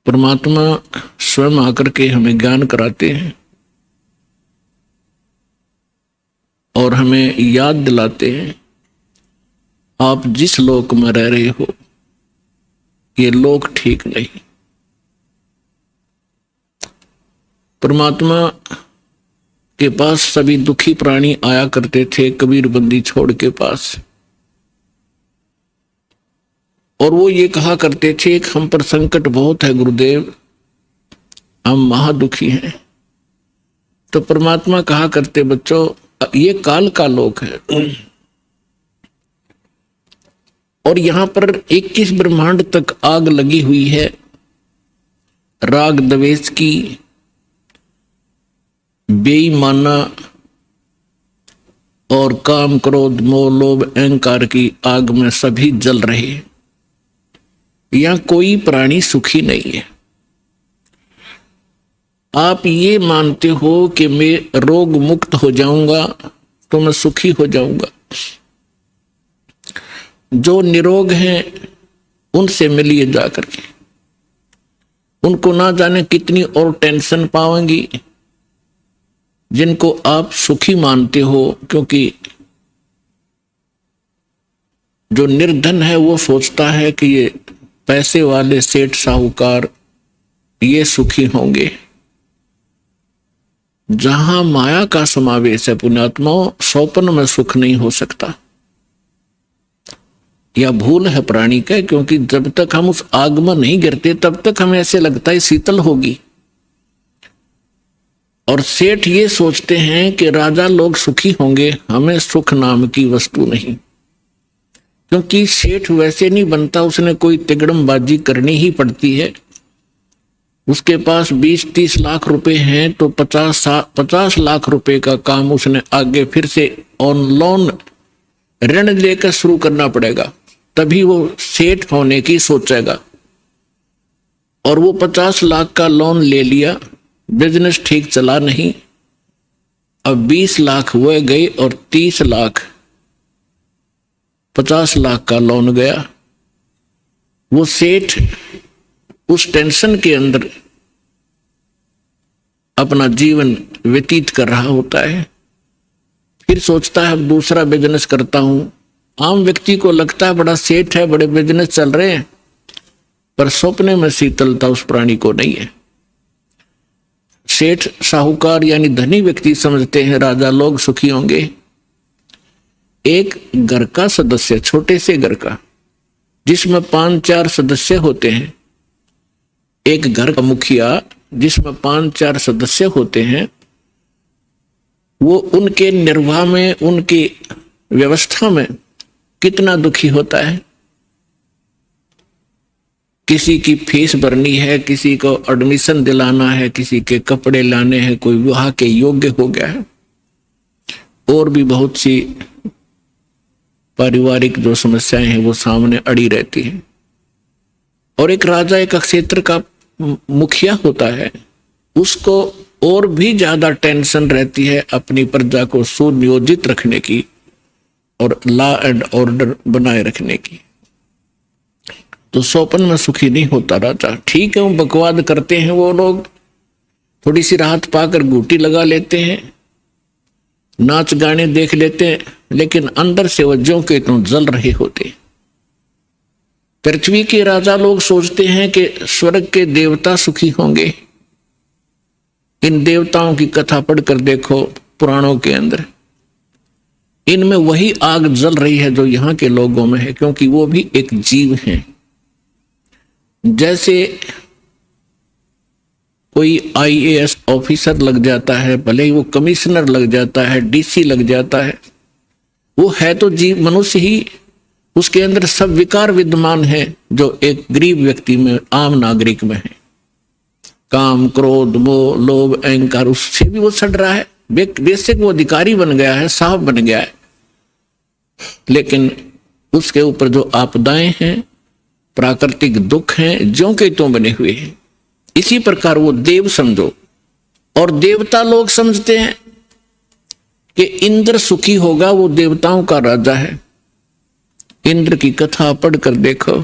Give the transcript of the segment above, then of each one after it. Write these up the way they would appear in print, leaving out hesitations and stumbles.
परमात्मा स्वयं आकर के हमें ज्ञान कराते हैं और हमें याद दिलाते हैं, आप जिस लोक में रह रहे हो ये लोक ठीक नहीं। परमात्मा के पास सभी दुखी प्राणी आया करते थे कबीर बंदी छोड़ के पास, और वो ये कहा करते थे कि हम पर संकट बहुत है गुरुदेव, हम महादुखी हैं। तो परमात्मा कहा करते, बच्चों ये काल का लोक है और यहां पर 21 ब्रह्मांड तक आग लगी हुई है राग द्वेष की, बेईमाना और काम क्रोध मोह लोभ अहंकार की आग में सभी जल रहे हैं। यहां कोई प्राणी सुखी नहीं है। आप ये मानते हो कि मैं रोग मुक्त हो जाऊंगा तो मैं सुखी हो जाऊंगा। जो निरोग हैं उनसे मिलिए जाकर के, उनको ना जाने कितनी और टेंशन पाएंगी जिनको आप सुखी मानते हो, क्योंकि जो निर्धन है वो सोचता है कि ये पैसे वाले सेठ साहूकार ये सुखी होंगे। जहां माया का समावेश है पुण्यात्माओं, स्वप्न में सुख नहीं हो सकता। यह भूल है प्राणी का, क्योंकि जब तक हम उस आग में नहीं गिरते तब तक हमें ऐसे लगता है शीतल होगी। और सेठ ये सोचते हैं कि राजा लोग सुखी होंगे, हमें सुख नाम की वस्तु नहीं। क्योंकि सेठ वैसे नहीं बनता, उसने कोई तिगड़मबाजी करनी ही पड़ती है। उसके पास 20-30 लाख रुपए हैं तो 50 लाख रुपए का काम उसने आगे फिर से ऑन लोन ऋण लेकर शुरू करना पड़ेगा, तभी वो सेठ होने की सोचेगा। और वो 50 लाख का लोन ले लिया, बिजनेस ठीक चला नहीं, अब 20 लाख वो गए और 30 लाख 50 लाख का लोन गया। वो सेठ उस टेंशन के अंदर अपना जीवन व्यतीत कर रहा होता है। फिर सोचता है अब दूसरा बिजनेस करता हूं। आम व्यक्ति को लगता है बड़ा सेठ है, बड़े बिजनेस चल रहे हैं, पर सपने में शीतलता उस प्राणी को नहीं है। सेठ साहूकार यानी धनी व्यक्ति समझते हैं राजा लोग सुखी होंगे। एक घर का सदस्य, छोटे से घर का जिसमें 5-4 सदस्य होते हैं, एक घर का मुखिया जिसमें 5-4 सदस्य होते हैं, वो उनके निर्वाह में, उनकी व्यवस्था में कितना दुखी होता है। किसी की फीस भरनी है, किसी को एडमिशन दिलाना है, किसी के कपड़े लाने हैं, कोई विवाह के योग्य हो गया है, और भी बहुत सी पारिवारिक जो समस्याएं हैं वो सामने अड़ी रहती हैं। और एक राजा एक क्षेत्र का मुखिया होता है, उसको और भी ज्यादा टेंशन रहती है अपनी प्रजा को सुनियोजित रखने की और लॉ एंड ऑर्डर बनाए रखने की। तो स्वप्न में सुखी नहीं होता राजा। ठीक है, वो बकवाद करते हैं, वो लोग थोड़ी सी राहत पाकर घूटी लगा लेते हैं, नाच गाने देख लेते हैं, लेकिन अंदर से वो ज्यों के त्यों जल रहे होते। पृथ्वी के राजा लोग सोचते हैं कि स्वर्ग के देवता सुखी होंगे। इन देवताओं की कथा पढ़कर देखो पुराणों के अंदर, इनमें वही आग जल रही है जो यहाँ के लोगों में है, क्योंकि वो भी एक जीव हैं। जैसे कोई IAS ऑफिसर लग जाता है, भले ही वो कमिश्नर लग जाता है, DC लग जाता है, वो है तो जीव मनुष्य ही, उसके अंदर सब विकार विद्यमान है जो एक गरीब व्यक्ति में, आम नागरिक में है। काम क्रोध मोह लोभ अहंकार, उससे भी वो सड़ रहा है। बेशक वो अधिकारी बन गया है, साहब बन गया है, लेकिन उसके ऊपर जो आपदाएं हैं, प्राकृतिक दुख हैं, ज्यों के त्यों बने हुए हैं। इसी प्रकार वो देव समझो, और देवता लोग समझते हैं कि इंद्र सुखी होगा, वो देवताओं का राजा है। इंद्र की कथा पढ़कर देखो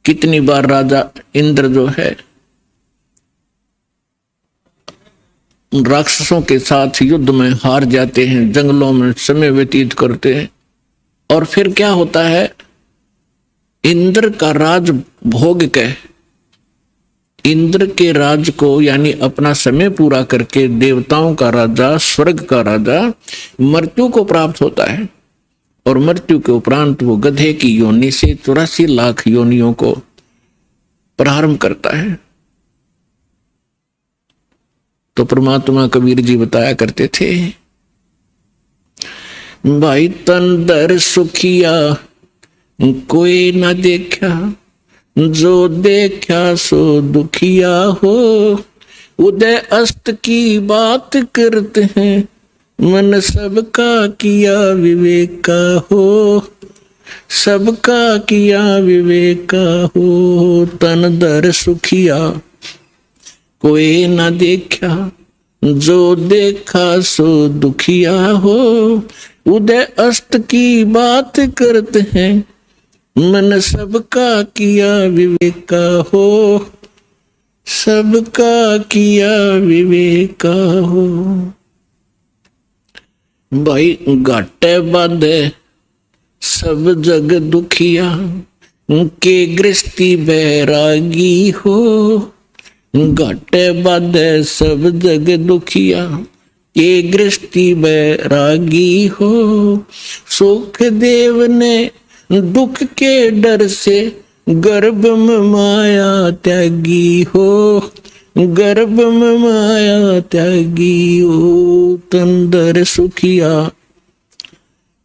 कितनी बार राजा इंद्र जो है राक्षसों के साथ युद्ध में हार जाते हैं, जंगलों में समय व्यतीत करते हैं, और फिर क्या होता है, इंद्र का राज भोग के, इंद्र के राज को यानी अपना समय पूरा करके देवताओं का राजा, स्वर्ग का राजा मृत्यु को प्राप्त होता है, और मृत्यु के उपरांत वो गधे की योनि से 84 लाख योनियों को प्रारंभ करता है। तो परमात्मा कबीर जी बताया करते थे, भाई तन दर सुखिया कोई न देखा, जो देखा सो दुखिया हो, उदय अस्त की बात करते हैं, मन सबका किया विवेक का हो, सबका किया विवेक का हो। तन दर सुखिया कोई न देखा, जो देखा सो दुखिया हो, उदय अस्त की बात करते हैं, मन सबका किया विवेक का हो, सबका किया विवेक का हो। भाई घाटे बाधे सब जग दुखिया, के गृहस्थी बैरागी हो, घाटे बाधे सब जग दुखिया, के गृहस्थी बैरागी हो, सुख देव ने दुख के डर से गर्भ में माया त्यागी हो, गर्भ में माया त्यागी हो। तंदर सुखिया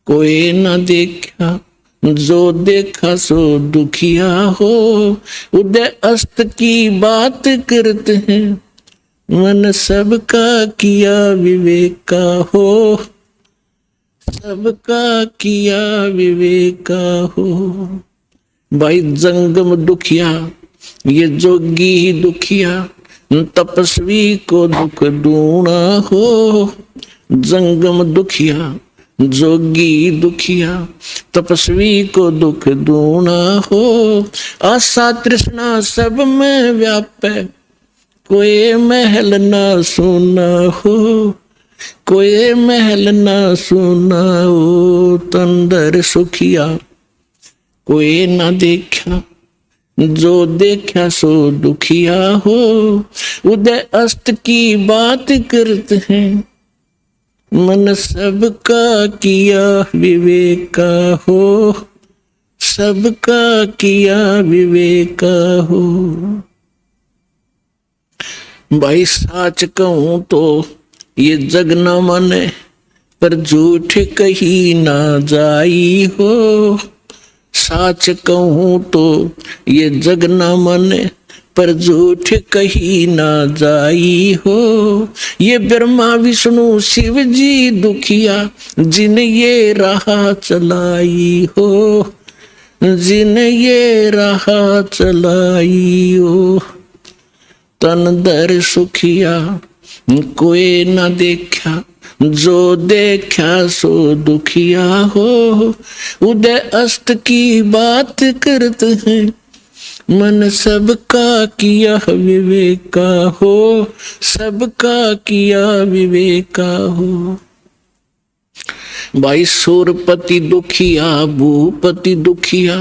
कोई न देखा, जो देखा सो दुखिया हो, उदय अस्त की बात करते हैं, मन सबका किया विवेक का हो, सबका किया विवेक का हो। भाई जंगम दुखिया, ये जोगी ही दुखिया, तपस्वी को दुख दूना हो, जंगम दुखिया, जोगी दुखिया, तपस्वी को दुख दूना हो, आशा तृष्णा सब में व्यापे, कोई महल ना सुना हो, कोई महल ना सुना हो। तंदर सुखिया कोई ना देखा, जो देखा सो दुखिया हो, उदय अस्त की बात करते हैं, मन सबका किया विवेक का हो, सबका किया विवेक का हो। भाई साच कहूं तो ये जग न माने, पर झूठ कही ना जाई हो, साच कहूं तो ये जग न माने, पर झूठ कही ना जाई हो, ये ब्रह्मा विष्णु शिव जी दुखिया, जिन ये राह चलाई हो, जिन ये राह चलाई हो। तन दर सुखिया कोई न देखा, जो देखा सो दुखिया हो, उदय अस्त की बात करते हैं, मन सबका किया विवेक का हो, सबका किया विवेक का हो। भाई सूरपति दुखिया भूपति दुखिया,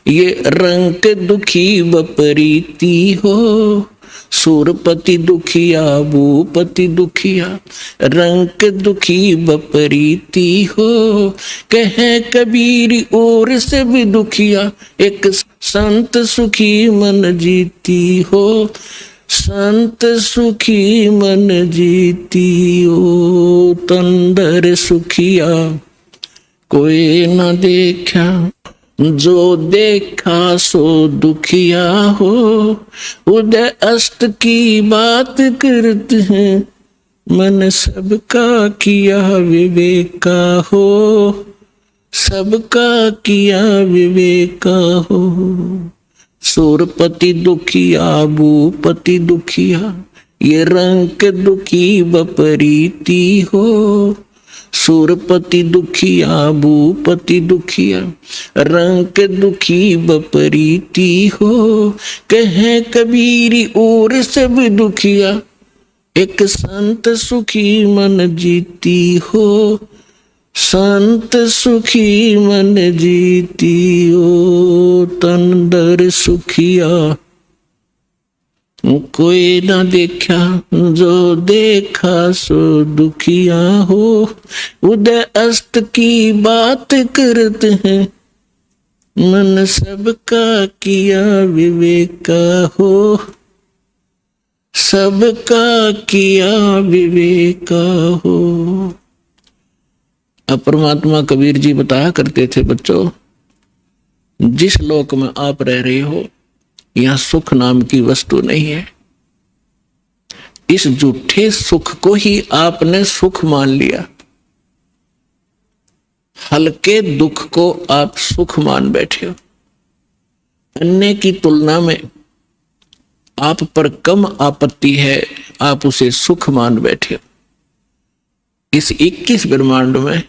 ये रंग दुखी बपरीती हो, सूरपति दुखिया भूपति दुखिया, रंग दुखी बपरीती हो, कहे कबीर और से भी दुखिया, एक संत सुखी मन जीती हो, संत सुखी मन जीती हो। तंदर सुखिया कोई न देखा, जो देखा सो दुखिया हो, उदय अस्त की बात करते हैं, मन सबका किया विवेक का हो, सबका किया विवेक का हो। सूरपति दुखिया भूपति दुखिया, ये रंग दुखी बपरीती हो, सुरपति दुखिया भूपति दुखिया, रंग दुखी बपरीती हो, कहे कबीरी और सब दुखिया, एक संत सुखी मन जीती हो, संत सुखी मन जीती हो, तन दर सुखिया कोई ना देखा, जो देखा सो दुखिया हो, उदय अस्त की बात करते हैं, मन सबका किया विवेका हो, सबका किया विवेका हो। अब परमात्मा कबीर जी बताया करते थे, बच्चों जिस लोक में आप रह रहे हो यहां सुख नाम की वस्तु नहीं है। इस झूठे सुख को ही आपने सुख मान लिया, हल्के दुख को आप सुख मान बैठे हो। अन्य की तुलना में आप पर कम आपत्ति है, आप उसे सुख मान बैठे हो। इस 21 ब्रह्मांड में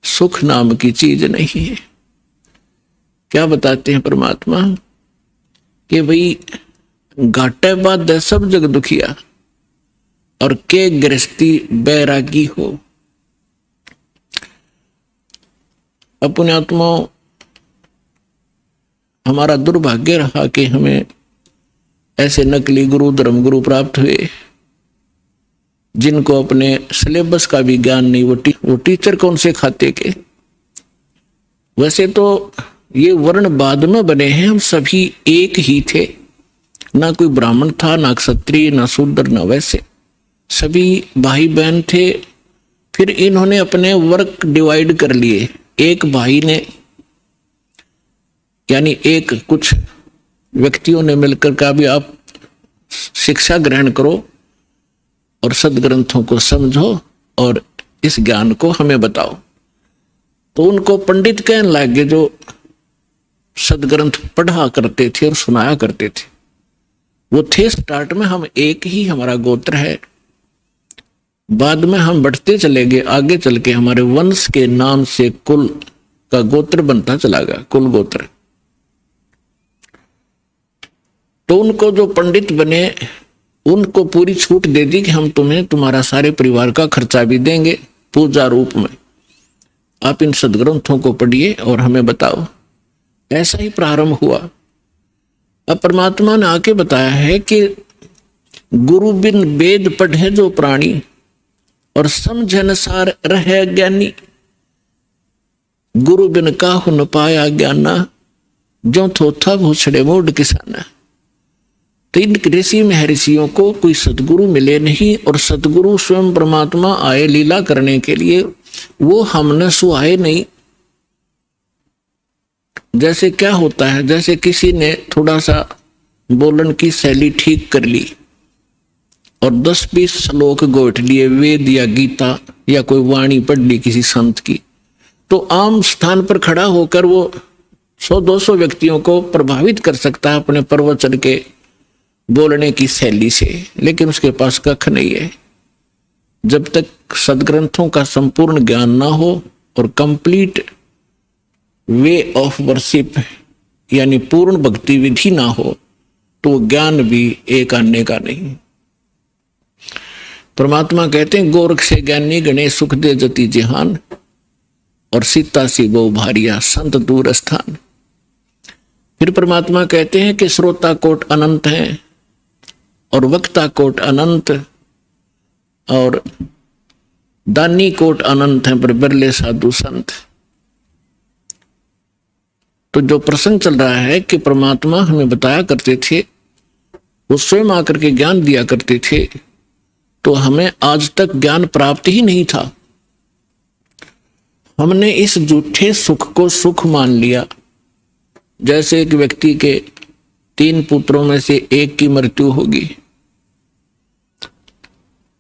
सुख नाम की चीज नहीं है। क्या बताते हैं परमात्मा कि भाई घाटे बाद सब जग दुखिया, और के गृहस्थी बैरागी हो। अपने आत्माओं, हमारा दुर्भाग्य रहा कि हमें ऐसे नकली गुरु धर्म गुरु प्राप्त हुए जिनको अपने सिलेबस का भी ज्ञान नहीं। वो टीचर कौन से खाते के। वैसे तो ये वर्ण बाद में बने हैं, हम सभी एक ही थे, ना कोई ब्राह्मण था, ना क्षत्रिय, ना शूद्र, ना वैसे, सभी भाई बहन थे। फिर इन्होंने अपने वर्क डिवाइड कर लिए। एक भाई ने यानी एक कुछ व्यक्तियों ने मिलकर कहा भी आप शिक्षा ग्रहण करो और सदग्रंथों को समझो और इस ज्ञान को हमें बताओ। तो उनको पंडित कहने लगे जो सदग्रंथ पढ़ा करते थे और सुनाया करते थे। वो थे स्टार्ट में हम एक ही, हमारा गोत्र है। बाद में हम बढ़ते चले गए, आगे चल के हमारे वंश के नाम से कुल का गोत्र बनता चला गया, कुल गोत्र। तो उनको जो पंडित बने उनको पूरी छूट दे दी कि हम तुम्हें तुम्हारा सारे परिवार का खर्चा भी देंगे पूजा रूप में, आप इन सदग्रंथों को पढ़िए और हमें बताओ। ऐसा ही प्रारंभ हुआ। अब परमात्मा ने आके बताया है कि गुरु बिन वेद पढ़े जो प्राणी, और समझन सार रहे ज्ञानी, गुरु बिन काहु न पाया ज्ञाना, जो थोथा भूछड़े मोड किसाना। तो इन ऋषि महर्षियों को कोई सतगुरु मिले नहीं, और सतगुरु स्वयं परमात्मा आए लीला करने के लिए, वो हमने सुहाए नहीं। जैसे क्या होता है, जैसे किसी ने थोड़ा सा बोलन की शैली ठीक कर ली और 10-20 श्लोक गोट लिए, वेद या गीता या कोई वाणी पढ़ ली किसी संत की, तो आम स्थान पर खड़ा होकर वो 100-200 व्यक्तियों को प्रभावित कर सकता है अपने प्रवचन के बोलने की शैली से, लेकिन उसके पास कख नहीं है। जब तक सदग्रंथों का संपूर्ण ज्ञान ना हो और कंप्लीट वे ऑफ वर्शिप यानी पूर्ण भक्ति विधि ना हो, तो ज्ञान भी एक आने का नहीं। परमात्मा कहते हैं गोरख से ज्ञानी गणेश सुख दे जति जहान, और सीता सी बहु भारिया संत दूर स्थान। फिर परमात्मा कहते हैं कि श्रोता कोट अनंत है और वक्ता कोट अनंत और दानी कोट अनंत है, पर बिरले साधु संत। तो जो प्रसंग चल रहा है कि परमात्मा हमें बताया करते थे, वो स्वयं आकर के ज्ञान दिया करते थे, तो हमें आज तक ज्ञान प्राप्त ही नहीं था। हमने इस झूठे सुख को सुख मान लिया। जैसे एक व्यक्ति के 3 पुत्रों में से एक की मृत्यु होगी,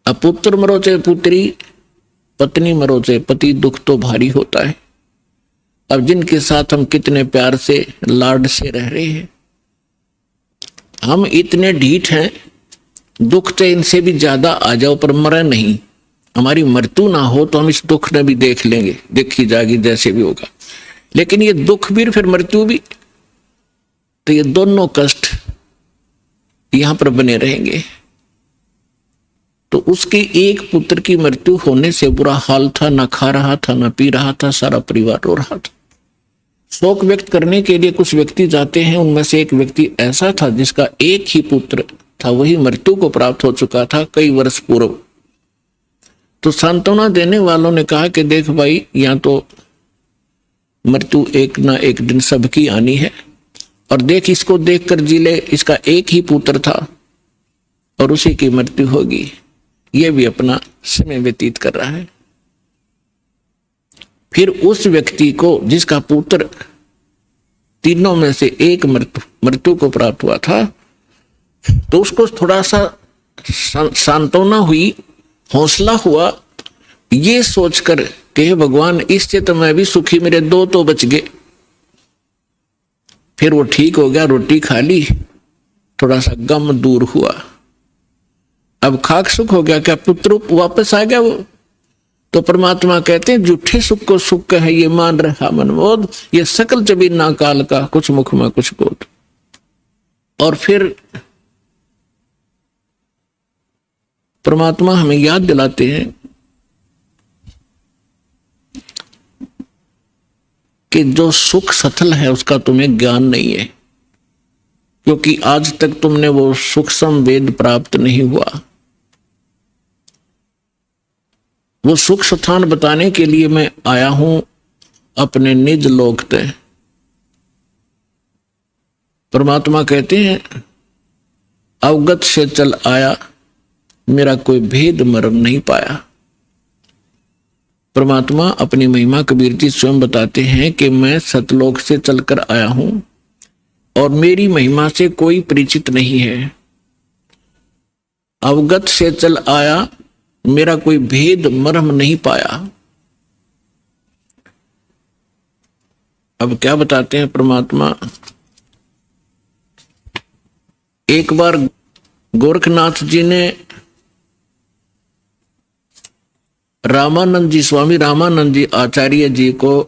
अब पुत्र मरो चाहे पुत्री, पत्नी मरो चाहे पति, दुख तो भारी होता है। अब जिनके साथ हम कितने प्यार से लाड से रह रहे हैं, हम इतने ढीठ हैं, दुख तो इनसे भी ज्यादा आ जाओ पर मरे नहीं, हमारी मृत्यु ना हो तो हम इस दुख में भी देख लेंगे, देखी जाएगी जैसे भी होगा। लेकिन ये दुख भी फिर मृत्यु भी, तो ये दोनों कष्ट यहां पर बने रहेंगे। तो उसके एक पुत्र की मृत्यु होने से बुरा हाल था, ना खा रहा था ना पी रहा था, सारा परिवार रो रहा था। शोक व्यक्त करने के लिए कुछ व्यक्ति जाते हैं, उनमें से एक व्यक्ति ऐसा था जिसका एक ही पुत्र था, वही मृत्यु को प्राप्त हो चुका था कई वर्ष पूर्व। तो सांत्वना देने वालों ने कहा कि देख भाई, यहाँ तो मृत्यु एक ना एक दिन सबकी आनी है, और देख इसको देखकर जी ले, इसका एक ही पुत्र था और उसी की मृत्यु होगी, ये भी अपना समय व्यतीत कर रहा है। फिर उस व्यक्ति को जिसका पुत्र तीनों में से एक मृत्यु को प्राप्त हुआ था, तो उसको थोड़ा सा सांत्वना हुई, हौसला हुआ, ये सोचकर कि हे भगवान, इससे तो मैं भी सुखी, मेरे दो तो बच गए। फिर वो ठीक हो गया, रोटी खा ली, थोड़ा सा गम दूर हुआ, अब खाक सुख हो गया। क्या पुत्र वापस आ गया वो? तो परमात्मा कहते हैं झूठे सुख को सुख कहे, ये मान रहा मनमोद, ये सकल जबी ना काल का, कुछ मुख में कुछ बोध। और फिर परमात्मा हमें याद दिलाते हैं कि जो सुख सथल है उसका तुम्हें ज्ञान नहीं है, क्योंकि आज तक तुमने वो सूक्ष्म वेद प्राप्त नहीं हुआ। वो सुख स्थान बताने के लिए मैं आया हूं अपने निज लोक ते। परमात्मा कहते हैं अवगत से चल आया, मेरा कोई भेद मर्म नहीं पाया। परमात्मा अपनी महिमा कबीर जी स्वयं बताते हैं कि मैं सतलोक से चलकर आया हूं और मेरी महिमा से कोई परिचित नहीं है। अवगत से चल आया, मेरा कोई भेद मर्म नहीं पाया। अब क्या बताते हैं परमात्मा? एक बार गोरखनाथ जी ने रामानंद जी, स्वामी रामानंद जी आचार्य जी को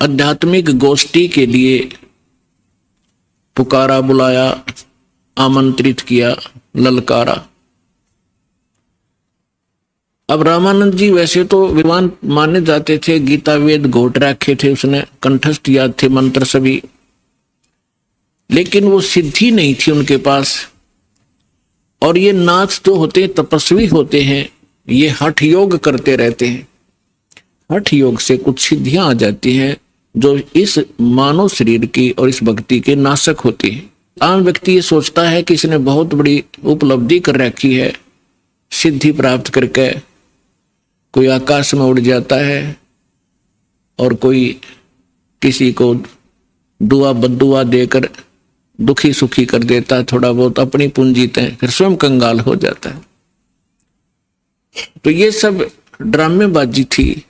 आध्यात्मिक गोष्ठी के लिए पुकारा, बुलाया, आमंत्रित किया, ललकारा। अब रामानंद जी वैसे तो विद्वान माने जाते थे, गीता वेद घोट रखे थे, उसने कंठस्थ याद थे मंत्र सभी, लेकिन वो सिद्धि नहीं थी उनके पास। और ये नाथ जो होते हैं तपस्वी होते हैं, ये हठ योग करते रहते हैं। हठ योग से कुछ सिद्धियां आ जाती हैं जो इस मानव शरीर की और इस भक्ति के नाशक होती है। आम व्यक्ति ये सोचता है कि इसने बहुत बड़ी उपलब्धि कर रखी है, सिद्धि प्राप्त करके कोई आकाश में उड़ जाता है और कोई किसी को दुआ बद्दुआ देकर दुखी सुखी कर देता है, थोड़ा बहुत अपनी पूंजी तय, फिर स्वयं कंगाल हो जाता है। तो ये सब ड्रामेबाजी थी।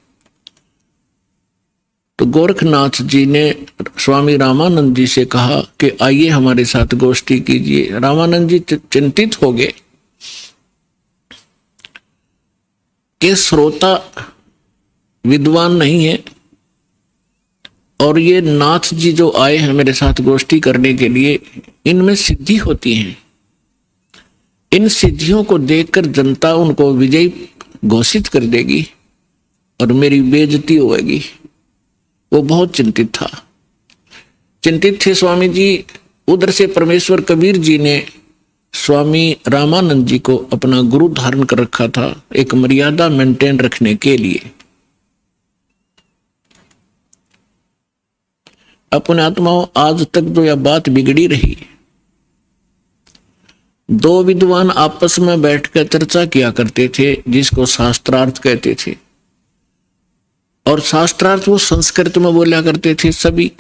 तो गोरखनाथ जी ने स्वामी रामानंद जी से कहा कि आइए हमारे साथ गोष्ठी कीजिए। रामानंद जी चिंतित हो गए कि श्रोता विद्वान नहीं है और ये नाथ जी जो आए हैं मेरे साथ गोष्ठी करने के लिए, इनमें सिद्धि होती है। इन सिद्धियों को देखकर जनता उनको विजयी घोषित कर देगी और मेरी बेइज्जती होगी। वो बहुत चिंतित था, चिंतित थे स्वामी जी। उधर से परमेश्वर कबीर जी ने स्वामी रामानंद जी को अपना गुरु धारण कर रखा था, एक मर्यादा मेंटेन रखने के लिए। अपने आत्माओं, आज तक जो यह बात बिगड़ी रही, दो विद्वान आपस में बैठकर चर्चा किया करते थे जिसको शास्त्रार्थ कहते थे, और शास्त्रार्थ वो संस्कृत में बोला करते थे। सभी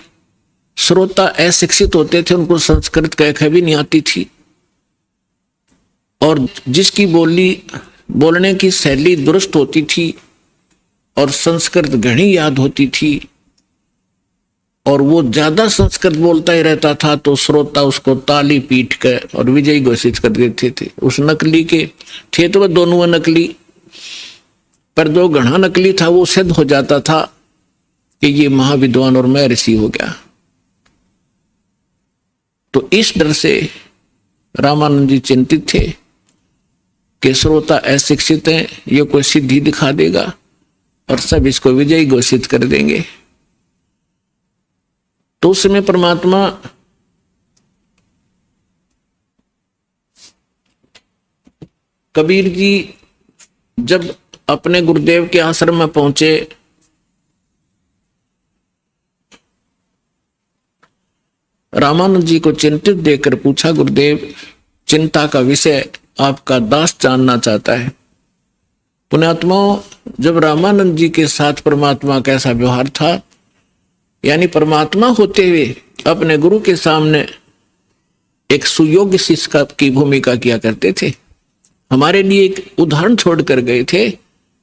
श्रोता अशिक्षित होते थे, उनको संस्कृत कह भी नहीं आती थी, और जिसकी बोलने की शैली दुरुस्त होती थी और संस्कृत घनी याद होती थी, और वो ज्यादा संस्कृत बोलता ही रहता था तो श्रोता उसको ताली पीट कर और विजयी घोषित कर देते थे। उस नकली के थे तो वह दोनों नकली, पर जो घना नकली था वो सिद्ध हो जाता था कि ये महाविद्वान और मैं ऋषि हो गया। तो इस डर से रामानंद जी चिंतित थे कि श्रोता अशिक्षित है, ये कोई सिद्धि दिखा देगा और सब इसको विजयी घोषित कर देंगे। तो उस समय परमात्मा कबीर जी जब अपने गुरुदेव के आश्रम में पहुंचे, रामानंद जी को चिंतित देखकर पूछा, गुरुदेव चिंता का विषय आपका दास जानना चाहता है। पुण्यात्माओं, जब रामानंद जी के साथ परमात्मा का ऐसा व्यवहार था, यानी परमात्मा होते हुए अपने गुरु के सामने एक सुयोग्य शिष्य की भूमिका किया करते थे। हमारे लिए एक उदाहरण छोड़कर गए थे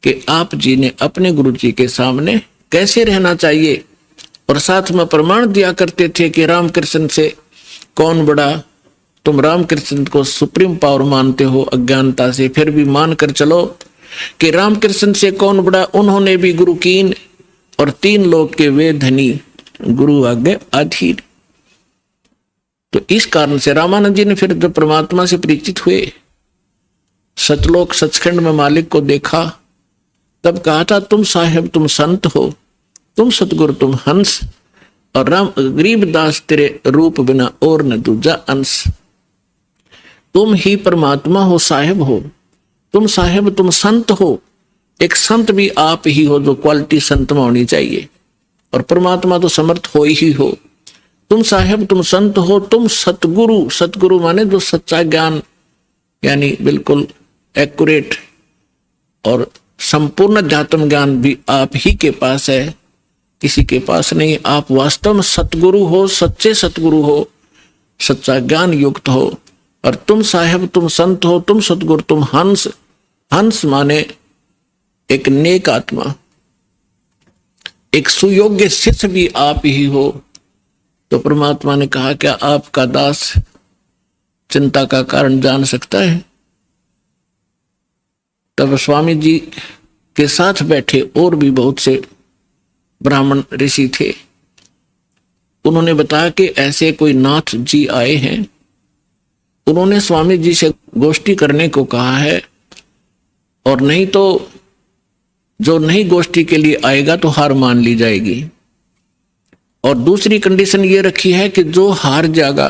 कि आप जी ने अपने गुरु जी के सामने कैसे रहना चाहिए, और साथ में प्रमाण दिया करते थे कि रामकृष्ण से कौन बड़ा। तुम रामकृष्ण को सुप्रीम पावर मानते हो अज्ञानता से, फिर भी मान कर चलो कि रामकृष्ण से कौन बड़ा। उन्होंने भी गुरु कीन और 3 लोक के वे धनी, गुरु आज्ञा अधीर। तो इस कारण से रामानंद जी ने फिर जब परमात्मा से परिचित हुए, सतलोक सचखंड में मालिक को देखा, तब कहा था, तुम साहेब तुम संत हो, तुम सतगुरु तुम हंस, और राम गरीबदास तेरे रूप बिना और न दूजा अंश। तुम ही परमात्मा हो, साहेब हो, तुम साहेब तुम संत हो। एक संत भी आप ही हो, जो क्वालिटी संत में होनी चाहिए, और परमात्मा तो समर्थ हो ही हो। तुम साहेब तुम संत हो, तुम सतगुरु, सतगुरु माने जो सच्चा ज्ञान, यानी बिल्कुल एक्यूरेट और संपूर्ण अध्यात्म ज्ञान भी आप ही के पास है, किसी के पास नहीं। आप वास्तव में सतगुरु हो, सच्चे सतगुरु हो, सच्चा ज्ञान युक्त हो। और तुम साहेब तुम संत हो, तुम सतगुरु तुम हंस। हंस माने एक नेक आत्मा, एक सुयोग्य शिष्य भी आप ही हो। तो परमात्मा ने कहा, क्या आपका दास चिंता का कारण जान सकता है? तब स्वामी जी के साथ बैठे और भी बहुत से ब्राह्मण ऋषि थे। उन्होंने बताया कि ऐसे कोई नाथ जी आए हैं, उन्होंने स्वामी जी से गोष्ठी करने को कहा है, और नहीं तो जो नहीं गोष्ठी के लिए आएगा तो हार मान ली जाएगी। और दूसरी कंडीशन ये रखी है कि जो हार जाएगा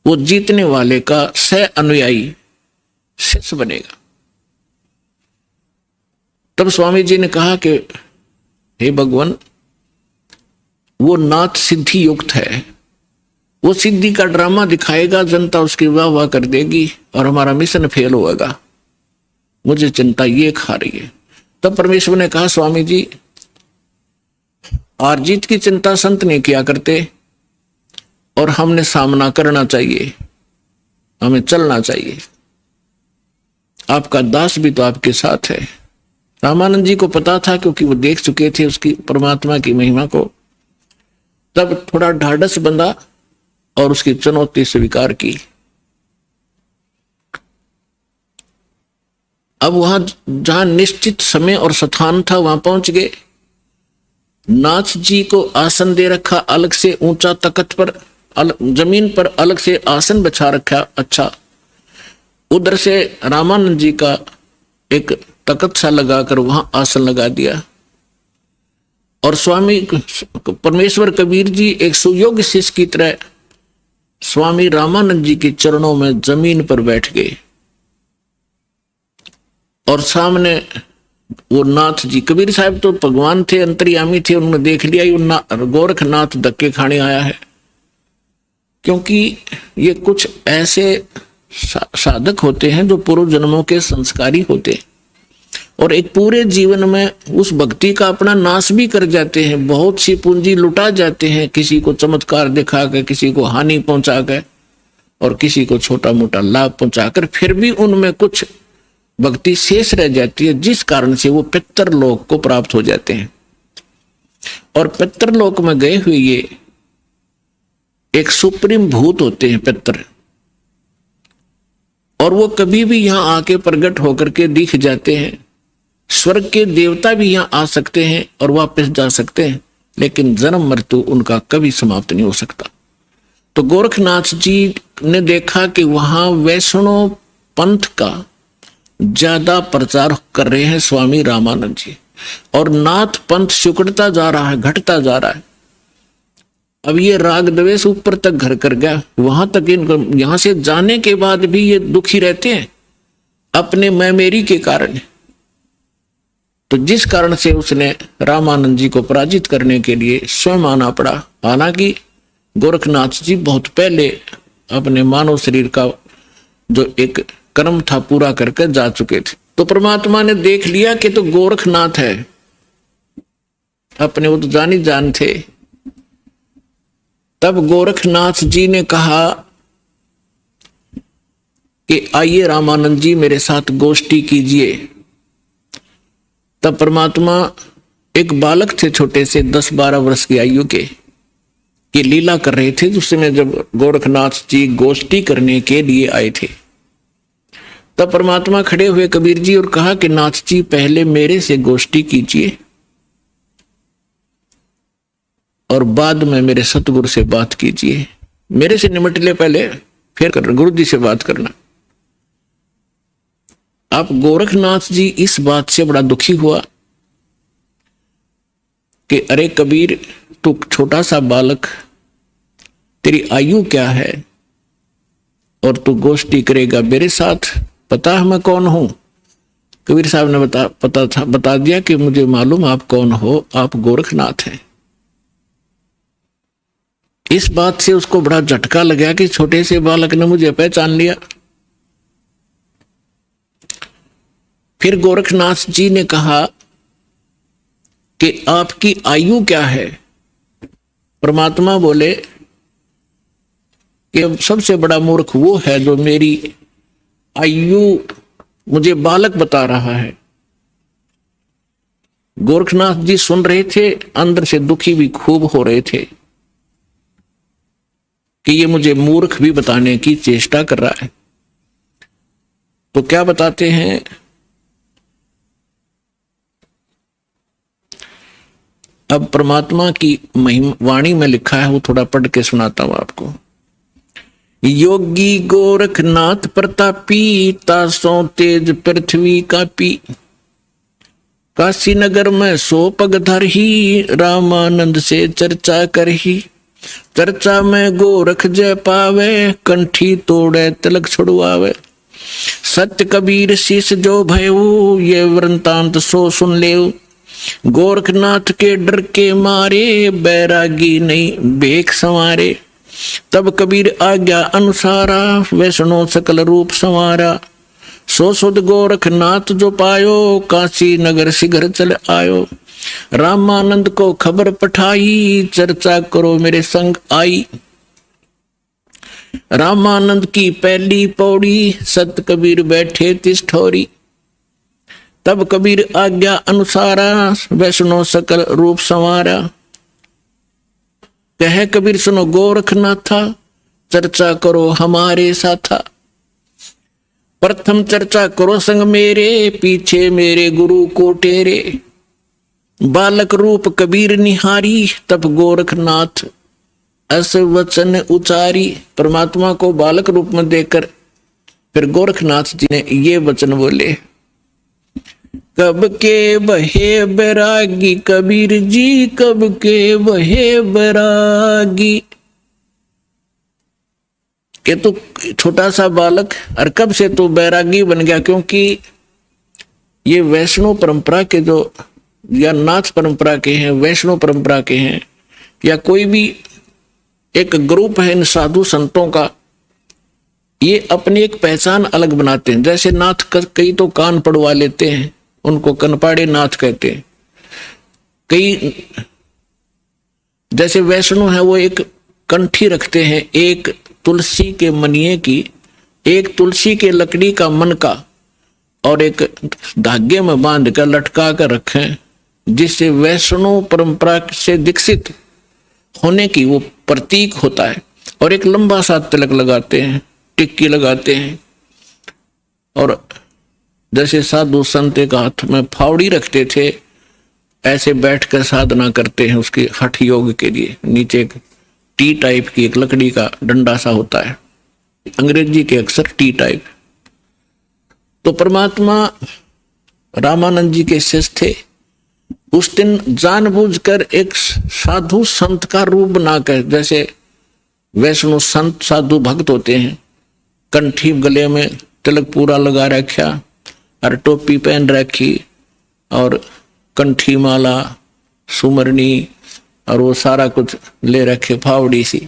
वो जीतने वाले का सह अनुयायी शिष्य बनेगा। तब स्वामी जी ने कहा कि हे भगवान, वो नाथ सिद्धि युक्त है, वो सिद्धि का ड्रामा दिखाएगा, जनता उसकी वाह वाह कर देगी और हमारा मिशन फेल होगा। मुझे चिंता ये खा रही है। तब परमेश्वर ने कहा, स्वामी जी हार जीत की चिंता संत नहीं किया करते, और हमने सामना करना चाहिए, हमें चलना चाहिए। आपका दास भी तो आपके साथ है। रामानंद जी को पता था, क्योंकि वो देख चुके थे उसकी परमात्मा की महिमा को। तब थोड़ा ढाढ़स बंधा और उसकी चुनौती स्वीकार की। अब वहां जहां निश्चित समय और स्थान था वहां पहुंच गए। नाथ जी को आसन दे रखा अलग से, ऊंचा तख्त पर, जमीन पर अलग से आसन बिछा रखा। अच्छा, उधर से रामानंद जी का एक तख्त सा लगाकर वहां आसन लगा दिया। और स्वामी परमेश्वर कबीर जी एक सुयोग्य शिष्य की तरह स्वामी रामानंद जी के चरणों में जमीन पर बैठ गए। और सामने वो नाथ जी, कबीर साहब तो भगवान थे, अंतर्यामी थे, उन्होंने देख लिया गोरखनाथ धक्के खाने आया है। क्योंकि ये कुछ ऐसे साधक होते हैं जो पूर्व जन्मों के संस्कारी होते, और एक पूरे जीवन में उस भक्ति का अपना नाश भी कर जाते हैं। बहुत सी पूंजी लुटा जाते हैं, किसी को चमत्कार दिखाकर, किसी को हानि पहुंचाकर, और किसी को छोटा मोटा लाभ पहुंचाकर, फिर भी उनमें कुछ भक्ति शेष रह जाती है, जिस कारण से वो पितृलोक को प्राप्त हो जाते हैं। और पितृलोक में गए हुए ये एक सुप्रीम भूत होते हैं पितर, और वो कभी भी यहां आके प्रकट होकर के दिख जाते हैं। स्वर्ग के देवता भी यहां आ सकते हैं और वापस जा सकते हैं, लेकिन जन्म मृत्यु उनका कभी समाप्त नहीं हो सकता। तो गोरखनाथ जी ने देखा कि वहां वैष्णव पंथ का ज्यादा प्रचार कर रहे हैं स्वामी रामानंद जी, और नाथ पंथ सिकुड़ता जा रहा है, घटता जा रहा है। अब ये राग द्वेष ऊपर तक घर कर गया, वहां तक इनको, यहां से जाने के बाद भी ये दुखी रहते हैं अपने मैं मेरी के कारण। तो जिस कारण से उसने रामानंद जी को पराजित करने के लिए स्वयं आना पड़ा। हालांकि गोरखनाथ जी बहुत पहले अपने मानव शरीर का जो एक कर्म था पूरा करके जा चुके थे। तो परमात्मा ने देख लिया कि तो गोरखनाथ है, अपने वो तो जानी जान थे। तब गोरखनाथ जी ने कहा कि आइए रामानंद जी मेरे साथ गोष्ठी कीजिए। तब परमात्मा एक बालक थे छोटे से 10-12 वर्ष की आयु के, कि लीला कर रहे थे। उस समय जब गोरखनाथ जी गोष्ठी करने के लिए आए थे, तब परमात्मा खड़े हुए कबीर जी और कहा कि नाथ जी पहले मेरे से गोष्ठी कीजिए और बाद में मेरे सतगुरु से बात कीजिए। मेरे से निमट ले पहले, फिर गुरु जी से बात करना। आप गोरखनाथ जी इस बात से बड़ा दुखी हुआ कि अरे कबीर, तू छोटा सा बालक, तेरी आयु क्या है और तू गोष्ठी करेगा मेरे साथ? पता है मैं कौन हूं? कबीर साहब ने बता दिया कि मुझे मालूम आप कौन हो, आप गोरखनाथ हैं। इस बात से उसको बड़ा झटका लगा कि छोटे से बालक ने मुझे पहचान लिया। फिर गोरखनाथ जी ने कहा कि आपकी आयु क्या है? परमात्मा बोले कि सबसे बड़ा मूर्ख वो है जो मेरी आयु मुझे बालक बता रहा है। गोरखनाथ जी सुन रहे थे, अंदर से दुखी भी खूब हो रहे थे कि ये मुझे मूर्ख भी बताने की चेष्टा कर रहा है। तो क्या बताते हैं? अब परमात्मा की वाणी में लिखा है, वो थोड़ा पढ़ के सुनाता हूं आपको। योगी गोरखनाथ प्रतापी, तासों तेज पृथ्वी कापी, काशी नगर में 100 पग धरही, रामानंद से चर्चा करही। चर्चा में गोरख जय पावे, कंठी तोड़े तिलक छुड़वावे। सत्य कबीर शीश जो भयऊ, ये वृंतांत सो सुन लेऊ। गोरखनाथ के डर के मारे, बैरागी नहीं भेख संवारे। तब कबीर आज्ञा अनुसारा, वैष्णो सकल रूप संवारा। सो सुध गोरखनाथ जो पायो, काशी नगर शीघ्र चल आयो। रामानंद को खबर पठाई, चर्चा करो मेरे संग आई। रामानंद की पहली पौड़ी, सत कबीर बैठे तिस ठोरी। तब कबीर आज्ञा अनुसारा, वैष्णो सकल रूप संवारा। कहे कबीर सुनो गोरखनाथा, चर्चा करो हमारे साथा। प्रथम चर्चा करो संग मेरे, पीछे मेरे गुरु को टेरे। बालक रूप कबीर निहारी, तब गोरखनाथ ऐसे वचन उचारी। परमात्मा को बालक रूप में देखकर फिर गोरखनाथ जी ने ये वचन बोले। कब के बहे बैरागी कबीर जी, कब के बहे बैरागी। कि तू छोटा सा बालक और कब से तू बैरागी बन गया? क्योंकि ये वैष्णव परंपरा के जो, या नाथ परंपरा के हैं, वैष्णव परंपरा के हैं, या कोई भी एक ग्रुप है इन साधु संतों का, ये अपनी एक पहचान अलग बनाते हैं। जैसे नाथ कई तो कान पड़वा लेते हैं, उनको कनपाड़े नाथ कहते हैं। कई जैसे वैष्णव है वो एक कंठी रखते हैं, एक तुलसी के मनिये की, एक तुलसी के लकड़ी का मन का, और एक धागे में बांध कर लटका कर रखें, जिससे वैष्णव परंपरा से दीक्षित होने की वो प्रतीक होता है। और एक लंबा सा तिलक लगाते हैं, टिक्की लगाते हैं, और जैसे साधु संत एक हाथ में फावड़ी रखते थे, ऐसे बैठकर साधना करते हैं उसके हठ योग के लिए। नीचे एक टी टाइप की एक लकड़ी का डंडा सा होता है, अंग्रेजी के अक्षर टी टाइप। तो परमात्मा रामानंद जी के शिष्य थे, उस दिन जानबूझकर एक साधु संत का रूप बनाकर, जैसे वैष्णव संत साधु भक्त होते हैं, कंठी गले में तिलक पूरा लगा रखा और टोपी पहन रखी और कंठी माला सुमरनी और वो सारा कुछ ले रखे, फावड़ी सी।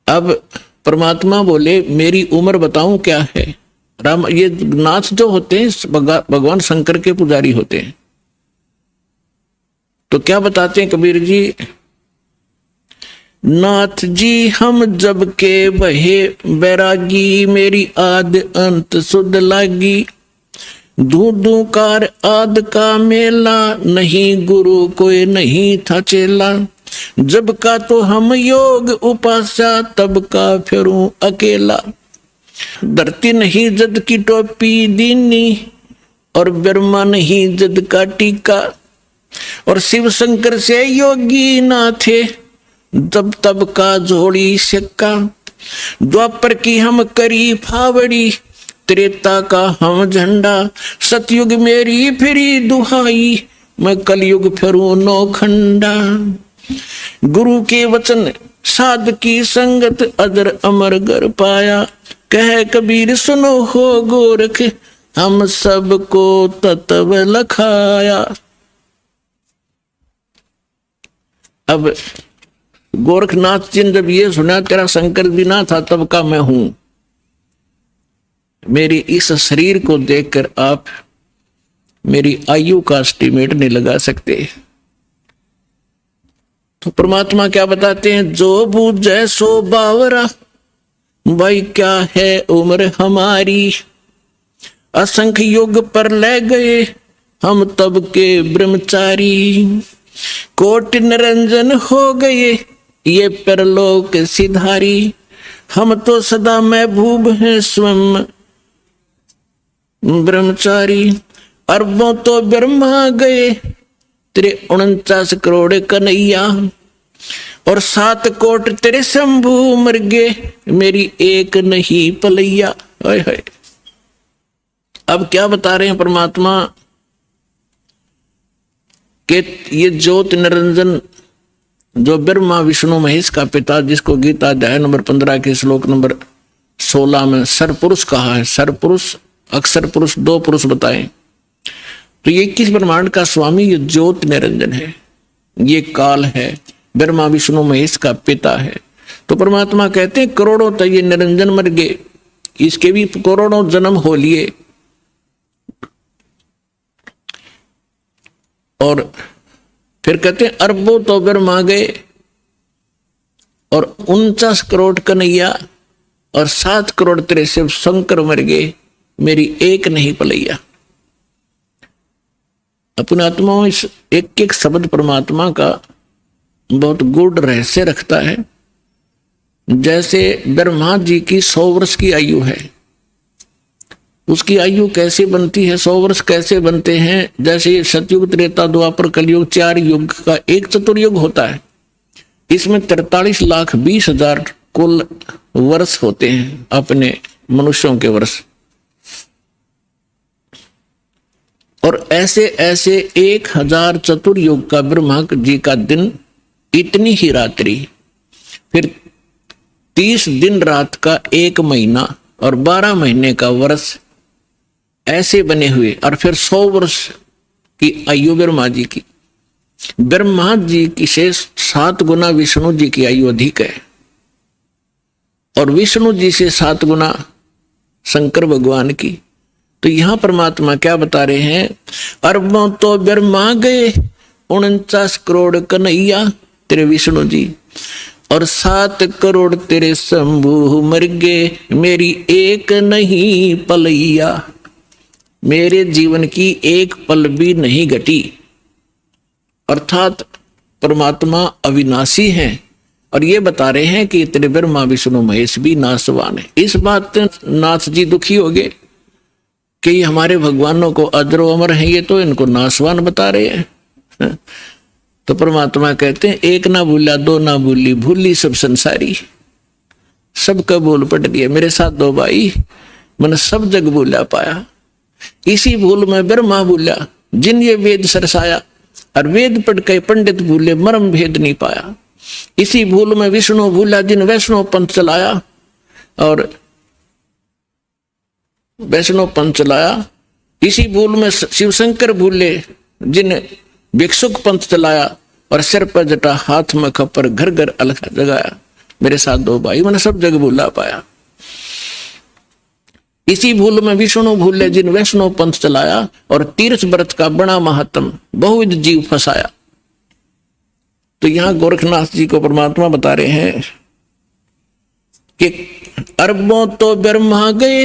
अब परमात्मा बोले मेरी उम्र बताऊं क्या है। राम, ये नाथ जो होते हैं भगवान शंकर के पुजारी होते हैं। तो क्या बताते हैं कबीर जी, नाथ जी हम जब के बहे बैरागी, मेरी आद अंत सुध लागी, धू कार आद का मेला, नहीं गुरु कोई नहीं था चेला, जब का तो हम योग उपास्या, तब का फिरूं अकेला, धरती नहीं जद की टोपी दीनी, और ब्रह्मा नहीं जद का टीका, और शिव शंकर से योगी ना थे, जब तब का जोड़ी सिक्का, द्वापर की हम करी फावड़ी, त्रेता का हम झंडा, सतयुग मेरी फिरी दुहाई, मैं कलयुग फिरूं नौखंडा, गुरु के वचन साध की संगत, अदर अमर गर पाया, कह कबीर सुनो हो गोरख, हम सबको तत्व लखाया। अब गोरखनाथ जी ने जब ये सुना तेरा शंकर भी ना था तब का मैं हूं, मेरी इस शरीर को देखकर आप मेरी आयु का एस्टिमेट नहीं लगा सकते। तो परमात्मा क्या बताते हैं, जो बूझे सो बावरा, भाई क्या है उम्र हमारी, असंख्य युग पर ले गए हम तब के ब्रह्मचारी, कोटि निरंजन हो गए ये परलोक सिधारी, हम तो सदा महबूब हैं स्वयं ब्रह्मचारी, अरबों तो ब्रह्मा गए तेरे 49 करोड़ कन्हैया, और 7 कोट तेरे शंभू मर गए, मेरी एक नहीं पलैया। हाय हाय। अब क्या बता रहे हैं परमात्मा कि ये ज्योत निरंजन जो ब्रह्मा विष्णु महेश का पिता, जिसको गीता अध्याय नंबर 15 के श्लोक नंबर 16 में सरपुरुष कहा है, सरपुरुष अक्षर पुरुष 2 पुरुष बताए, तो ये 21 ब्रह्मांड का स्वामी ये ज्योत निरंजन है, ये काल है, ब्रह्मा विष्णु महेश का पिता है। तो परमात्मा कहते हैं करोड़ों तो ये निरंजन मर गए, इसके भी करोड़ों जन्म हो लिए, और फिर कहते हैं अरबों तो ब्रह्मा गए, और 49 करोड़ कन्हैया, और 7 करोड़ तेरे शिव शंकर मर गए, मेरी एक नहीं पलैया। अपने आत्माओं इस एक एक शब्द परमात्मा का बहुत गूढ़ रहस्य रखता है। जैसे ब्रह्मा जी की 100 वर्ष की आयु है, उसकी आयु कैसे बनती है, 100 वर्ष कैसे बनते हैं, जैसे सतयुग त्रेता द्वापर कलयुग 4 युग का एक चतुर्युग होता है, इसमें 43,20,000 कुल वर्ष होते हैं अपने मनुष्यों के वर्ष, और ऐसे ऐसे 1000 चतुर्युग का ब्रह्मा जी का दिन, इतनी ही रात्रि, फिर 30 दिन रात का 1 महीना और 12 महीने का वर्ष, ऐसे बने हुए, और फिर 100 वर्ष की आयु ब्रह्मा जी की। ब्रह्मा जी की से 7 गुना विष्णु जी की आयु अधिक है, और विष्णु जी से 7 गुना शंकर भगवान की। तो यहां परमात्मा क्या बता रहे हैं, अरबों तो ब्रह्मा गए, 49 करोड़ कन्हैया तेरे विष्णु जी, और 7 करोड़ तेरे शंभू मर गए, मेरी एक नहीं पलैया, मेरे जीवन की एक पल भी नहीं घटी। अर्थात परमात्मा अविनाशी हैं और ये बता रहे हैं कि तेरे ब्रह्मा विष्णु महेश भी नाशवान है। इस बात नाथ जी दुखी हो गए कि ये हमारे भगवानों को अजरो अमर है, ये तो इनको नाशवान बता रहे हैं। तो परमात्मा कहते हैं एक ना भूला दो ना भूली, भूली सब संसारी, सबका बोल पट दिया। मेरे साथ दो भाई, मैंने सब जग भूला पाया। इसी भूल में ब्रह्मा भूला जिन ये वेद सरसाया, और वेद पढ़ के पंडित भूले मर्म भेद नहीं पाया। इसी भूल में विष्णु भूला जिन वैष्णव पंथ चलाया, और वैष्णव पंथ चलाया। इसी भूल में शिव शंकर भूले जिन भिक्षुक पंथ चलाया, और सिर पर जटा हाथ में खपर घर घर अलग जगाया। मेरे साथ दो भाई, मैंने सब जग भूला पाया। इसी भूल में विष्णु भूले जिन वैष्णव पंथ चलाया, और तीर्थ व्रत का बड़ा महात्म बहुविध जीव फंसाया। तो यहां गोरखनाथ जी को परमात्मा बता रहे हैं कि अरबों तो ब्रह्मा गए,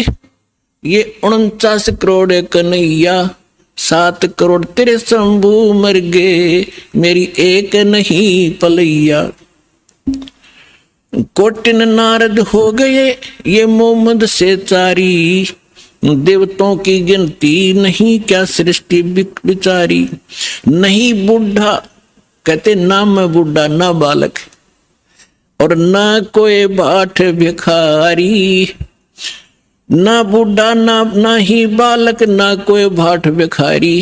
ये 49 करोड़ कन्हैया, 7 करोड़ तेरे शंभू मर गए, मेरी एक नहीं पलैया। कोटिन नारद हो गए ये मोहम्मद से चारी, देवताओं की गिनती नहीं क्या सृष्टि बिचारी। नहीं बूढ़ा, कहते ना मैं बूढ़ा ना बालक, और ना कोई बाट भिखारी। ना बूढ़ा ना ही बालक, ना कोई भाट भिखारी।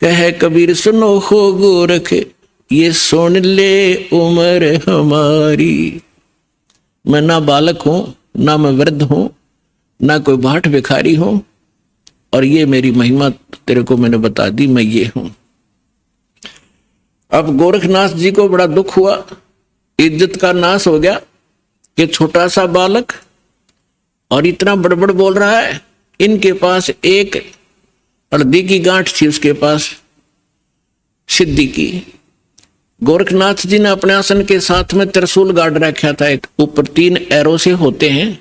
कहे कबीर सुनो हो गोरख, ये सुन ले उम्र हमारी। मैं ना बालक हूं, ना मैं वृद्ध हूं, ना कोई भाट भिखारी हूं, और ये मेरी महिमा तेरे को मैंने बता दी, मैं ये हूं। अब गोरखनाथ जी को बड़ा दुख हुआ, इज्जत का नाश हो गया कि छोटा सा बालक और इतना बड़बड़ बोल रहा है। इनके पास एक हल्दी की गांठ थी, उसके पास सिद्धि की। गोरखनाथ जी ने अपने आसन के साथ में त्रिशूल गाड़ रखा था। एक ऊपर 3 एरो से होते हैं,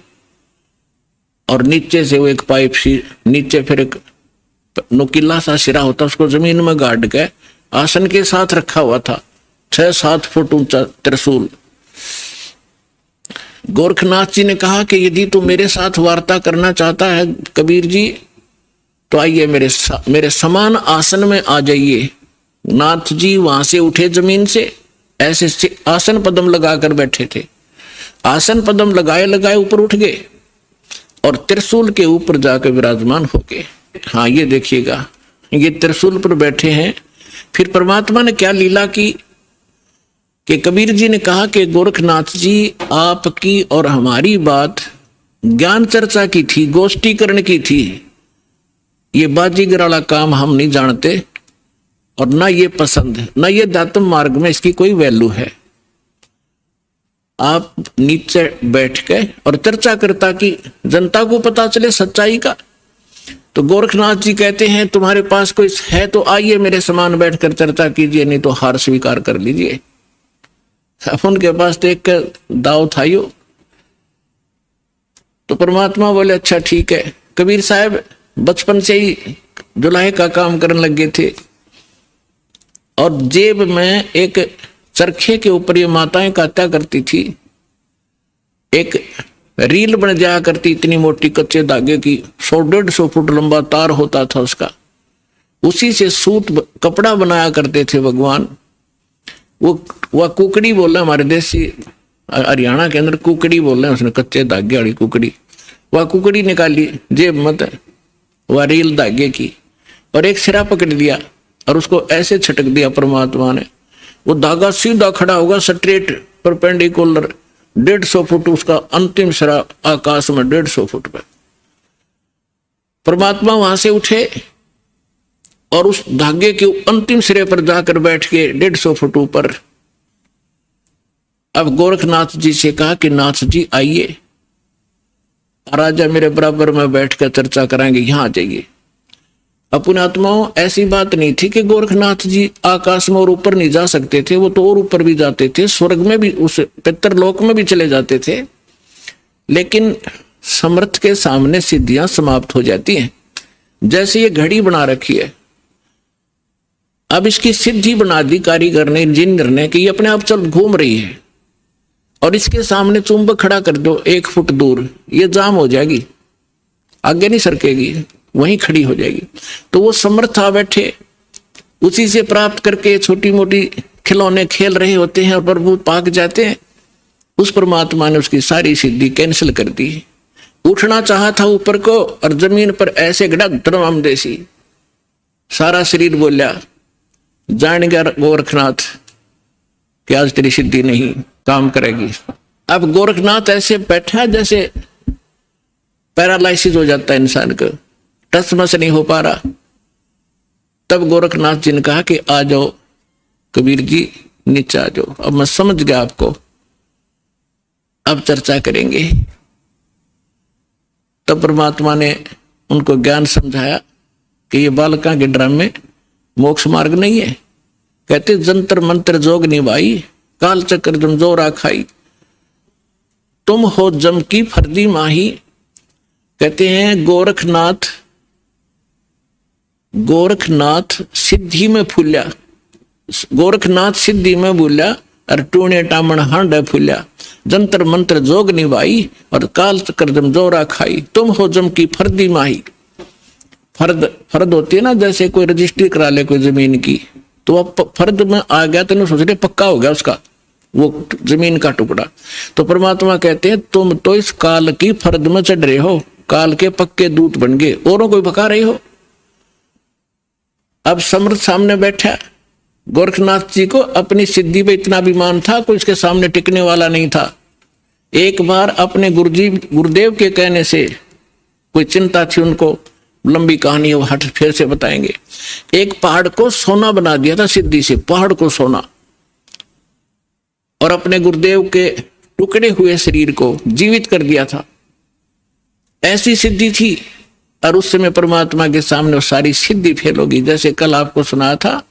और नीचे से वो एक पाइप सी, नीचे फिर एक नुकीला सा सिरा होता, उसको जमीन में गाड़ के आसन के साथ रखा हुआ था। 6-7 फुट ऊंचा त्रिशूल। गोरखनाथ जी ने कहा कि यदि तू मेरे साथ वार्ता करना चाहता है कबीर जी, तो आइए मेरे समान आसन में आ जाइए। नाथ जी वहां से उठे जमीन से, ऐसे आसन पदम लगाकर बैठे थे। आसन पदम लगाए लगाए ऊपर उठ गए और त्रिशूल के ऊपर जाकर विराजमान हो गए। हाँ, ये देखिएगा, ये त्रिशूल पर बैठे हैं। फिर परमात्मा ने क्या लीला की कि कबीर जी ने कहा कि गोरखनाथ जी, आपकी और हमारी बात ज्ञान चर्चा की थी, गोष्ठीकरण की थी। ये बाजीगर वाला काम हम नहीं जानते, और ना ये पसंद है, ना ये दातम मार्ग में इसकी कोई वैल्यू है। आप नीचे बैठ के और चर्चा करता कि जनता को पता चले सच्चाई का। तो गोरखनाथ जी कहते हैं तुम्हारे पास कोई है तो आइए मेरे समान बैठकर चर्चा कीजिए, नहीं तो हार स्वीकार कर लीजिए। अब उनके पास तो एक दाव था यो। तो परमात्मा बोले अच्छा ठीक है। कबीर साहब बचपन से ही जुलाहे का काम करने लगे थे, और जेब में एक चरखे के ऊपर ये माताएं काटा करती थी। एक रील बन जाया करती, इतनी मोटी कच्चे धागे की, 100-150 फुट लंबा तार होता था उसका। उसी से सूत कपड़ा बनाया करते थे भगवान। वह कुकड़ी बोल रहे, हमारे देसी हरियाणा के अंदर कुकड़ी बोल रहे हैं, उसने कच्चे धागे वाली कुकड़ी। वह कुकड़ी निकाली जेब मत, वह रील धागे की, और एक सिरा पकड़ लिया और उसको ऐसे छटक दिया परमात्मा ने। वो धागा सीधा खड़ा होगा, स्ट्रेट परपेंडिकुलर, 150 फुट उसका अंतिम सिरा आकाश में, 150 फुट पे। परमात्मा वहां से उठे और उस धागे के अंतिम सिरे पर जाकर बैठ के 150 फुट ऊपर। अब गोरखनाथ जी से कहा कि नाथ जी आइए, राजा मेरे बराबर में बैठ कर चर्चा कराएंगे, यहां आ जाइए। अपने आत्माओं, ऐसी बात नहीं थी कि गोरखनाथ जी आकाश में और ऊपर नहीं जा सकते थे, वो तो और ऊपर भी जाते थे, स्वर्ग में भी, उस पितरलोक में भी चले जाते थे। लेकिन समर्थ के सामने सिद्धियां समाप्त हो जाती हैं। जैसे ये घड़ी बना रखी है, अब इसकी सिद्धि बना दी कारीगर ने, इंजीनियर ने, कि ये अपने आप चल घूम रही है और इसके सामने चुंबक खड़ा कर दो 1 फुट दूर, ये जाम हो जाएगी, आगे नहीं सरकेगी, वहीं खड़ी हो जाएगी। तो वो समर्थ आ बैठे, उसी से प्राप्त करके छोटी मोटी खिलौने खेल रहे होते हैं और प्रभु पाक जाते हैं। उस परमात्मा ने उसकी सारी सिद्धि कैंसिल कर दी। उठना चाहा था ऊपर को और जमीन पर ऐसे गड़ा धर्म देसी, सारा शरीर बोलिया, जान गया गोरखनाथ कि आज तेरी सिद्धि नहीं काम करेगी। अब गोरखनाथ ऐसे बैठा जैसे पैरालाइसिस हो जाता है इंसान को, टस मस नहीं हो पा रहा। तब गोरखनाथ जी ने कहा कि आ जाओ कबीर जी, नीचे आ जाओ, अब मैं समझ गया आपको, अब चर्चा करेंगे। तब परमात्मा ने उनको ज्ञान समझाया कि ये बालका के ड्रामे मोक्ष मार्ग नहीं है। कहते जंतर मंत्र जोग निभाई, काल चक्र जम जोरा खाई, तुम हो जम की फर्दी माही। कहते हैं गोरखनाथ सिद्धि में फूल्या, गोरखनाथ सिद्धि में भूल्या और टूणे टामण हांड फूल्या, जंतर मंत्र जोग निभाई और काल चक्र जम जोरा खाई, तुम हो जम की फर्दी माही। फर्द होती है ना, जैसे कोई रजिस्ट्री करा ले कोई जमीन की, तो अब फर्द में आ गया तो सोच रहे पक्का हो गया उसका वो जमीन का टुकड़ा। तो परमात्मा कहते हैं तुम तो इस काल की फर्द में चढ़ रहे हो, काल के पक्के दूत बन गए, औरों को भगा रहे हो। अब समर्थ सामने बैठा, गोरखनाथ जी को अपनी सिद्धि पे इतना अभिमान था, कोई इसके सामने टिकने वाला नहीं था। एक बार अपने गुरुदेव के कहने से कोई चिंता थी उनको, लंबी कहानी वो हट फिर से बताएंगे। एक पहाड़ को सोना बना दिया था सिद्धि से, पहाड़ को सोना, और अपने गुरुदेव के टुकड़े हुए शरीर को जीवित कर दिया था। ऐसी सिद्धि थी। और उस समय परमात्मा के सामने वो सारी सिद्धि फेल होगी। जैसे कल आपको सुनाया था,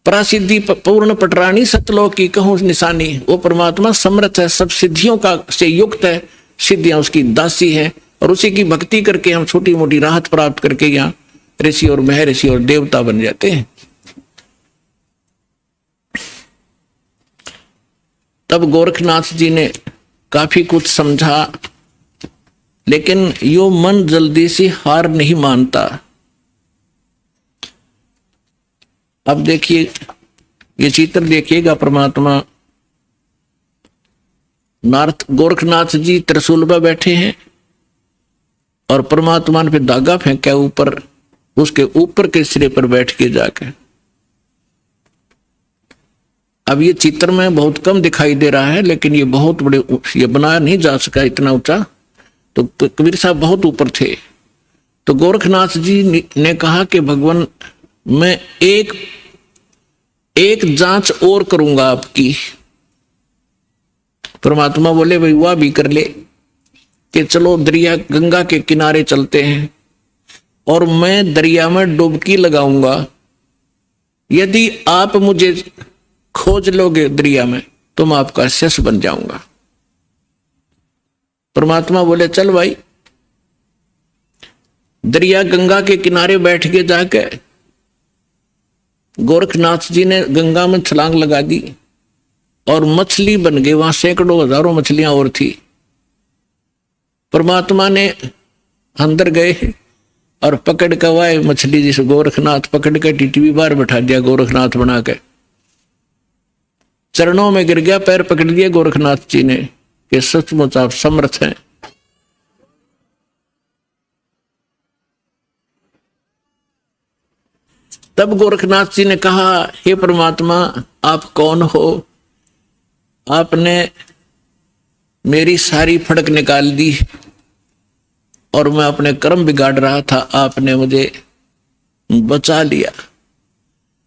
परासिद्धि पूर्ण पटरानी सतलोक की कहूं निशानी। वो परमात्मा समर्थ है, सब सिद्धियों का से युक्त है, सिद्धियां उसकी दासी है, और उसी की भक्ति करके हम छोटी मोटी राहत प्राप्त करके यहाँ ऋषि और महर्षि और देवता बन जाते हैं। तब गोरखनाथ जी ने काफी कुछ समझा, लेकिन यो मन जल्दी से हार नहीं मानता। अब देखिए, ये चित्र देखिएगा, परमात्मा गोरखनाथ जी त्रिशूल पर बैठे हैं और परमात्मा ने फिर धागा फेंका ऊपर, उसके ऊपर के सिरे पर बैठ के जाके। अब ये चित्र में बहुत कम दिखाई दे रहा है, लेकिन ये बहुत बड़े, ये बनाया नहीं जा सका इतना ऊंचा, तो कबीर साहब बहुत ऊपर थे। तो गोरखनाथ जी ने कहा कि भगवान मैं एक जांच और करूंगा आपकी। परमात्मा बोले भाई वह भी कर ले, कि चलो दरिया गंगा के किनारे चलते हैं और मैं दरिया में डुबकी लगाऊंगा। यदि आप मुझे खोज लोगे दरिया में तो मैं आपका शिष्य बन जाऊंगा। परमात्मा बोले चल भाई। दरिया गंगा के किनारे बैठ के जाके गोरखनाथ जी ने गंगा में छलांग लगा दी और मछली बन गए। वहां सैकड़ों हजारों मछलियां और थी। परमात्मा ने अंदर गए और पकड़ के वाए मछली, जिस गोरखनाथ पकड़ के टीटी बाहर बैठा दिया, गोरखनाथ बना के चरणों में गिर गया, पैर पकड़ लिए गोरखनाथ जी ने कि सचमुच आप समर्थ हैं। तब गोरखनाथ जी ने कहा, हे परमात्मा आप कौन हो? आपने मेरी सारी फड़क निकाल दी और मैं अपने कर्म बिगाड़ रहा था, आपने मुझे बचा लिया।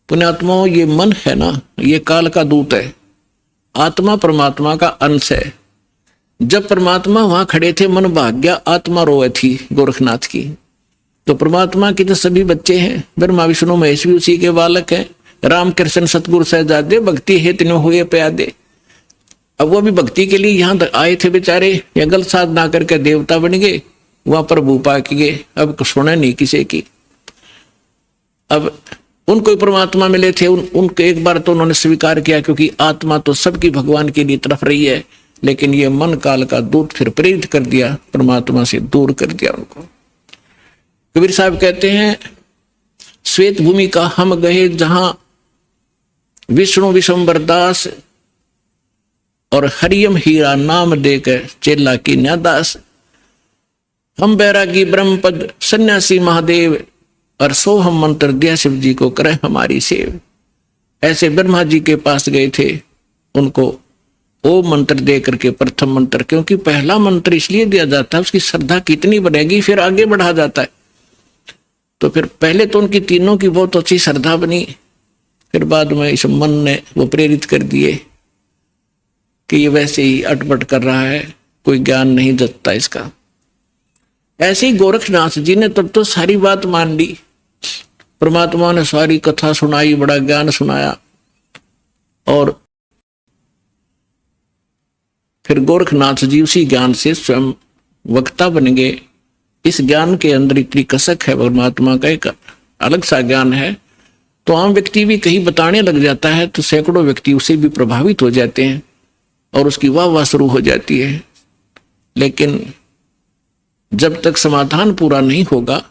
पुण्यात्माओं, ये मन है ना, ये काल का दूत है। आत्मा परमात्मा का अंश है। जब परमात्मा वहां खड़े थे, मन भाग गया, आत्मा रोए थी गोरखनाथ की। तो परमात्मा के जो सभी बच्चे हैं, ब्रह्मा विष्णु महेश भी उसी के बालक हैं। राम कृष्ण सतगुरु सहजादे, भक्ति हेत न हुए प्यादे। अब वो भी भक्ति के लिए यहाँ आए थे बेचारे, या गलत साधना करके देवता बन गए, वहां प्रभु पा के गए। अब सुने नहीं किसी की। अब उनको परमात्मा मिले थे, उनको एक बार तो उन्होंने स्वीकार किया, क्योंकि आत्मा तो सबकी भगवान के लिए तरफ रही है, लेकिन ये मन काल का दूत फिर प्रेरित कर दिया, परमात्मा से दूर कर दिया उनको। कबीर साहब कहते हैं, श्वेत भूमि का हम गए जहां विष्णु विशंबर दास और हरियम हीरा नाम देकर चेला की न्यादास। हम बैरागी ब्रह्मपद सन्यासी महादेव और सोहम मंत्र दिया शिव जी को करे हमारी सेव। ऐसे ब्रह्मा जी के पास गए थे, उनको ओम मंत्र दे करके प्रथम मंत्र, क्योंकि पहला मंत्र इसलिए दिया जाता है उसकी श्रद्धा कितनी बढ़ेगी फिर आगे बढ़ा जाता है। तो फिर पहले तो उनकी तीनों की बहुत अच्छी श्रद्धा बनी, फिर बाद में इस मन ने वो प्रेरित कर दिए कि ये वैसे ही अटपट कर रहा है, कोई ज्ञान नहीं जतता इसका। ऐसे ही गोरखनाथ जी ने तब तो सारी बात मान ली, परमात्मा ने सारी कथा सुनाई, बड़ा ज्ञान सुनाया, और फिर गोरखनाथ जी उसी ज्ञान से स्वयं वक्ता बन गए। इस ज्ञान के अंदर इतनी कसक है, परमात्मा का एक अलग सा ज्ञान है। तो आम व्यक्ति भी कहीं बताने लग जाता है तो सैकड़ों व्यक्ति उसे भी प्रभावित हो जाते हैं और उसकी वाह वाह शुरू हो जाती है। लेकिन जब तक समाधान पूरा नहीं होगा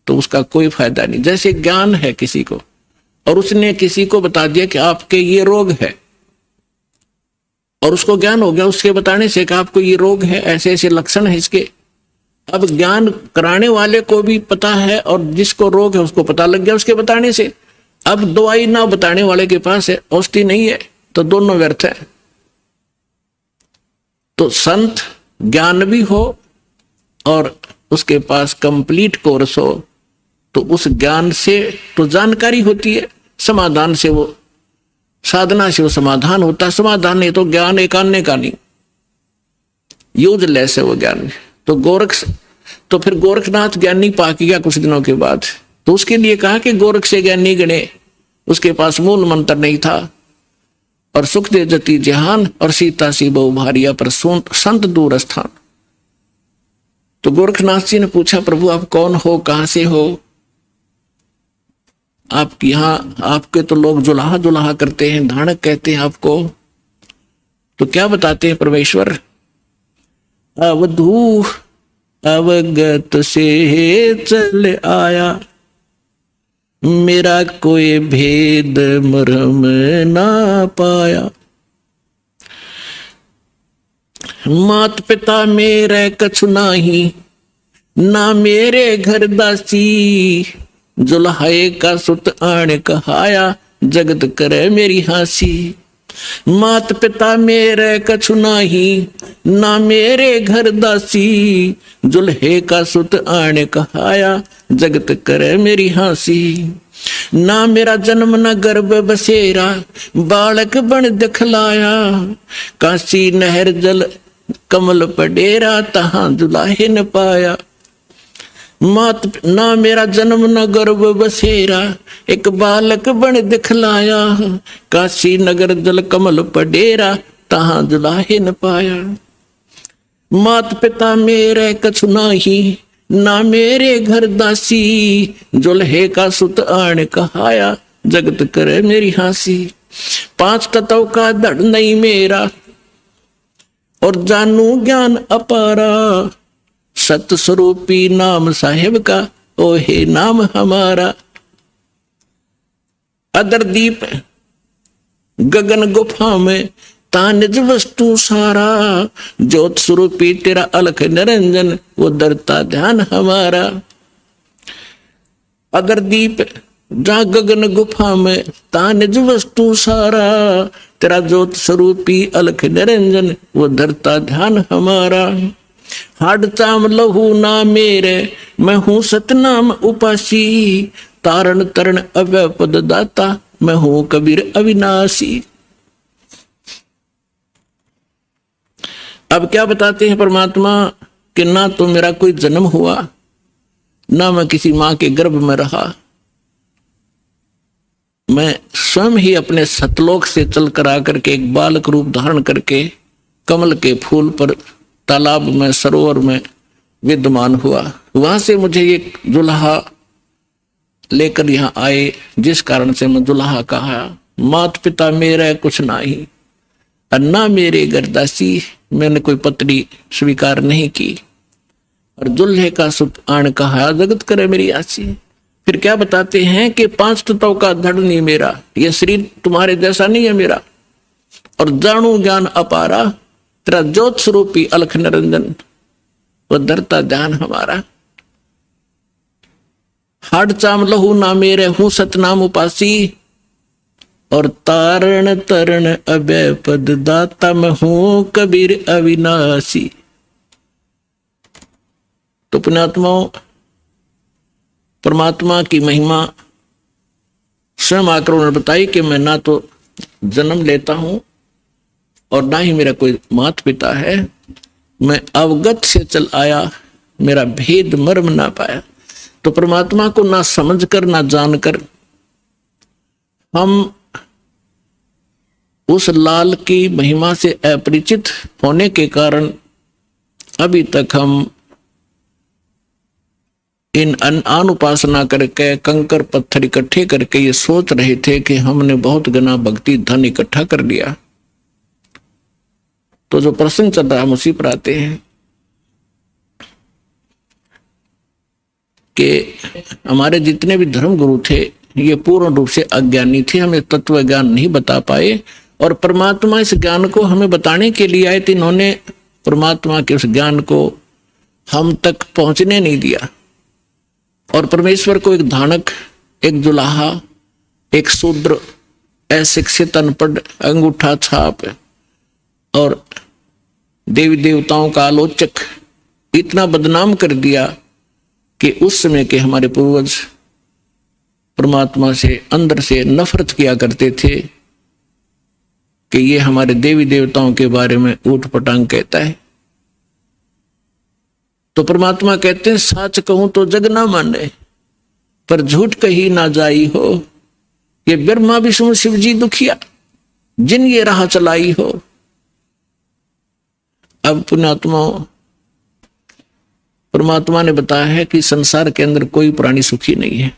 तो उसका कोई फायदा नहीं। जैसे ज्ञान है किसी को, और उसने किसी को बता दिया कि आपके ये रोग है, और उसको ज्ञान हो गया उसके बताने से कि आपको ये रोग है, ऐसे ऐसे लक्षण है इसके। अब ज्ञान कराने वाले को भी पता है और जिसको रोग है उसको पता लग गया उसके बताने से। अब दवाई ना बताने वाले के पास है, औषधि नहीं है, तो दोनों व्यर्थ है। तो संत ज्ञान भी हो और उसके पास कंप्लीट कोर्स हो, तो उस ज्ञान से तो जानकारी होती है, समाधान से वो साधना से वो समाधान होता है। समाधान नहीं तो ज्ञान एक आने का नहीं, यूजलेस है वो ज्ञान। तो फिर गोरखनाथ ज्ञानी पा गया कुछ दिनों के बाद, तो उसके लिए कहा कि गोरख से ज्ञानी गणे, उसके पास मूल मंत्र नहीं था। और सुख दे जति जहान और सीता सी बहु भारिया पर संत दूर स्थान। तो गोरखनाथ जी ने पूछा, प्रभु आप कौन हो, कहां से हो? आप यहाँ आपके तो लोग जुलाहा जुलाहा करते हैं, धानक कहते हैं आपको, तो क्या बताते हैं परमेश्वर? अवधू अवगत से चल आया, मेरा कोई भेद मरम ना पाया। मात पिता मेरे कछु नाही, ना मेरे घर दासी, जुल्हाए का सुत आण कहाया, जगत करे मेरी हासी। मात पिता मेरे कछु नाही, ना मेरे घर दासी, जुल्हे का सुत आण कहाया, जगत करे मेरी हासी। ना मेरा जन्म न गर्भ बसेरा, बालक बन दिखलाया, काशी नहर जल कमल पडेरा, तहां दुलाहे न पाया। मात ना मेरा जन्म न गर्भ बसेरा, एक बालक बन दिखलाया, काशी नगर जल कमल पडेरा, तहां दुलाहे न पाया। मात पिता मेरे कछु नाही, ना मेरे घर दासी, जुल्हे का सुत आण कहाया, जगत करे मेरी हासी। 5 तत्व का धड़ नहीं मेरा, और जानू ज्ञान अपारा, सत स्वरूपी नाम साहेब का, ओ हे नाम हमारा। अदर दीप गगन गुफा में, ता निज वस्तु सारा, ज्योत स्वरूपी तेरा अलख निरंजन, वो दरता ध्यान हमारा। अगर दीप जा गगन गुफा में, ता निज वस्तु सारा, तेरा ज्योत स्वरूपी अलख निरंजन, वो धरता ध्यान हमारा। हाड चाम लहू ना मेरे, मैं हूं सतनाम उपासी, तारण तरण अव्यय पद दाता, मैं हूं कबीर अविनाशी। अब क्या बताते हैं परमात्मा कि ना तो मेरा कोई जन्म हुआ, ना मैं किसी मां के गर्भ में रहा, मैं स्वयं ही अपने सतलोक से चल कर आकर के एक बालक रूप धारण करके कमल के फूल पर, तालाब में, सरोवर में विद्यमान हुआ। वहां से मुझे एक दुल्हा लेकर यहाँ आए, जिस कारण से मैं दुल्हा कहा। मात पिता मेरा कुछ नाही, अन्ना मेरे गरदासी, मैंने कोई पत्नी स्वीकार नहीं की। और दुल्हे का सुख आण कहा, जगत करे मेरी आसी। फिर क्या बताते हैं कि 5 तत्वों का धड़ नहीं मेरा, यह शरीर तुम्हारे जैसा नहीं है मेरा। और जानू ज्ञान अपारा, तेरा ज्योत स्वरूपी अलख निरंजन, वह धरता ध्यान हमारा। हाड चाम लहू ना मेरे, हूं सतनाम उपासी। और तारण तरण अभय पद दाता, मैं हूं कबीर अविनाशी। तो पुण्यात्माओं, परमात्मा की महिमा स्वयं आकर उन्होंने बताई कि मैं ना तो जन्म लेता हूं और ना ही मेरा कोई माता पिता है, मैं अवगत से चल आया, मेरा भेद मर्म ना पाया। तो परमात्मा को ना समझकर ना जानकर हम उस लाल की महिमा से अपरिचित होने के कारण अभी तक हम इन अन उपासना करके कंकर पत्थर इकट्ठे करके ये सोच रहे थे कि हमने बहुत गना भक्ति धन इकट्ठा कर लिया। तो जो प्रसंग चल रहा है उसी पर आते हैं कि हमारे जितने भी धर्म गुरु थे ये पूर्ण रूप से अज्ञानी थे, हमें तत्व ज्ञान नहीं बता पाए। और परमात्मा इस ज्ञान को हमें बताने के लिए आए थे, इन्होंने परमात्मा के उस ज्ञान को हम तक पहुंचने नहीं दिया। और परमेश्वर को एक धानक, एक दुल्हा, एक शूद्र, अशिक्षित, अनपढ़, अंगूठा छाप और देवी देवताओं का आलोचक इतना बदनाम कर दिया कि उस समय के हमारे पूर्वज परमात्मा से अंदर से नफरत किया करते थे कि ये हमारे देवी देवताओं के बारे में ऊट पटांग कहता है। तो परमात्मा कहते हैं, सच कहूं तो जग ना माने, पर झूठ कही ना जाई हो। ये ब्रह्मा विष्णु शिव जी दुखिया, जिन ये राह चलाई हो। अब पुण्यात्माओं, परमात्मा ने बताया है कि संसार के अंदर कोई प्राणी सुखी नहीं है।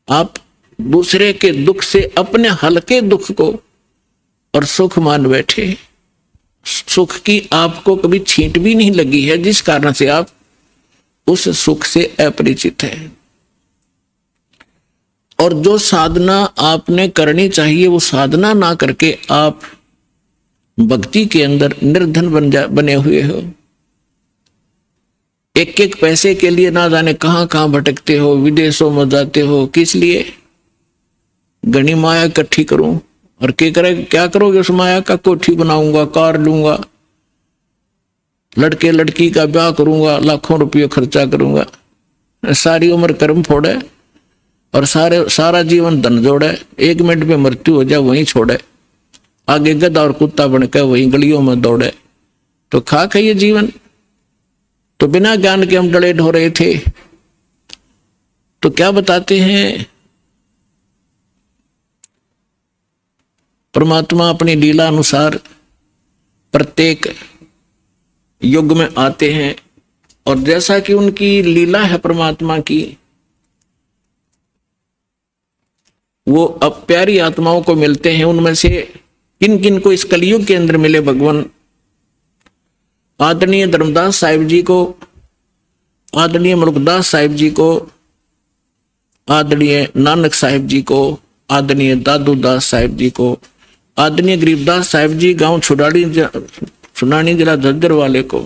आप दूसरे के दुख से अपने हल्के दुख को और सुख मान बैठे। सुख की आपको कभी छींट भी नहीं लगी है, जिस कारण से आप उस सुख से अपरिचित हैं। और जो साधना आपने करनी चाहिए वो साधना ना करके आप भक्ति के अंदर निर्धन बने हुए हो। एक एक पैसे के लिए ना जाने कहां कहां भटकते हो, विदेशों में जाते हो। किस लिए? घनी माया इकट्ठी करूं। और क्या करोगे उस माया का? कोठी बनाऊंगा, कार लूंगा, लड़के लड़की का ब्याह करूंगा, लाखों रुपये खर्चा करूंगा, सारी उम्र कर्म फोड़े और सारा जीवन धन जोड़े, 1 मिनट में मृत्यु हो जाए वहीं छोड़े, आगे गधा और कुत्ता बनकर वहीं गलियों में दौड़े। तो खाक है ये जीवन। तो बिना ज्ञान के हम डले ढो रहे थे। तो क्या बताते हैं परमात्मा अपनी लीला अनुसार प्रत्येक युग में आते हैं और जैसा कि उनकी लीला है परमात्मा की, वो अब प्यारी आत्माओं को मिलते हैं। उनमें से किन किन को इस कलयुग के अंदर मिले भगवान? आदरणीय धर्मदास साहिब जी को, आदरणीय मुल्कदास साहिब जी को, आदरणीय नानक साहिब जी को, आदरणीय दादू दास साहिब जी को, आदरणीय गरीबदास साहिब जी गांव सुनानी जिला झज्जर वाले को,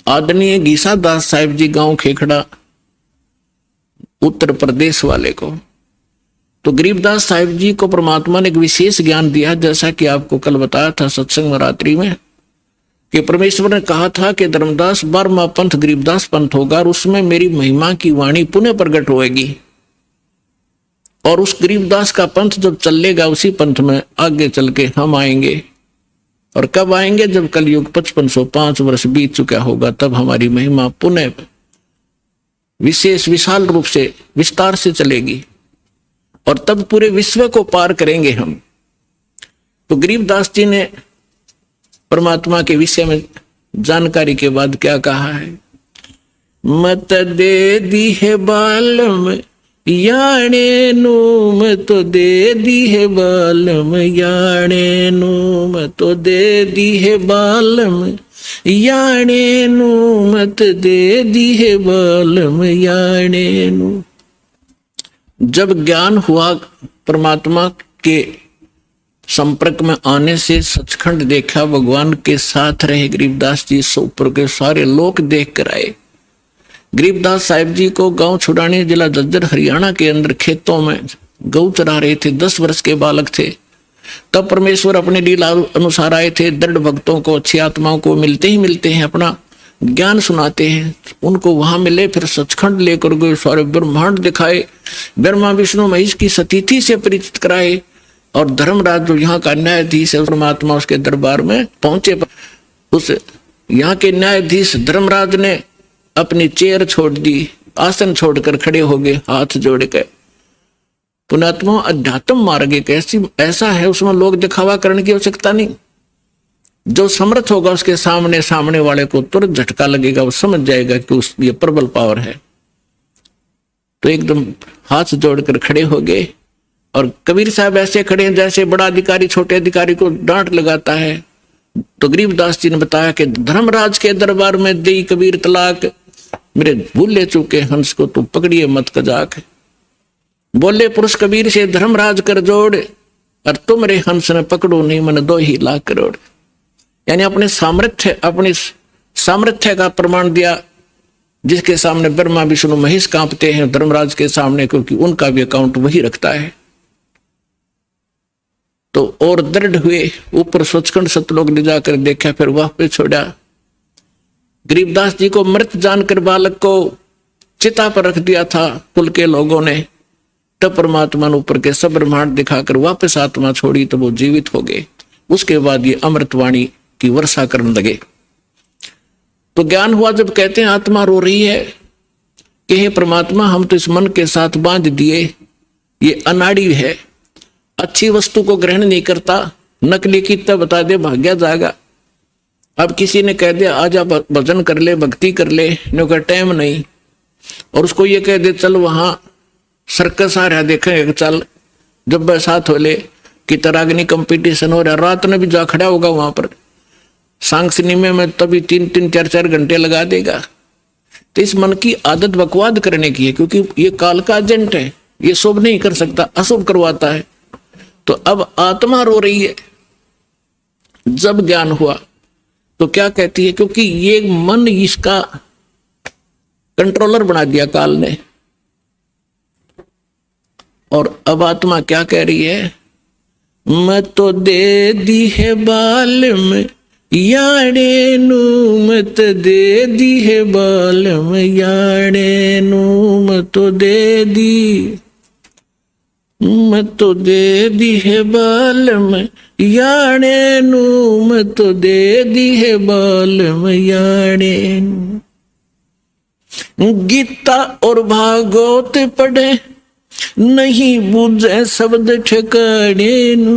आदरणीय गीसा दास साहिब जी गांव खेखड़ा उत्तर प्रदेश वाले को। तो गरीबदास साहिब जी को परमात्मा ने एक विशेष ज्ञान दिया, जैसा कि आपको कल बताया था सत्संग में रात्रि में, कि परमेश्वर ने कहा था कि धर्मदास 12वां पंथ गरीबदास पंथ होगा और उसमें मेरी महिमा की वाणी पुनः प्रकट होएगी। और उस गरीबदास का पंथ जब चलेगा उसी पंथ में आगे चल के हम आएंगे। और कब आएंगे? जब कलयुग 5505 वर्ष बीत चुका होगा, तब हमारी महिमा पुनः विशेष विशाल रूप से विस्तार से चलेगी और तब पूरे विश्व को पार करेंगे हम। तो गरीबदास जी ने परमात्मा के विषय में जानकारी के बाद क्या कहा है? मत दे दी है बालम याणे नू, मत दे दी है बालम याणे नू, मत दे दी है बालम याणे नू, मत दे दी है बालम याणे नू। जब ज्ञान हुआ परमात्मा के संपर्क में आने से, सचखंड देखा, भगवान के साथ रहे गरीबदास जी, सो ऊपर के सारे लोग देख कर आए। गरीबदास साहिब जी को गांव छुड़ाने जिला झज्जर हरियाणा के अंदर खेतों में गौ चरा रहे थे, 10 वर्ष के बालक थे। तब परमेश्वर अपने लीला अनुसार आए थे। दृढ़ भक्तों को, अच्छी आत्माओं को मिलते ही मिलते हैं, अपना ज्ञान सुनाते हैं। उनको वहां मिले, फिर सचखंड लेकर गए, सारे ब्रह्मांड दिखाए, ब्रह्मा विष्णु महेश की सतीथि से परिचित कराए। और धर्मराज जो यहाँ का न्यायाधीश है, परमात्मा उसके दरबार में पहुंचे। उस यहाँ के न्यायाधीश धर्मराज ने अपनी चेयर छोड़ दी, आसन छोड़कर खड़े हो गए, हाथ जोड़ के। पुण्यात्मा, अध्यात्म मार्ग एक ऐसा है, उसमें लोग दिखावा करने की आवश्यकता नहीं। जो समर्थ होगा उसके सामने वाले को तुरंत झटका लगेगा, वो समझ जाएगा कि ये प्रबल पावर है। तो एकदम हाथ जोड़कर खड़े हो गए। और कबीर साहब ऐसे खड़े हैं जैसे बड़ा अधिकारी छोटे अधिकारी को डांट लगाता है। तो गरीबदास जी ने बताया कि धर्मराज के दरबार में दई कबीर तलाक, मेरे भूले चूके हंस को तू पकड़िए मत कजाक। बोले पुरुष कबीर से धर्मराज कर जोड़, और तुम रे हंस ने पकड़ो नहीं मन 2 ही लाख करोड़। यानी अपने सामर्थ्य का प्रमाण दिया, जिसके सामने ब्रह्मा विष्णु महेश कांपते हैं धर्मराज के सामने, क्योंकि उनका भी अकाउंट वही रखता है। तो और दृढ़ हुए, ऊपर सचखंड सतलोक ले जाकर देखा, फिर वापस छोड़ा। गरीबदास जी को मृत जानकर बालक को चिता पर रख दिया था कुल के लोगों ने। तब परमात्मा ने ऊपर के सब ब्रह्मांड दिखाकर वापस आत्मा छोड़ी, तो वो जीवित हो गए। उसके बाद ये अमृतवाणी की वर्षा करने लगे। तो ज्ञान हुआ जब कहते हैं आत्मा रो रही है कि हे परमात्मा, हम तो इस मन के साथ बांध दिए, ये अनाड़ी है, अच्छी वस्तु को ग्रहण नहीं करता, नकली की तब बता दे भाग्या जाएगा। अब किसी ने कह दिया आजा भजन कर ले, भक्ति कर ले, नो का टाइम नहीं, और उसको ये कह दे चल वहां सर्कस आ रहा देखेंगे, चल जब बरसात हो ले कि तरागनी कंपटीशन हो रहा, रात में भी जा खड़ा होगा वहां पर सांग सिनेमे में, तभी 3-3 4-4 घंटे लगा देगा। तो इस मन की आदत बकवाद करने की है, क्योंकि ये काल का एजेंट है, ये शुभ नहीं कर सकता, अशुभ करवाता है। तो अब आत्मा रो रही है। जब ज्ञान हुआ तो क्या कहती है, क्योंकि ये मन इसका कंट्रोलर बना दिया काल ने। और अब आत्मा क्या कह रही है, मत तो दे दी है बालम याणे नू, मत दे दी है बालम याणे नू, मत तो दे दी, मत तो दे दी है बालम याणे नू, मत तो दे दी है बालम याणे नू। गीता और भागवत पढ़े नहीं बूझे शब्द ठिकाने नू,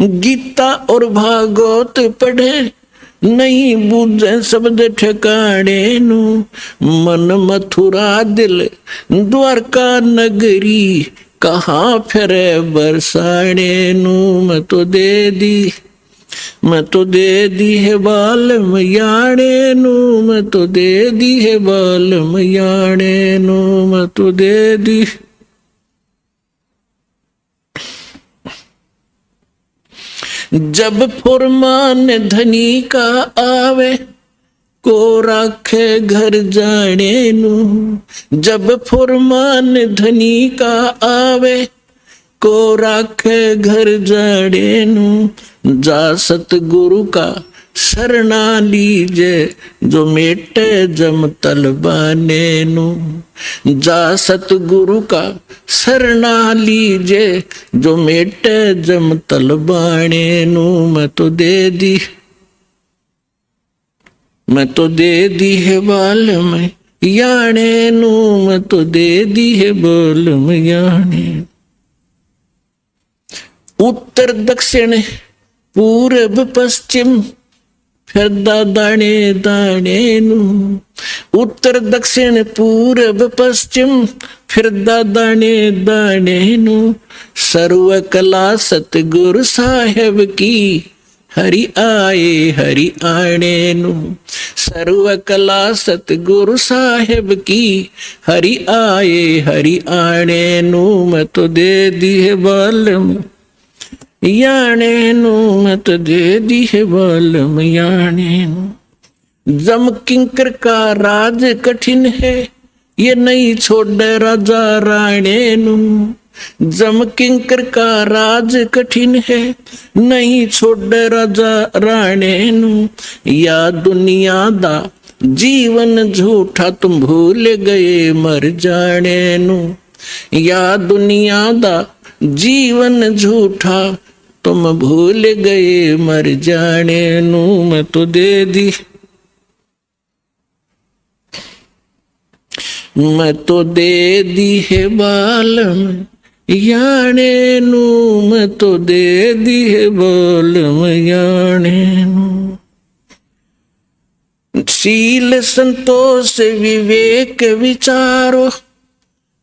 गीता और भागवत पढ़े नहीं बूझे शब्द ठिकाने नू, मन मथुरा दिल द्वारका नगरी, कहाँ फिरे बरसाने नू, मैं तो दे दी, मैं तो दे दी है बालम याणे नू, मैं तो दे दी है बालम याणे नू, मैं तो दे दी। जब फुरमान धनी का आवे को राखे घर जाने नू, जब फुरमान धनी का आवे को राखे घर जाने नू, जा सतगुरु का शरणा लीजे जो मेटे जम तलबाने नू, जा सतगुरु का शरणा लीजे जो मेटे जम तलबाने नू, मैं तो दे दी, मैं तो दे दी है बालम याणे नू, मैं तो दे दी है बालम याणे। उत्तर दक्षिण पूर्व पश्चिम फिरदा दाने दाने नू, उत्तर दक्षिण पूरब पश्चिम फिरदा दाने दाने नू, सर्व कला सतगुरु साहेब की हरि आणे नू, सर्व कला सतगुरु साहेब की हरि आणे नू, मैं तो दे दी है बालम याने नू, मैं तो दे दी है बालम याने नू। जम किंकर का राज कठिन है, ये नहीं छोड़ राजा राणे नू, जम किंकर का राज कठिन है, नहीं छोड़ राजा राणे नू, या दुनिया दा जीवन झूठा तुम भूल गए मर जाने नू, या दुनिया दा जीवन झूठा तुम भूल गए मर जाने नू, मैं तो दे दी, मैं तो दे दी है बालम याने नू, मैं तो दे दी है बालम याने नू। शील संतोष विवेक विचारो,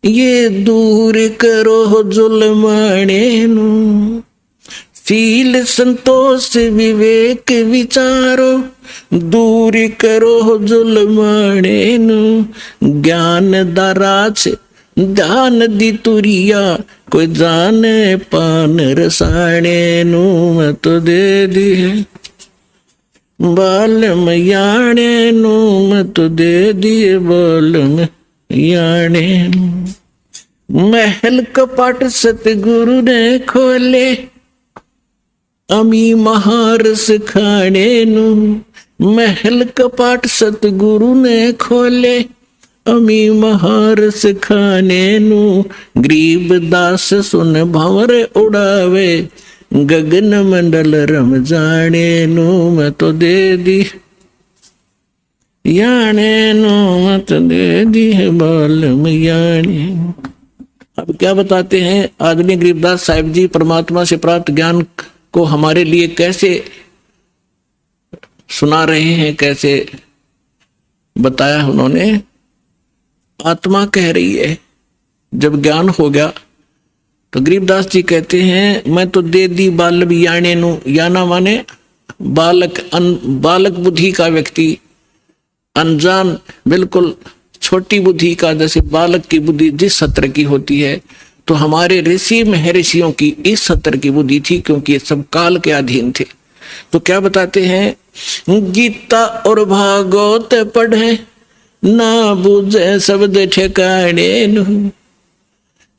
ये दूर करो जुल्माने नू, शील संतोष विवेक विचारो, दूर करो जुल्माने नू, ज्ञान दाराज ध्यान दी तुरिया, कोई जाने पान रसाने नू, मैं तो दे दी है बालम याने नू, मैं तो दे दी है बालम याने नू। महल कपाट सतगुरु ने खोले, अमी महारस खाने नू, महल कपाट सतगुरु ने खोले, अमी महारस खाने नू, गरीब दास सुन भंवर उड़ावे, गगन मंडल रम जाने नू, मैं तो दे दी याने नू, मैं तो दे दी है बालम याने। अब क्या बताते हैं आदरणीय गरीबदास साहिब जी परमात्मा से प्राप्त ज्ञान को हमारे लिए कैसे सुना रहे हैं, कैसे बताया उन्होंने। आत्मा कह रही है जब ज्ञान हो गया तो गरीबदास जी कहते हैं मैं तो दे दी बालम याने नू, याना माने बालक, बालक बुद्धि का व्यक्ति, अनजान बिल्कुल छोटी बुद्धि का, जैसे बालक की बुद्धि जिस सत्र की होती है, तो हमारे ऋषि महर्षियों की इस सत्र की बुद्धि थी, क्योंकि ये सब काल के अधीन थे। तो क्या बताते हैं, गीता और भागवत पढ़े ना बुझे शब्द ठिकाने नू,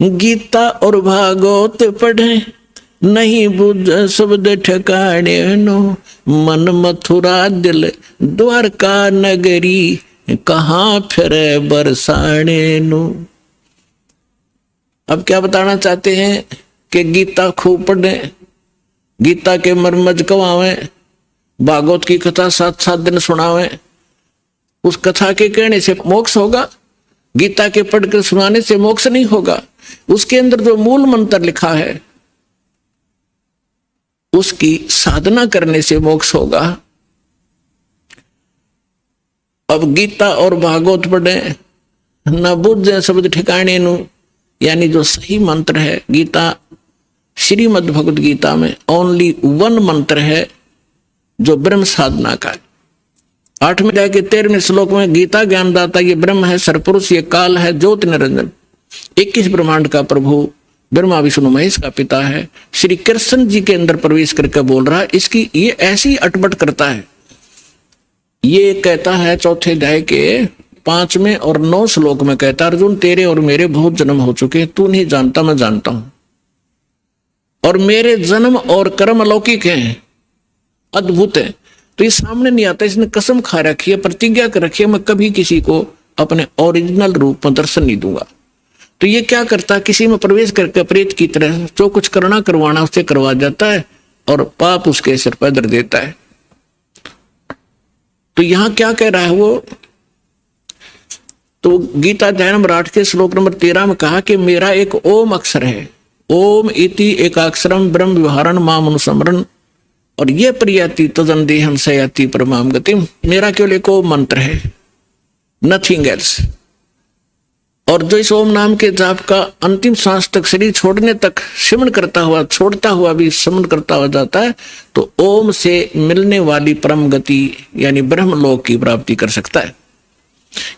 गीता और भागवत पढ़े नहीं बुझे शब्द ठिकाने नो, मन मथुरा दिल द्वारका नगरी, कहाँ फिरे बरसाने नो। अब क्या बताना चाहते हैं कि गीता खूब पढ़े, गीता के मर्मज कवावे, भागवत की कथा 7-7 दिन सुनावे, उस कथा के कहने से मोक्ष होगा, गीता के पढ़कर सुनाने से मोक्ष नहीं होगा। उसके अंदर जो मूल मंत्र लिखा है उसकी साधना करने से मोक्ष होगा। अब गीता और भागवत पढ़े न बुझे शब्द ठिकाने नु, यानी जो सही मंत्र है, गीता श्रीमद् भगवद गीता में ओनली 1 मंत्र है जो ब्रह्म साधना का है। 8वें अध्याय के 13वें श्लोक में गीता ज्ञानदाता ये ब्रह्म है, सरपुरुष ये काल है, ज्योति निरंजन 21 ब्रह्मांड का प्रभु, ब्रह्मा विष्णु महेश का पिता है, श्री कृष्ण जी के अंदर प्रवेश करके बोल रहा है। इसकी ये ऐसी अटपट करता है, ये कहता है 4थे अध्याय के 5वें और 9 श्लोक में कहता, अर्जुन तेरे और मेरे बहुत जन्म हो चुके, तू नहीं जानता मैं जानता हूं, और मेरे जन्म और कर्म अलौकिक हैं, अद्भुत है। तो ये सामने नहीं आता, इसने कसम खा रखी है, प्रतिज्ञा कर रखी है, मैं कभी किसी को अपने ओरिजिनल रूप में दर्शन नहीं दूंगा। तो ये क्या करता है, किसी में प्रवेश करके प्रेत की तरह जो कुछ करना करवाना उससे करवा जाता है और पाप उसके सिर पर धर देता है। तो यहां क्या कह रहा है वो, तो गीता अध्याय नंबर 8 के श्लोक नंबर 13 में कहा कि मेरा एक ओम अक्षर है, ओम इति एकाक्षरम ब्रह्म विहारण माम अनुस्मरण और ये प्रियति तदन देहम सयाति परमाम गति, मेरा केवल एक ओम मंत्र है, नथिंग एल्स। और जो इस ओम नाम के जाप का अंतिम सांस तक, शरीर छोड़ने तक सिमरण करता हुआ, छोड़ता हुआ भी सिमरण करता हुआ जाता है, तो ओम से मिलने वाली परम गति यानी ब्रह्मलोक की प्राप्ति कर सकता है।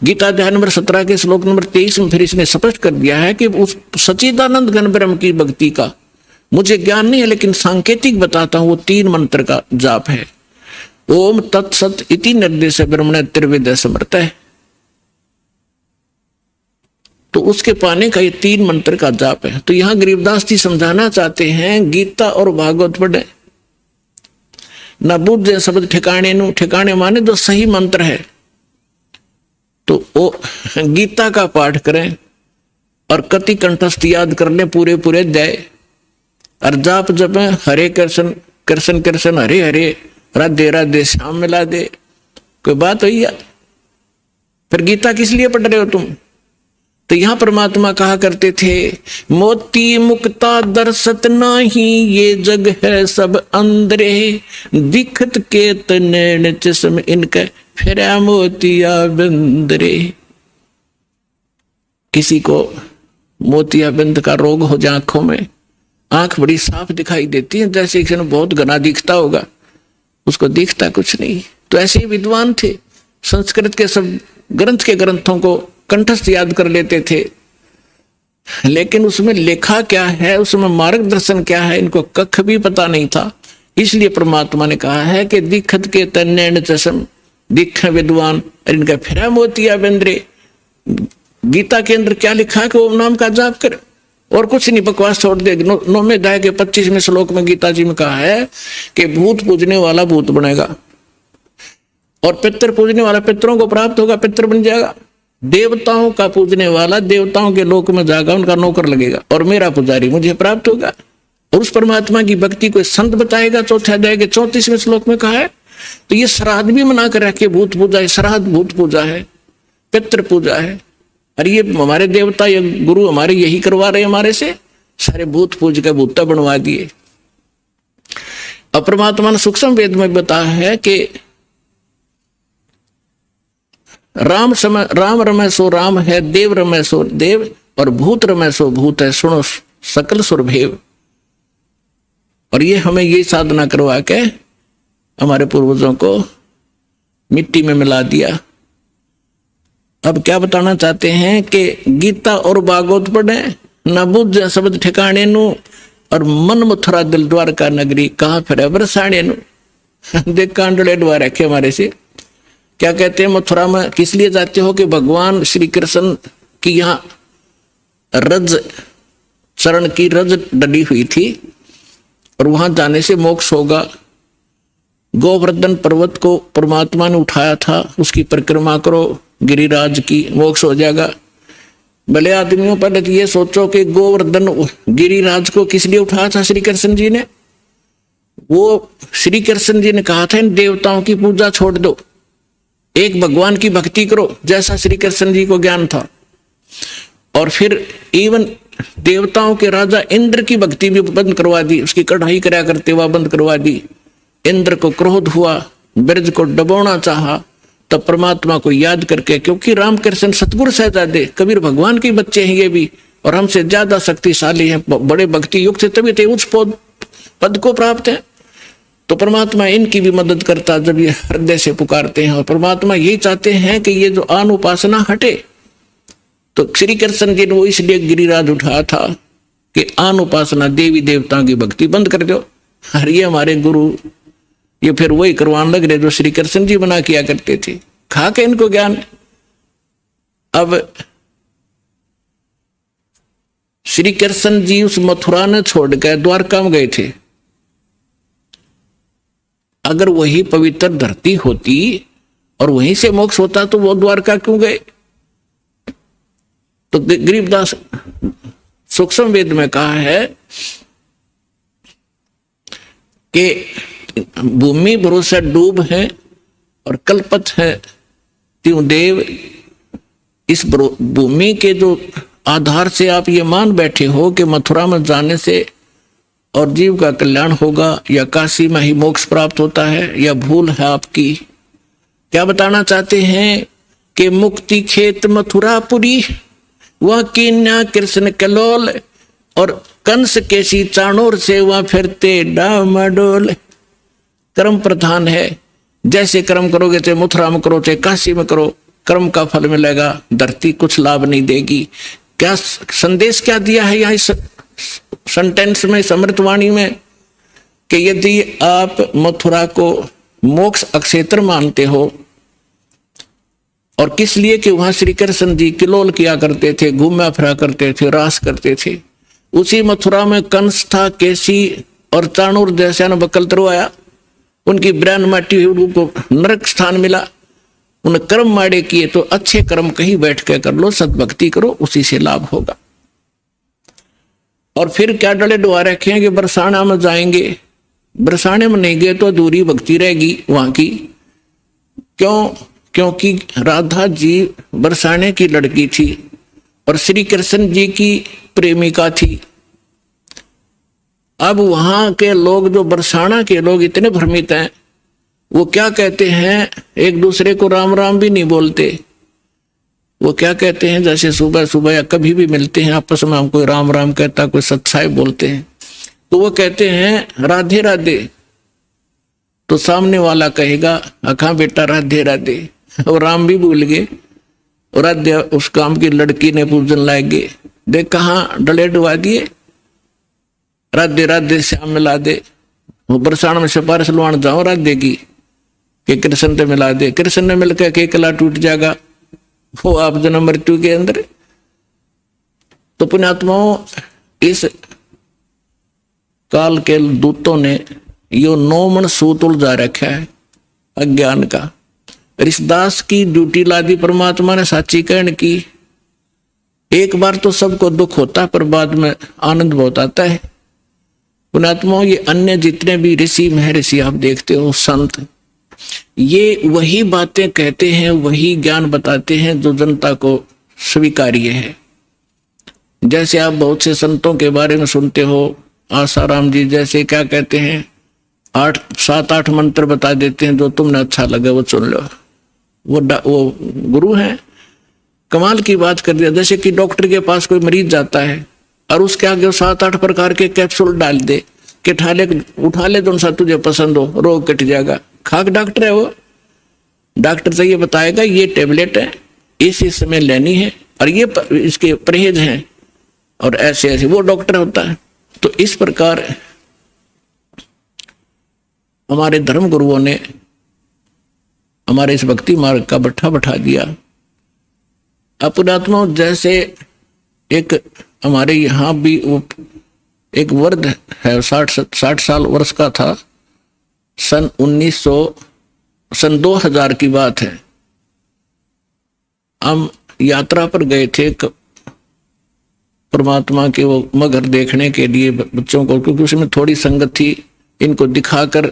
गीता अध्याय नंबर 17 के श्लोक नंबर 23 में फिर इसने स्पष्ट कर दिया है कि उस सच्चिदानंद घन ब्रह्म की भक्ति का मुझे ज्ञान नहीं है, लेकिन सांकेतिक बताता हूं, वो 3 मंत्र का जाप है। ओम तत्सत इति निर्देश ब्रह्मण त्रिवेद समर्थ है, तो उसके पाने का ये 3 मंत्र का जाप है। तो यहां गरीबदास जी समझाना चाहते हैं, गीता और भागवत पढ़े न बुझे शब्द ठिकाने नु, ठिकाने माने जो सही मंत्र है, तो वो गीता का पाठ करें और कति कंठस्थ याद कर ले पूरे पूरे अध्याय, और जाप जप हरे कृष्ण कृष्ण कृष्ण हरे हरे राधे राधे श्याम मिला दे, कोई बात हुई है? फिर गीता किस लिए पढ़ रहे हो तुम? तो यहां परमात्मा कहा करते थे, मोती मुक्ता दर्शत नाही, ये जग है सब अंदरे, दिखत के तनैन चश्म इनके फिरा मोतिया बंदरे। किसी को मोतिया बिंद का रोग हो जाए, आंखों में आंख बड़ी साफ दिखाई देती है, जैसे किसी ने बहुत घना दिखता होगा, उसको दिखता कुछ नहीं। तो ऐसे ही विद्वान थे, संस्कृत के सब ग्रंथ के ग्रंथों को कंठस्थ याद कर लेते थे, लेकिन उसमें लिखा क्या है, उसमें मार्गदर्शन क्या है, इनको कख भी पता नहीं था। इसलिए परमात्मा ने कहा है कि दिखत के तन्नैन चश्म, दिख विद्वान और इनका फिरा मोतिया बिंद्रे। गीता के अंदर क्या लिखा है कि ओम नाम का जाप कर, और कुछ नहीं, बकवास छोड़ दे। 9वें अध्याय के 25वें श्लोक में गीता जी में कहा है कि भूत पूजने वाला भूत बनेगा, और पितर पूजने वाला पितरों को प्राप्त होगा, पितर बन जाएगा। देवताओं का पूजने वाला देवताओं के लोक में जाएगा, उनका नौकर लगेगा, और मेरा पुजारी मुझे प्राप्त होगा। और उस परमात्मा की भक्ति को संत बताएगा। 4 अध्याय के 34वें श्लोक में कहा है। तो ये श्राद्ध भी मना कर रखे, भूत पूजा है, श्राद्ध भूत पूजा है, पितृ पूजा है। अरे ये हमारे देवता, ये गुरु हमारे यही करवा रहे हमारे से, सारे भूत पूज के भूता बनवा दिए। अब परमात्मा ने सूक्ष्म वेद में बताया है कि राम रमय सो राम है, देव रमय सो देव, और भूत रमय सो भूत है, सुनो सकल सुरभेव। और ये हमें ये साधना करवा के हमारे पूर्वजों को मिट्टी में मिला दिया। अब क्या बताना चाहते हैं कि गीता और भागवत पढ़े, न बुझ शब्द ठिकाने नु, और मन मथुरा दिल द्वारका नगरी, कहा फिर बरसाने नु। देख कांडले द्वार रखे हमारे से। क्या कहते हैं, मथुरा में किस लिए जाते हो? कि भगवान श्री कृष्ण की यहाँ रज चरण की रज डली हुई थी, और वहां जाने से मोक्ष होगा। गोवर्धन पर्वत को परमात्मा ने उठाया था, उसकी परिक्रमा करो गिरिराज की, मोक्ष हो जाएगा। भले आदमियों, पहले तो ये सोचो कि गोवर्धन गिरिराज को किस लिए उठाया था श्री कृष्ण जी ने? वो श्री कृष्ण जी ने कहा था इन देवताओं की पूजा छोड़ दो, एक भगवान की भक्ति करो, जैसा श्री कृष्ण जी को ज्ञान था। और फिर इवन देवताओं के राजा इंद्र की भक्ति भी बंद करवा दी, उसकी कढ़ाई कराया करते हुआ बंद करवा दी। इंद्र को क्रोध हुआ, ब्रज को डबोना चाहा, तब परमात्मा को याद करके, क्योंकि रामकृष्ण सतगुरु सहजादे कबीर भगवान के बच्चे हैं ये भी, और हमसे ज्यादा शक्तिशाली हैं, बड़े भक्ति युक्त से, तभी तो उच्च पद को प्राप्त है। तो परमात्मा इनकी भी मदद करता जब ये हृदय से पुकारते हैं। और परमात्मा यही चाहते हैं कि ये जो आन उपासना हटे। तो श्री कृष्ण जी ने वो इसलिए गिरिराज उठाया था कि आन उपासना, देवी देवताओं की भक्ति बंद कर दो। और ये हमारे गुरु ये फिर वही करवाने लग रहे जो श्री कृष्ण जी बना किया करते थे, खा के इनको ज्ञान। अब श्री कृष्ण जी उस मथुरा ने छोड़कर द्वारका में गए थे। अगर वही पवित्र धरती होती और वहीं से मोक्ष होता तो वो द्वारका क्यों गए? तो गरीबदास सूक्ष्म वेद में कहा है कि भूमि भरोसा डूब है और कल्पत है त्यों देव। इस भूमि के जो आधार से आप ये मान बैठे हो कि मथुरा में जाने से और जीव का कल्याण होगा, या काशी में ही मोक्ष प्राप्त होता है, या भूल है आपकी? क्या बताना चाहते हैं कि मुक्ति खेत मथुरापुरी, वह कीन्या कृष्ण कलोल, और कंस केसी चाणूर से वह फिरते डामाडोल। कर्म प्रधान है, जैसे कर्म करोगे चाहे मथुरा में करो चाहे काशी में करो, कर्म का फल मिलेगा, धरती कुछ लाभ नहीं देगी। क्या संदेश क्या दिया है यहाँ इस सेंटेंस में, समृतवाणी में, कि यदि आप मथुरा को मोक्ष अक्षेत्र मानते हो, और किस लिए कि वहां श्री कृष्ण जी किलोल किया करते थे, घूमा फिरा करते थे, रास करते थे। उसी मथुरा में कंस था, केसी और चाणूर जैसा न बकल तरवाया, उनकी ब्रैन माटी हुई, उनको नरक स्थान मिला। उन कर्म माड़े किए तो अच्छे कर्म कहीं बैठ के कर लो, सद्भक्ति करो, उसी से लाभ होगा। और फिर क्या डले डुआ रखे हैं कि बरसाना में जाएंगे, बरसाने में नहीं गए तो अधूरी भक्ति रहेगी वहां की। क्यों? क्योंकि राधा जी बरसाने की लड़की थी और श्री कृष्ण जी की प्रेमिका थी। अब वहां के लोग, जो बरसाना के लोग इतने भ्रमित हैं, वो क्या कहते हैं, एक दूसरे को राम राम भी नहीं बोलते। वो क्या कहते हैं, जैसे सुबह सुबह या कभी भी मिलते हैं आपस में, हम कोई राम राम कहता, कोई सत्साई बोलते हैं, तो वो कहते हैं राधे राधे, तो सामने वाला कहेगा अखा बेटा राधे राधे, और राम भी भूल गए, और राधे उस काम की लड़की ने पूजन लाएंगे, देख कहाँ डले डुबा दिए, राधे राधे श्याम मिला दे। वो बरसाना में सिफारिश लुआन जाओ राधे की कि कृष्ण से मिला दे, कृष्ण ने मिलकर के कला टूट जाएगा, वो आप जन्म मृत्यु के अंदर। तो पुण्यात्माओं, इस काल के दूतों ने यो 9 मन सूत उलझा रखा है अज्ञान का। ऋषिदास की ड्यूटी लादी परमात्मा ने साची कहन की। एक बार तो सबको दुख होता है, पर बाद में आनंद बहुत आता है। पुण्यात्माओं, ये अन्य जितने भी ऋषि महर्षि आप देखते हो, संत, ये वही बातें कहते हैं, वही ज्ञान बताते हैं जो जनता को स्वीकार्य है। जैसे आप बहुत से संतों के बारे में सुनते हो, आसाराम जी जैसे क्या कहते हैं, 7-8 मंत्र बता देते हैं, जो तुमने अच्छा लगे वो सुन लो। वो गुरु हैं, कमाल की बात कर दिया। जैसे कि डॉक्टर के पास कोई मरीज जाता है और उसके आगे 7-8 प्रकार के कैप्सूल डाल दे कि उठा ले जो सा तुझे पसंद हो, रोग कट जाएगा। खाक डॉक्टर है वो। डॉक्टर से ये बताएगा ये टेबलेट है, इस समय लेनी है, और ये इसके परहेज हैं, और ऐसे ऐसे वो डॉक्टर होता है। तो इस प्रकार हमारे धर्म गुरुओं ने हमारे इस भक्ति मार्ग का बट्ठा बैठा दिया। पुण्यात्मा, जैसे एक हमारे यहाँ भी वो एक वृद्ध है, 60 साल वर्ष का था, सन 2000 की बात है। हम यात्रा पर गए थे परमात्मा के वो मगर देखने के लिए बच्चों को, क्योंकि उसमें थोड़ी संगत थी। इनको दिखाकर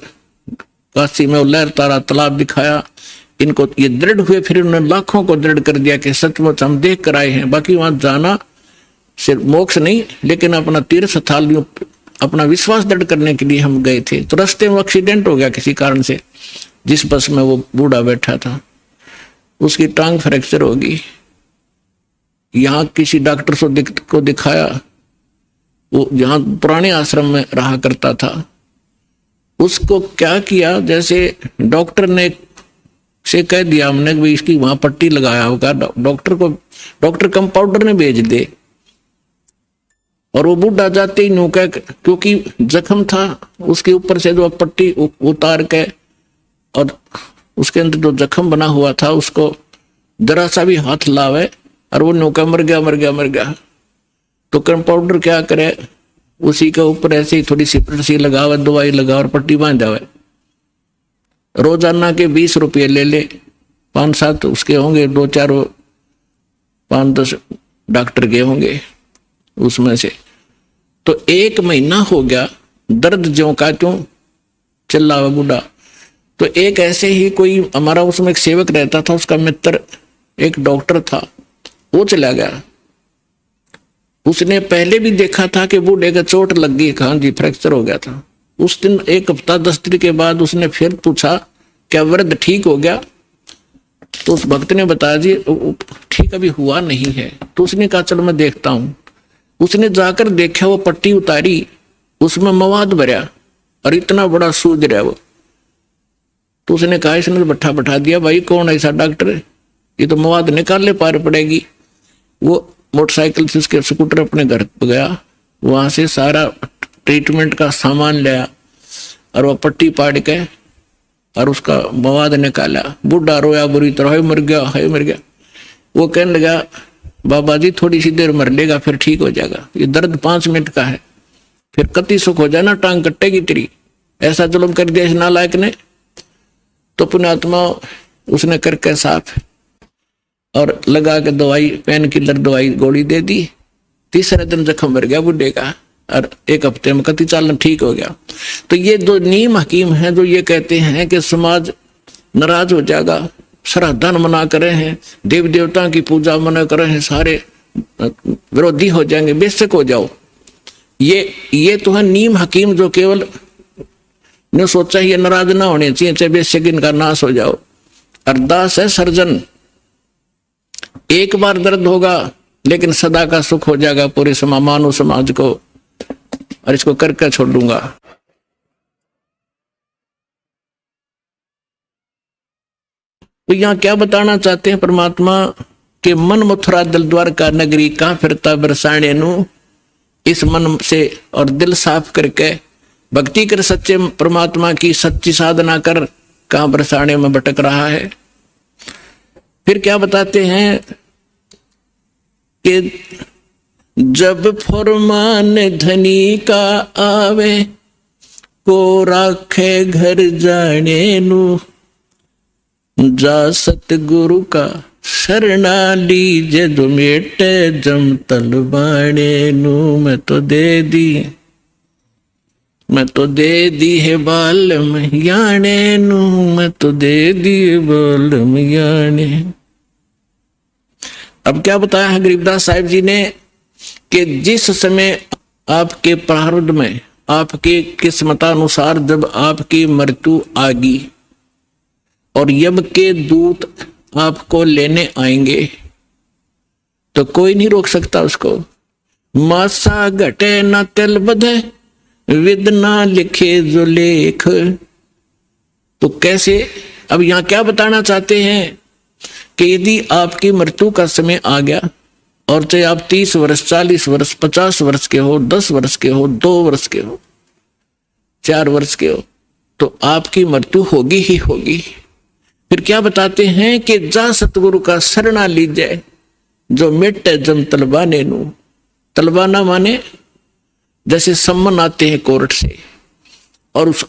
काशी में लहर तारा तालाब दिखाया, इनको ये दृढ़ हुए, फिर उन्होंने लाखों को दृढ़ कर दिया कि सचमुच हम देख कर आए हैं। बाकी वहां जाना सिर्फ मोक्ष नहीं, लेकिन अपना तीर्थ स्थल, अपना विश्वास दृढ़ करने के लिए हम गए थे। तो रास्ते में एक्सीडेंट हो गया किसी कारण से, जिस बस में वो बूढ़ा बैठा था उसकी टांग फ्रैक्चर होगी। यहाँ किसी डॉक्टर को दिखाया, वो जहाँ पुराने आश्रम में रहा करता था, उसको क्या किया, जैसे डॉक्टर ने से कह दिया हमने कि इसकी वहां पट्टी लगाया होगा, डॉक्टर कंपाउंडर ने भेज दे। और वो बूढ़ा जाते ही नो कह, क्योंकि जख्म था उसके ऊपर से जो पट्टी उतार के, और उसके अंदर जो जख्म बना हुआ था उसको जरा सा भी हाथ लावे और वो नौका मर गया। तो कंपाउंडर क्या करे, उसी के ऊपर ऐसे ही थोड़ी सी पट्टी लगावे, दवाई लगा और पट्टी बांध जावे। रोजाना के 20 रुपये ले ले, 5-7 उसके होंगे, 2-4 5-10 डॉक्टर के होंगे उसमें से। तो 1 महीना हो गया, दर्द ज्यों का त्यों चिल्ला हुआ बूढ़ा। तो एक ऐसे ही कोई हमारा उसमें एक सेवक रहता था, उसका मित्र एक डॉक्टर था, वो चला गया। उसने पहले भी देखा था कि बूढ़े का चोट लग गई, कहाँ जी फ्रैक्चर हो गया था। उस दिन 1 हफ्ता 10 दिन के बाद उसने फिर पूछा क्या वृद्ध ठीक हो गया? तो उस भक्त ने बताया जी ठीक अभी हुआ नहीं है। तो उसने कहा चलो मैं देखता हूं। उसने जाकर देखा, वो पट्टी उतारी, उसमें मवाद भरा और इतना बड़ा सूज रहा वो। तो उसने कहा, इसने तो बैठा दिया, भाई कौन ऐसा डॉक्टर, ये तो मवाद निकालने पार पड़ेगी। वो मोटरसाइकिल से उसके स्कूटर अपने घर पर गया, वहां से सारा ट्रीटमेंट का सामान लिया और वो पट्टी पाड़ के और उसका मवाद निकाला। बूढ़ा रोया बुरी तरह, हाय मर गया, हाय मर गया। वो कहने लगा, बाबा जी थोड़ी सी देर मर लेगा फिर ठीक हो जाएगा, ये दर्द 5 मिनट का है, फिर कति सुख हो जाना, टांग कटेगी तेरी। ऐसा जुल्म कर दिया इस नालायक ने। तो पुण्यात्मा उसने करके साफ और लगा के दवाई, पेन किलर दवाई गोली दे दी। तीसरे दिन जख्म भर गया बुढ़े का और 1 हफ्ते में कति चालन ठीक हो गया। तो ये 2 नीम हकीम हैं जो ये कहते हैं कि समाज नाराज हो जाएगा, श्राद्धन मना कर रहे हैं, देव देवता की पूजा मना कर रहे हैं, सारे विरोधी हो जाएंगे, बेशक हो जाओ। ये तो है नीम हकीम जो केवल ने सोचा ये नाराज ना होने चाहिए, चाहे बेशक इनका नाश हो जाओ। अरदास है सर्जन, एक बार दर्द होगा लेकिन सदा का सुख हो जाएगा पूरे मानव समाज को, और इसको करके छोड़ दूंगा। तो यहाँ क्या बताना चाहते हैं परमात्मा के मन मथुरा दिल द्वारका नगरी, कहाँ फिरता बरसाने नु। इस मन से और दिल साफ करके भक्ति कर सच्चे परमात्मा की सच्ची साधना कर, कहाँ बरसाने में भटक रहा है। फिर क्या बताते हैं कि जब फरमान धनी का आवे, को राखे घर जाने नु, जा सतगुरु का शरणा लीजे, जो मेटे जम तलबाने नु। मैं तो दे दी है बालम याने नु, मैं तो दे दी बालम याने। अब क्या बताया है गरीबदास साहिब जी ने कि जिस समय आपके प्रारब्ध में, आपके किस्मतानुसार जब आपकी मृत्यु आ गई और यम के दूत आपको लेने आएंगे, तो कोई नहीं रोक सकता उसको। मासा घटे न तिल बधे, विद ना लिखे जो लेख। तो कैसे, अब यहां क्या बताना चाहते हैं कि यदि आपकी मृत्यु का समय आ गया, और चाहे आप 30 वर्ष 40 वर्ष 50 वर्ष के हो, 10 वर्ष के हो, 2 वर्ष के हो, 4 वर्ष के हो, तो आपकी मृत्यु होगी ही होगी। फिर क्या बताते हैं कि जा सतगुरु का शरणा लीजिए, जो मिटे जम तलबाने नु। तलबाना माने जैसे सम्मन आते हैं कोर्ट से, और उस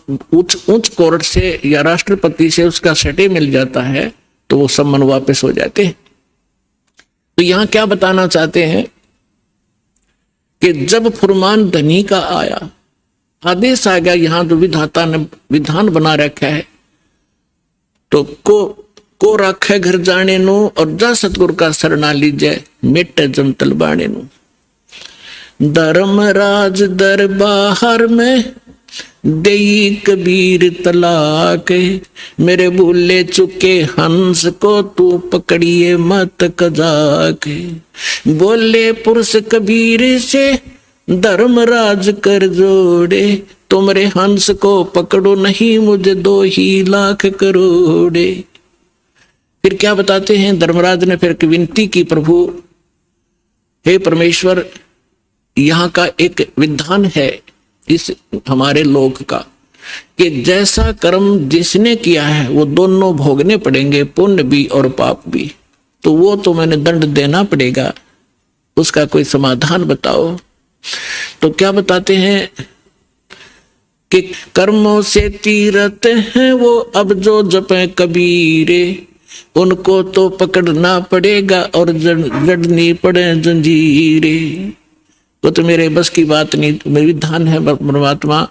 उच्च कोर्ट से या राष्ट्रपति से उसका सटे मिल जाता है, तो वो सम्मन वापस हो जाते हैं। तो यहां क्या बताना चाहते हैं कि जब फुरमान धनी का आया, आदेश आ गया, यहां जो विधाता ने विधान बना रखा है, तो को राखे घर जाने नु, और जा सतगुरु का शरणा लीजिए, मिटे जम तलबाने नु। धर्मराज दरबार में देई कबीर तलाक, मेरे भूले चुके हंस को तू पकड़िए मत कजाक। बोले पुरुष कबीर से धर्मराज कर जोड़े, तुमरे हंस को पकड़ो नहीं मुझे 2 ही लाख करोड़े। फिर क्या बताते हैं, धर्मराज ने फिर विनती की, प्रभु हे परमेश्वर, यहाँ का एक विधान है इस हमारे लोक का कि जैसा कर्म जिसने किया है वो दोनों भोगने पड़ेंगे, पुण्य भी और पाप भी। तो वो तो मैंने दंड देना पड़ेगा, उसका कोई समाधान बताओ। तो क्या बताते हैं कि कर्मों से तीरथ हैं वो अब जो जपे कबीरे, उनको तो पकड़ना पड़ेगा और जड़नी पड़े जंजीरे। वो तो मेरे बस की बात नहीं, मेरी विधान है परमात्मा।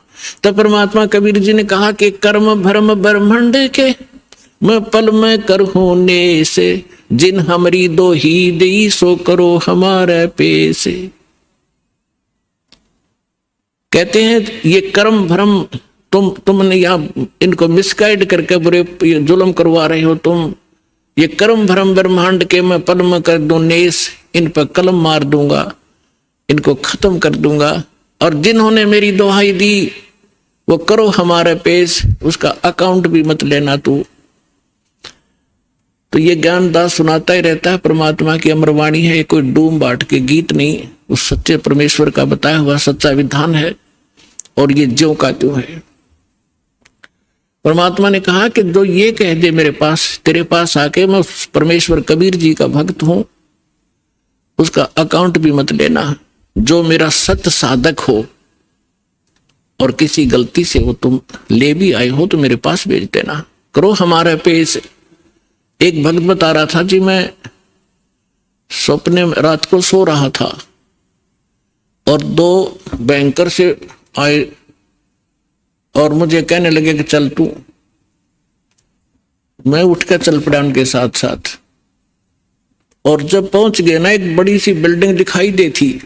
तब परमात्मा कबीर जी ने कहा कि कर्म भ्रम ब्रह्मांड के, मैं पल में कर होने से, जिन हमारी 2 ही दी सो करो हमारे पैसे। कहते हैं ये कर्म भ्रम तुमने यहाँ इनको मिसगाइड करके बुरे जुल्म करवा रहे हो तुम। ये कर्म भ्रम ब्रह्मांड के मैं पद्म कर दूं नेस, इन पर कलम मार दूंगा, इनको खत्म कर दूंगा। और जिन्होंने मेरी दुहाई दी वो करो हमारे पेश, उसका अकाउंट भी मत लेना तू। तो ये ज्ञानदास सुनाता ही रहता है, परमात्मा की अमरवाणी है, ये कोई डूम बाट के गीत नहीं, उस सच्चे परमेश्वर का बताया हुआ सच्चा विधान है। और ये ज्यों का त्यों है। परमात्मा ने कहा कि जो ये कह दे मेरे पास, तेरे पास आके मैं परमेश्वर कबीर जी का भक्त हूं, उसका अकाउंट भी मत लेना। जो मेरा सत्य साधक हो और किसी गलती से वो तुम ले भी आए हो तो मेरे पास भेज देना, करो हमारे पेश। एक भक्त बता रहा था जी, मैं सपने में रात को सो रहा था और 2 बैंकर से आए और मुझे कहने लगे कि चल तू। मैं उठकर चल पड़ा उनके साथ साथ। और जब पहुंच गए ना, एक बड़ी सी बिल्डिंग दिखाई दी थी,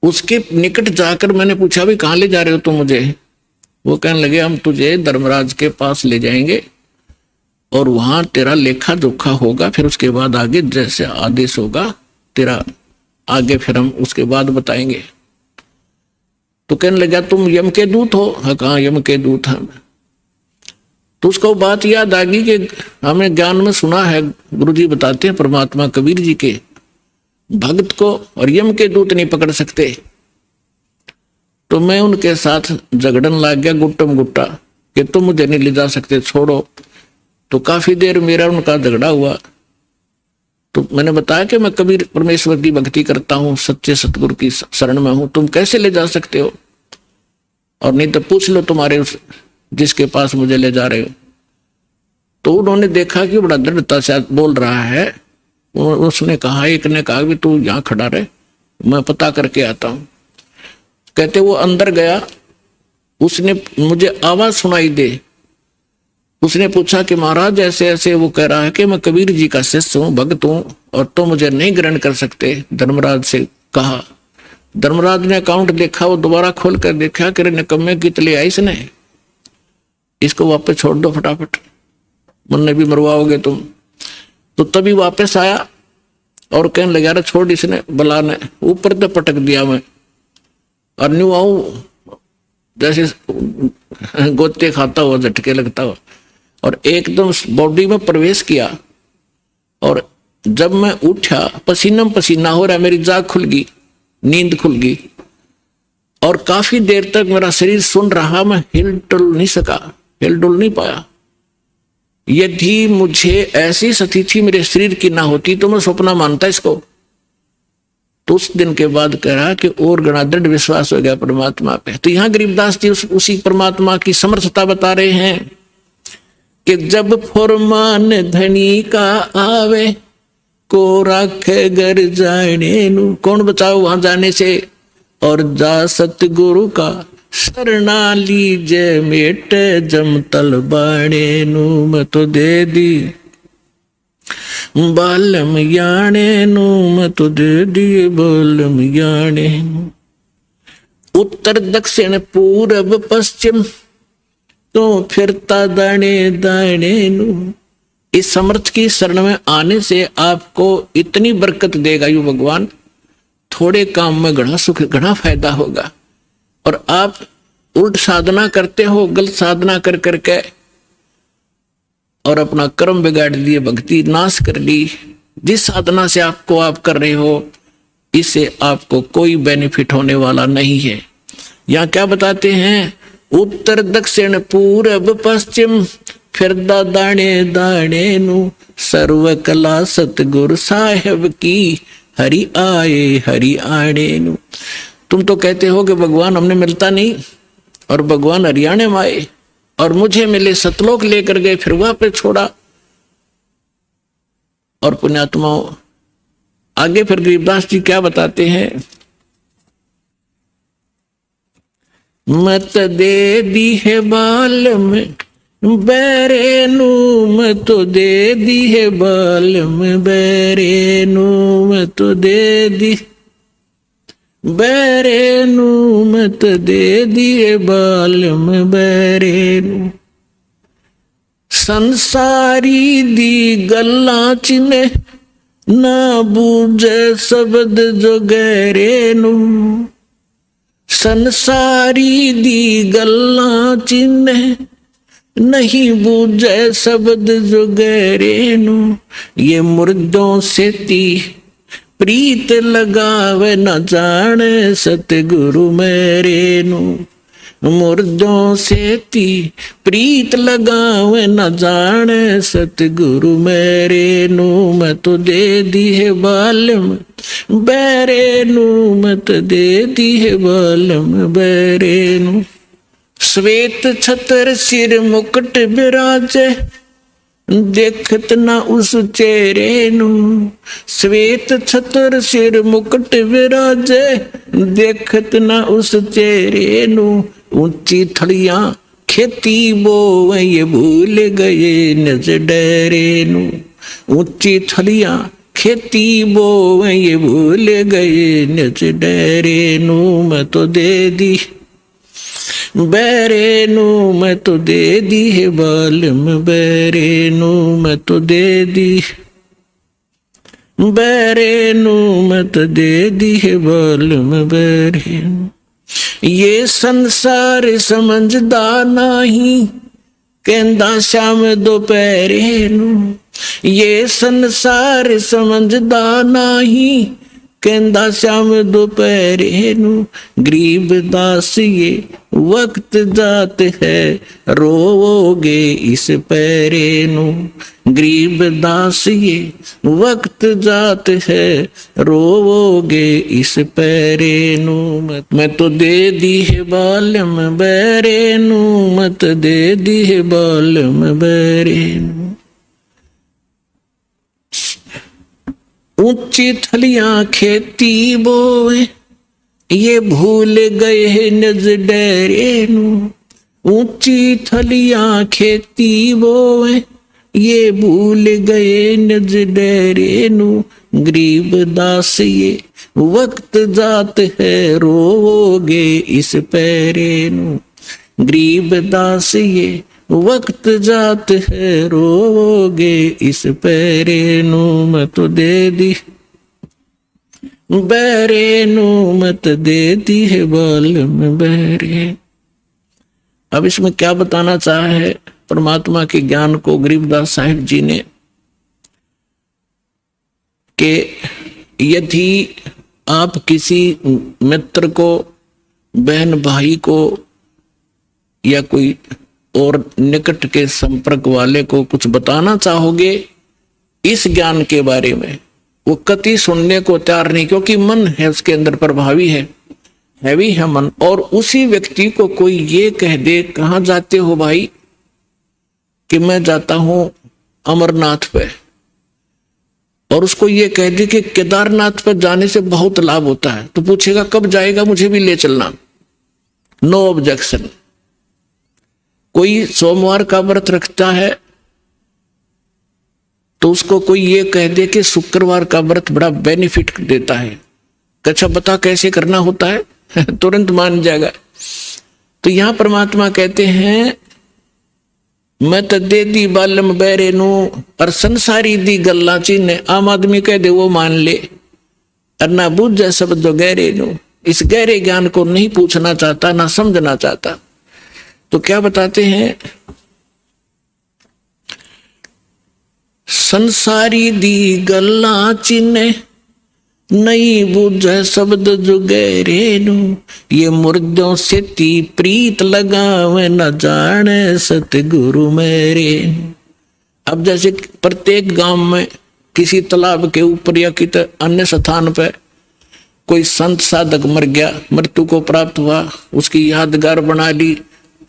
उसके निकट जाकर मैंने पूछा भी कहाँ ले जा रहे हो तुम मुझे? वो कहने लगे हम तुझे धर्मराज के पास ले जाएंगे और वहां तेरा लेखा जोखा होगा, फिर उसके बाद आगे जैसे आदेश होगा तेरा आगे फिर हम उसके बाद बताएंगे। तो कहने लगा तुम यम के दूत हो? हाँ, कहाँ यम के दूत हैं। तो उसको बात याद आ गई कि हमें ज्ञान में सुना है, गुरुजी बताते हैं परमात्मा कबीर जी के भक्त को और यम के दूत नहीं पकड़ सकते। तो मैं उनके साथ झगड़न लग गया गुट्टम गुट्टा कि तुम मुझे नहीं ले जा सकते, छोड़ो। तो काफी देर मेरा उनका झगड़ा हुआ। तो मैंने बताया कि मैं कबीर परमेश्वर की भक्ति करता हूँ, सच्चे सतगुरु की शरण में हूं, तुम कैसे ले जा सकते हो? और नहीं तो पूछ लो तुम्हारे उस जिसके पास मुझे ले जा रहे हो। तो उन्होंने देखा कि बड़ा दृढ़ता से बोल रहा है। उसने कहा, एक ने कहा कि तू यहाँ खड़ा रहे, मैं पता करके आता हूं। कहते वो अंदर गया, उसने मुझे आवाज सुनाई दे। उसने पूछा कि महाराज ऐसे ऐसे, वो कह रहा है कि मैं कबीर जी का शिष्य हूं, भक्त हूं, और तो मुझे नहीं ग्रहण कर सकते। धर्मराज से कहा। धर्मराज ने अकाउंट देखा, वो दोबारा खोल कर देखा कि निकम्मे कित ले आई इसने, इसको वापस छोड़ दो फटाफट, मुन्ने भी मरवाओगे तुम। तो तभी वापस आया और कहने लगा अरे छोड़, इसने बला ने ऊपर तो पटक दिया मैं, और न्यू आऊं जैसे गोते खाता हुआ, झटके लगता हुआ, और एकदम बॉडी में प्रवेश किया। और जब मैं उठा पसीना पसीना हो रहा, मेरी जाग खुल गई, नींद खुल गई, और काफी देर तक मेरा शरीर सुन रहा, मैं हिल डुल नहीं सका, हिल डुल नहीं पाया। यदि मुझे ऐसी स्थिति मेरे शरीर की ना होती तो मैं सपना मानता इसको। तो उस दिन के बाद कह रहा कि और गणा दृढ़ विश्वास हो गया परमात्मा पे। तो यहाँ गरीबदास जी उसी परमात्मा की समर्थता बता रहे हैं कि जब फरमान धनी का आवे को राखे घर जाने नु, कौन बचाओ वहां जाने से? और जा सतगुरु का शरणा लीजे मेट जम तल बाणे नु, मैं तो दे दी बालम याने नु, मैं तो दे दिए बालम याने नु। उत्तर दक्षिण पूरब पश्चिम तो फिरता दाने दाने नु। इस समर्थ की शरण में आने से आपको इतनी बरकत देगा यू भगवान, थोड़े काम में घना सुख, घना फायदा होगा। और आप उल्ट साधना करते हो, गलत साधना कर करके, और अपना कर्म बिगाड़ दिए, भक्ति नाश कर ली। जिस साधना से आप कर रहे हो, इससे आपको कोई बेनिफिट होने वाला नहीं है। यहाँ क्या बताते हैं? उत्तर दक्षिण पूरब पश्चिम फिरदा दाने दाने नु, सर्व कला सतगुरु साहेब की हरि आए हरि आने नु। तुम तो कहते हो कि भगवान हमने मिलता नहीं, और भगवान हरियाणे में आए और मुझे मिले, सतलोक लेकर गए, फिर वहां पे छोड़ा। और पुण्यात्माओं आगे फिर गरीबदास जी क्या बताते हैं? मत दे दी है बाल में बैरे नु, मैं तो दे दी है बाल में बैरे नु, मैं तो दे दी बैरे नू मत दे दिए बालम बैरे नू, संसारी दी गल्लां चिने ना बूझे शब्द जो गहरे नू, संसारी दी गल्लां चिने नहीं बूझे शब्द जो गहरे नू, ये मुर्दों से ती प्रीत लगावे न जाने सतगुरु मेरे नू, मुर्दों से ती प्रीत लगावे न जाने सतगुरु मेरे नू, मैं तो दे दी है बालम बैरे नू, मत दे दी है बालम बैरे नू, श्वेत छतर सिर मुकुट विराजे देखत ना उस चेहरे नू, श्वेत छतर सिर मुकुट विराजे देखत ना उस चेहरे नू, ऊंची थड़ियां खेती बोवे ये भूल गए नज डरे नू, ऊंची थड़ियां खेती बोवे ये भूल गए नज डरे नू, मैं तो दे दी बैरे नू, मैं तो दे दी है बालम बैरे नू, मैं तो दे दी बैरे नू, मैं तो दे दी है बालम बैरे नू, ये संसार समझदा नहीं कहंदा श्याम दोपहरे नू, ये संसार समझदा नहीं कहंदा श्याम दोपहरे नू, गरीब दास ये वक्त जात है रोओगे इस पैरे नू, गरीब दास ये वक्त जात है रोओगे इस पैरे नू, मैं तो दे दी है बालम बैरे नू, मत दे दी है बालम बैरे नू, ऊंची थलियां खेती बोए ये भूल गए हैं नज डरे नू, ऊंची थलियां खेती बोए ये भूल गए नज डरे नू, गरीब दास ये वक्त जात है रोओगे इस पैरे नू, गरीब दास ये वक्त जात है रोओगे इस पैरे नू, मैं तो दे दी बैरे नू, मत दे दी है बालम बैरे। अब इसमें क्या बताना चाहा है परमात्मा के ज्ञान को गरीबदास साहिब जी ने, कि यदि आप किसी मित्र को, बहन भाई को या कोई और निकट के संपर्क वाले को कुछ बताना चाहोगे इस ज्ञान के बारे में, वो कति सुनने को तैयार नहीं, क्योंकि मन है उसके अंदर प्रभावी है, हैवी है मन। और उसी व्यक्ति को कोई ये कह दे कहाँ जाते हो भाई, कि मैं जाता हूं अमरनाथ पे, और उसको ये कह दे कि केदारनाथ पर जाने से बहुत लाभ होता है, तो पूछेगा कब जाएगा, मुझे भी ले चलना, नो ऑब्जेक्शन। कोई सोमवार का व्रत रखता है तो उसको कोई ये कह दे कि शुक्रवार का व्रत बड़ा बेनिफिट देता है, अच्छा बता कैसे करना होता है तुरंत मान जाएगा। तो यहां परमात्मा कहते हैं मैं तो दे दी बालम बैरे नू, और संसारी दी गल्ला चीने, आम आदमी कह दे वो मान ले, और ना बूझे शब्द गहरे नू, इस गहरे ज्ञान को नहीं पूछना चाहता, ना समझना चाहता। तो क्या बताते हैं, संसारी दी गल्ला चिन्ह नहीं बूझे शब्द जो गहरे नू, ये मुर्दों से ती प्रीत लगावे न जाने सतगुरु मेरे। अब जैसे प्रत्येक गांव में किसी तालाब के ऊपर या किसी अन्य स्थान पर कोई संत साधक मर गया, मृत्यु को प्राप्त हुआ, उसकी यादगार बना ली,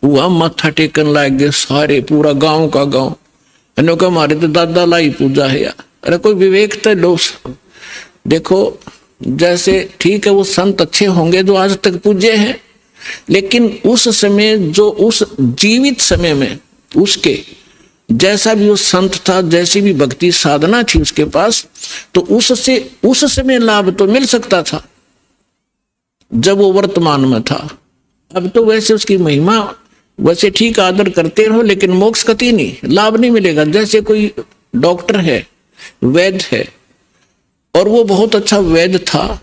वह माथा टेकन लाग गए सारे, पूरा गांव का गांव, का हमारे तो दादा लाई पूजा है यार। अरे कोई विवेक तो लो, देखो जैसे ठीक है वो संत अच्छे होंगे जो आज तक पूजे हैं, लेकिन उस समय जो उस जीवित समय में उसके जैसा भी वो संत था, जैसी भी भक्ति साधना थी उसके पास, तो उससे उस समय लाभ तो मिल सकता था। जब वो वर्तमान में था। अब तो वैसे उसकी महिमा वैसे ठीक आदर करते रहो, लेकिन मोक्ष कति नहीं, लाभ नहीं मिलेगा। जैसे कोई डॉक्टर है, वैद्य है, और वो बहुत अच्छा वैद्य था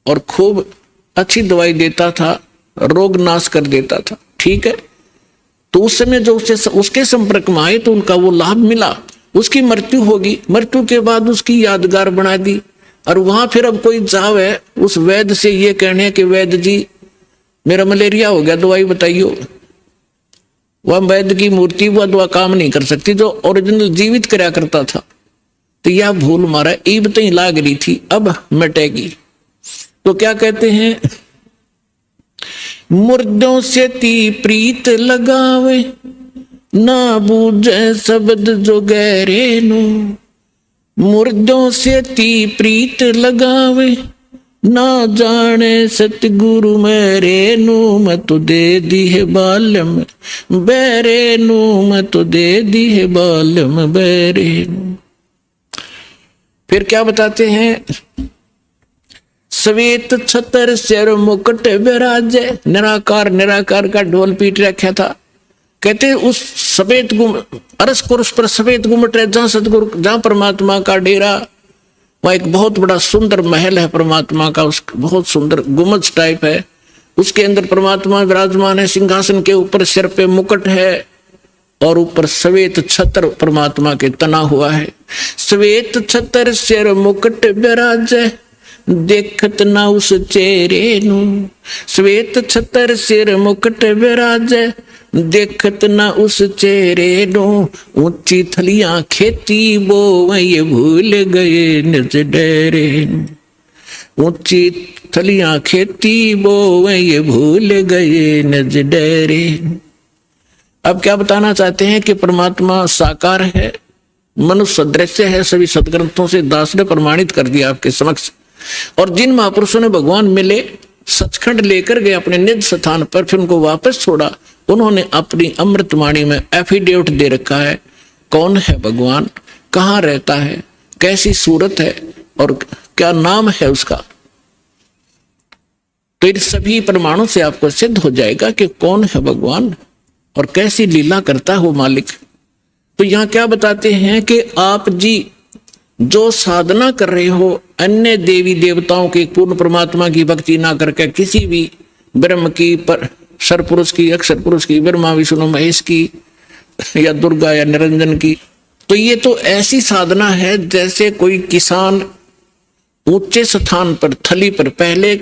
और खूब अच्छी दवाई देता था, रोग नाश कर देता था, ठीक है। तो उस समय जो उसके संपर्क में आए तो उनका वो लाभ मिला। उसकी मृत्यु होगी, मृत्यु के बाद उसकी यादगार बना दी। और वहां फिर अब कोई जावे उस वैद्य से ये कहने कि वैद्य जी मेरा मलेरिया हो गया, दवाई बताइयो, वह वैद्य की मूर्ति वह दवा काम नहीं कर सकती, जो ओरिजिनल जीवित कराया करता था। तो यह भूल मारा ईब तई लाग रही थी, अब मिटेगी। तो क्या कहते हैं, मुर्दों से ती प्रीत लगावे, ना बूझे शब्द जो गहरे नो। मुर्दों से ती प्रीत लगावे, ना जाने सतगुरु मेरे नू। मैं तो दे दी है बालम बेरे नू, मैं तो दे दी है बालम बेरे नू। फिर क्या बताते हैं, श्वेत छतर सिर मुकुट विराजे। निराकार निराकार का ढोल पीट रखा था। कहते उस सफेद अरस कुर्स पर सफेद गुम्मट है, जहां सतगुरु, जहां परमात्मा का डेरा, वहां एक बहुत बड़ा सुंदर महल है परमात्मा का, उस बहुत सुंदर गुम्बद टाइप है, उसके अंदर परमात्मा विराजमान है। सिंहासन के ऊपर सिर पे मुकुट है और ऊपर श्वेत छत्र परमात्मा के तना हुआ है। श्वेत छत्र सिर मुकुट विराजे, देखत ना उस चेहरे नू। श्वेत छत्र सिर मुकुट विराजे, देखत ना उस चेहरे नो। ऊंची थलियां खेती बो ये भूल गए निज डेरे। ऊंची थलियां खेती बो ये भूल गए निज डेरे। अब क्या बताना चाहते हैं कि परमात्मा साकार है, मनुष्य सदृश्य है, सभी सदग्रंथों से दास ने प्रमाणित कर दिया आपके समक्ष। और जिन महापुरुषों ने भगवान मिले, सचखंड लेकर गए अपने निज स्थान पर, फिर उनको वापस छोड़ा, उन्होंने अपनी अमृतवाणी में एफिडेविट दे रखा है कौन है भगवान, कहाँ रहता है, कैसी सूरत है और क्या नाम है उसका। तो इन सभी प्रमाणों से आपको सिद्ध हो जाएगा कि कौन है भगवान और कैसी लीला करता है वो मालिक। तो यहाँ क्या बताते हैं कि आप जी जो साधना कर रहे हो अन्य देवी देवताओं की, पूर्ण परमात्मा की भक्ति ना करके किसी भी ब्रह्म की, पर सरपुरुष की, अक्षर पुरुष की, ब्रह्मा विष्णु महेश की, या दुर्गा या निरंजन की, तो ये तो ऐसी साधना है जैसे कोई किसान ऊंचे स्थान पर, थली पर, पहले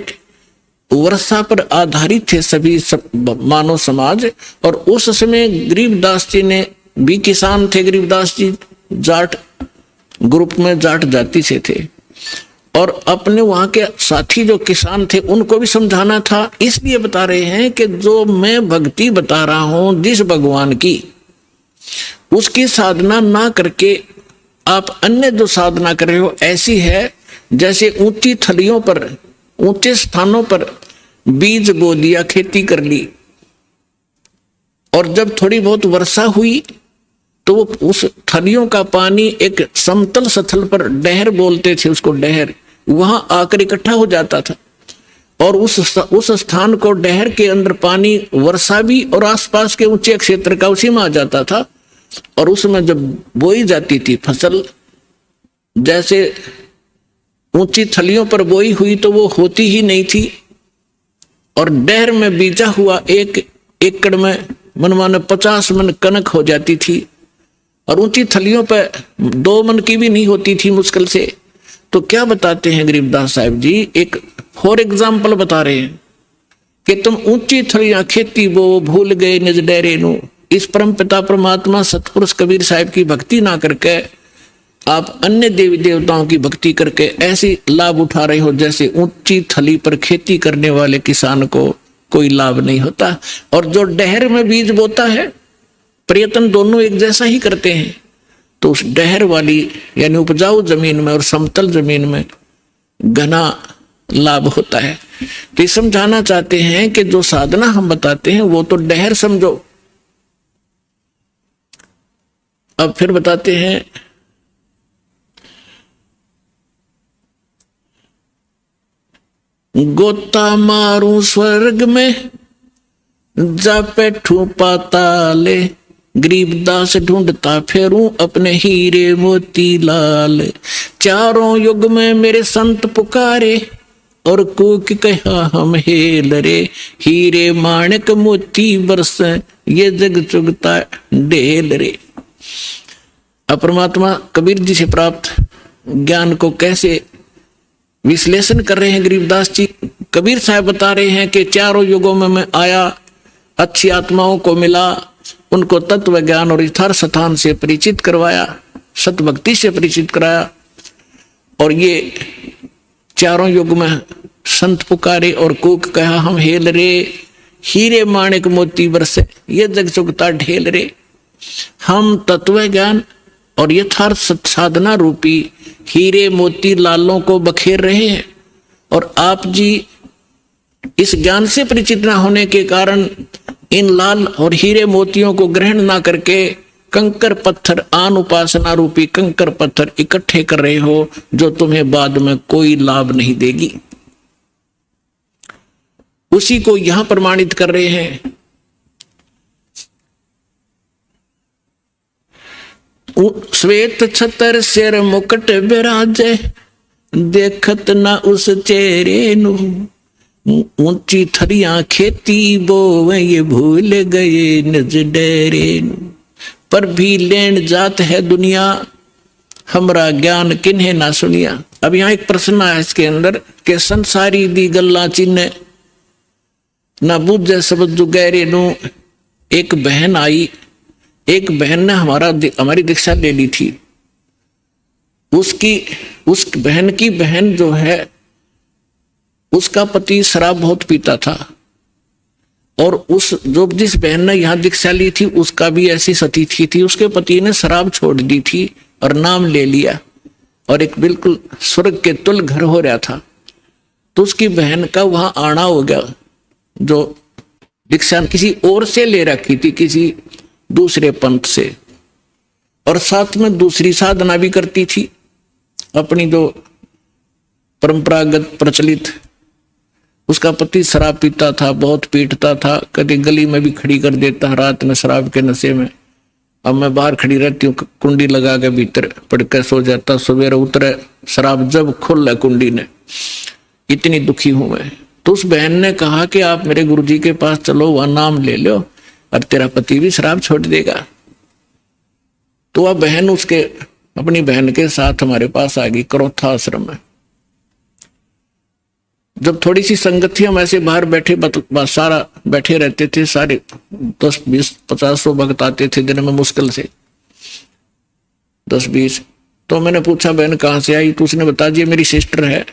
वर्षा पर आधारित थे सभी मानव समाज, और उस समय गरीबदास जी ने भी किसान थे। गरीबदास जी जाट ग्रुप में, जाट जाति से थे, और अपने वहां के साथी जो किसान थे उनको भी समझाना था। इसलिए बता रहे हैं कि जो मैं भक्ति बता रहा हूं जिस भगवान की, उसकी साधना ना करके आप अन्य जो साधना कर रहे हो ऐसी है जैसे ऊंची थलियों पर, ऊंचे स्थानों पर बीज बो दिया, खेती कर ली, और जब थोड़ी बहुत वर्षा हुई तो उस थलियों का पानी एक समतल स्थल पर, डहर बोलते थे उसको, डहर, वहां आकर इकट्ठा हो जाता था, और उस स्थान को, डहर के अंदर पानी वर्षा भी और आसपास के ऊंचे क्षेत्र का उसी में आ जाता था। और उसमें जब बोई जाती थी फसल, जैसे ऊंची थलियों पर बोई हुई तो वो होती ही नहीं थी, और डहर में बीजा हुआ एक एकड़ में मनमाने 50 मन कनक हो जाती थी, और ऊंची थलियों पर 2 मन की भी नहीं होती थी मुश्किल से। तो क्या बताते हैं गरीबदास साहब जी, एक फॉर एग्जाम्पल बता रहे हैं कि तुम ऊंची थलियां खेती वो भूल गए निज डेरे नु। इस परम पिता परमात्मा सतपुरुष कबीर साहब की भक्ति ना करके आप अन्य देवी देवताओं की भक्ति करके ऐसी लाभ उठा रहे हो जैसे ऊंची थली पर खेती करने वाले किसान को कोई लाभ नहीं होता। और जो डहर में बीज बोता है, प्रयत्न दोनों एक जैसा ही करते हैं, तो उस डहर वाली यानी उपजाऊ जमीन में और समतल जमीन में घना लाभ होता है। तो समझाना चाहते हैं कि जो साधना हम बताते हैं वो तो डहर समझो। अब फिर बताते हैं, गोता मारूं स्वर्ग में जा बैठूं पाताले, गरीबदास ढूंढता फेरूं अपने हीरे मोती लाल। चारों युग में मेरे संत पुकारे और कूक कहा हम हेल रे, हीरे माणिक मोती बरस ये जग चुगता ढेल रे। अब परमात्मा कबीर जी से प्राप्त ज्ञान को कैसे विश्लेषण कर रहे हैं गरीबदास जी। कबीर साहब बता रहे हैं कि चारों युगों में मैं आया, अच्छी आत्माओं को मिला, उनको तत्व ज्ञान और यथार्थ स्थान से परिचित करवाया, सतभक्ति से परिचित कराया, और ये चारों युग में संत पुकारे और कूक कहा हम हेल रे, हीरे माणिक मोती बरसे ये जग चुगता ढेल रे। हम तत्व ज्ञान और यथार्थ साधना रूपी हीरे मोती लालों को बखेर रहे हैं, और आप जी इस ज्ञान से परिचित न होने के कारण इन लाल और हीरे मोतियों को ग्रहण ना करके कंकर पत्थर, आन उपासना रूपी कंकर पत्थर इकट्ठे कर रहे हो, जो तुम्हें बाद में कोई लाभ नहीं देगी। उसी को यहां प्रमाणित कर रहे हैं। श्वेत छतर सिर मुकुट बिराजे, देखत ना उस चेहरे नु, ऊंची थरियां खेती बोवे ये भूल गए निज डेरे नु। पर भी लेन जात है दुनिया, हमरा ज्ञान किन्हे ना सुनिया। अब यहाँ एक प्रश्न है इसके अंदर के संसारी दी गल्ला चिन्ह ना बुझे सब जुगैरे नु। एक बहन आई, एक बहन ने हमारी दीक्षा ले ली थी। उस बहन की बहन जो है, उसका पति शराब बहुत पीता था, और जिस बहन ने यहाँ दीक्षा ली थी उसका भी ऐसी स्थिति थी। उसके पति ने शराब छोड़ दी थी और नाम ले लिया, और एक बिल्कुल स्वर्ग के तुल घर हो रहा था। तो उसकी बहन का वहां आना हो गया, जो दीक्षा किसी और से ले रखी थी, किसी दूसरे पंथ से, और साथ में दूसरी साधना भी करती थी अपनी जो परंपरागत प्रचलित। उसका पति शराब पीता था, बहुत पीटता था, कभी गली में भी खड़ी कर देता रात में शराब के नशे में। अब मैं बाहर खड़ी रहती हूँ, कुंडी लगा के भीतर पड़ के सो जाता, सवेरे उतरे शराब जब खुल कुंडी ने, इतनी दुखी हूं मैं। तो उस बहन ने कहा कि आप मेरे गुरुजी के पास चलो, वह नाम ले लो और तेरा पति भी शराब छोड़ देगा। तो वह बहन अपनी बहन के साथ हमारे पास आ गई करोथा आश्रम में। जब थोड़ी सी संगत थी, हम ऐसे बाहर बैठे सारा बैठे रहते थे, सारे 10 20 50 100 भक्त आते थे दिन में, मुश्किल से 10 20। तो मैंने पूछा बहन कहाँ से आई? तो उसने बता दिया मेरी सिस्टर है,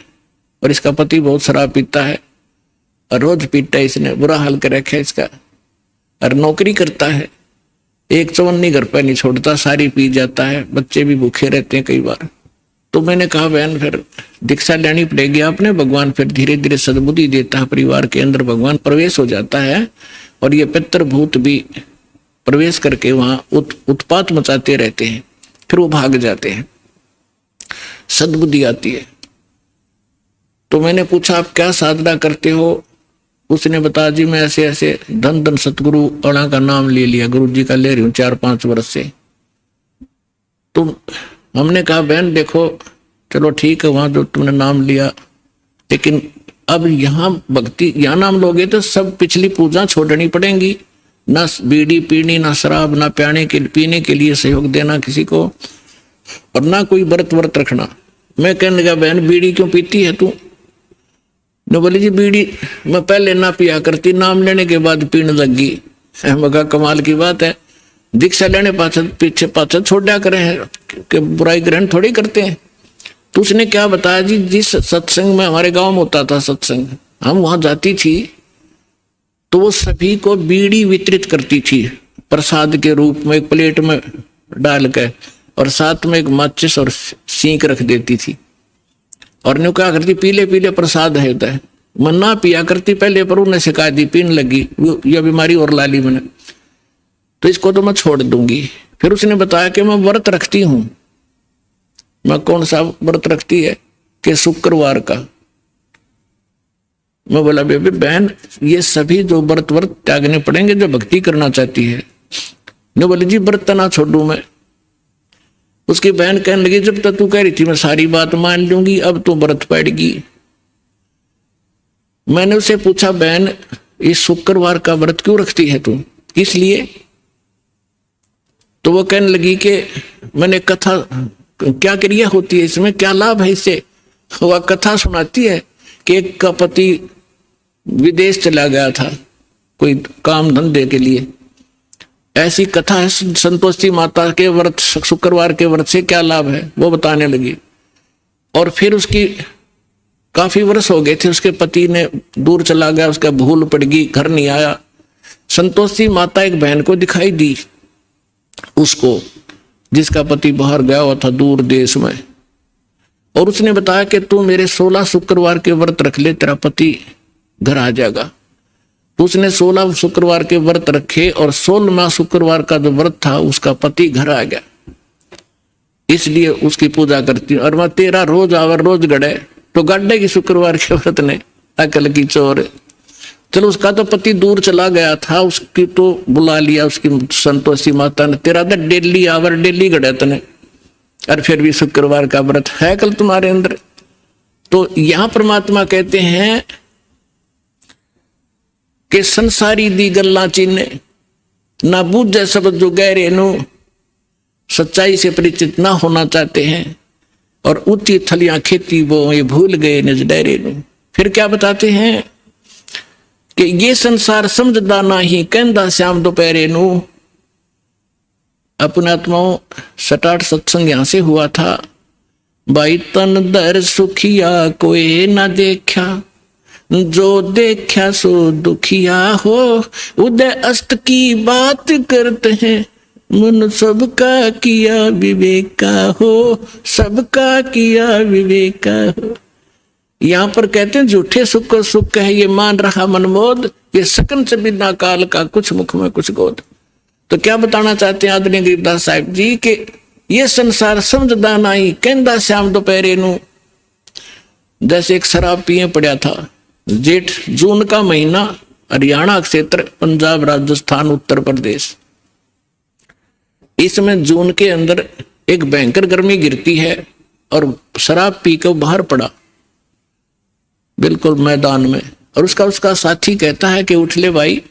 और इसका पति बहुत शराब पीता है, और रोज पीता है, इसने बुरा हाल कर रखा है इसका, और नौकरी करता है, एक चवन्नी घर पर नहीं छोड़ता, सारी पी जाता है, बच्चे भी भूखे रहते हैं कई बार। तो मैंने कहा बहन फिर दीक्षा लेनी पड़ेगी आपने, भगवान फिर धीरे धीरे सद्बुद्धि देता है, परिवार के अंदर भगवान प्रवेश हो जाता है, और ये पितृभूत भी प्रवेश करके वहां उत्पात मचाते रहते हैं, फिर वो भाग जाते हैं, सद्बुद्धि आती है। तो मैंने पूछा आप क्या साधना करते हो? उसने बताया जी मैं ऐसे ऐसे धन धन सतगुरु अणा का नाम ले लिया, गुरु जी का ले रही हूँ 4-5 वर्ष से। तो हमने कहा बहन देखो चलो ठीक है, वहां जो तुमने नाम लिया, लेकिन अब यहाँ भक्ति, यहाँ नाम लोगे तो सब पिछली पूजा छोड़नी पड़ेंगी, ना बीड़ी पीनी, ना शराब, ना पीने के लिए सहयोग देना किसी को, और ना कोई व्रत रखना। मैं कहने लगा बहन बीड़ी क्यों पीती है तू? ने बोली जी बीड़ी मैं पहले ना पिया करती, नाम लेने के बाद पीने लगी। मगा कमाल की बात है, दीक्षा लेने पीछे पाछे छोड़ा करें कि बुराई ग्रहण थोड़ी करते हैं। तो उसने क्या बताया जी, जिस सत्संग में हमारे गांव में होता था सत्संग, हम वहां जाती थी तो वो सभी को बीड़ी वितरित करती थी प्रसाद के रूप में, एक प्लेट में डाल के, और साथ में एक माचिस और सींक रख देती थी, और न्यू क्या करती पीले पीले प्रसाद है, मैं ना पिया करती पहले, पर उन्हें शिकायत दी, पीने लगी, यह बीमारी और ला ली मैंने, तो इसको तो मैं छोड़ दूंगी। फिर उसने बताया कि मैं व्रत रखती हूं। मैं कौन सा व्रत रखती है? कि शुक्रवार का, मैं बोला बेबे बहन, ये सभी जो व्रत त्यागने पड़ेंगे जो भक्ति करना चाहती है। ने बोले जी व्रत ना छोड़ू मैं। उसकी बहन कहने लगी जब तक तू कह रही थी मैं सारी बात मान लूंगी, अब तू व्रत पड़ेगी। मैंने उसे पूछा बहन इस शुक्रवार का व्रत क्यों रखती है तू, किस लिए? तो वो कहने लगी कि मैंने कथा, क्या क्रिया होती है इसमें, क्या लाभ है इससे? वह कथा सुनाती है कि एक का पति विदेश चला गया था कोई काम धंधे के लिए। ऐसी कथा है संतोषी माता के व्रत, शुक्रवार के व्रत से क्या लाभ है वो बताने लगी। और फिर उसकी काफी वर्ष हो गए थे, उसके पति ने दूर चला गया, उसका भूल पड़ गई, घर नहीं आया। संतोषी माता एक बहन को दिखाई दी उसको, जिसका पति बाहर गया हुआ था दूर देश में, और उसने बताया कि तू मेरे 16 शुक्रवार के व्रत रख ले, तेरा पति घर आ जाएगा। तो उसने 16 शुक्रवार के व्रत रखे और 16वां शुक्रवार का जो व्रत था उसका पति घर आ गया। इसलिए उसकी पूजा करती हूँ। और मैं तेरा रोज आवर रोज गड़े तो गड्ढे की शुक्रवार के व्रत ने अकल की चोर। चलो उसका तो पति दूर चला गया था, उसकी तो बुला लिया उसकी संतोषी माता ने, तेरा तो डेली आवर डेली गड़े तने, और फिर भी शुक्रवार का व्रत है कल तुम्हारे अंदर। तो यहां परमात्मा कहते हैं कि संसारी दी गल्ला चीने ना बूझे शब्द जो गहरे नु, सच्चाई से परिचित ना होना चाहते हैं और ऊंची थलियां खेती वो ये भूल गए निज डेरे नु। फिर क्या बताते हैं कि ये संसार समझदा नहीं कहंदा श्याम दोपहरे नु। अपने आत्माओं 7-8 सत्संग यहां से हुआ था। भाई तन दर सुखिया कोई ना देखा, जो देखा सो दुखिया हो, उदय अष्ट की बात करते हैं, मन सबका किया विवेका हो, सबका किया विवेका हो। यहां पर कहते हैं झूठे सुख को सुख है ये मान रहा मनमोद, ये सकन से बिना काल का कुछ मुख में कुछ गोद। तो क्या बताना चाहते हैं आदरणीय गिरिदास साहिब जी कि ये संसार समझदा नहीं कहंदा श्याम दोपहरे नु। जैसे एक शराब पिए पड़ा था, जेठ जून का महीना, हरियाणा क्षेत्र, पंजाब, राजस्थान, उत्तर प्रदेश। इसमें जून के अंदर एक भयंकर गर्मी गिरती है और शराब पीकर बाहर पड़ा बिल्कुल मैदान में। और उसका साथी कहता है कि उठ ले भाई,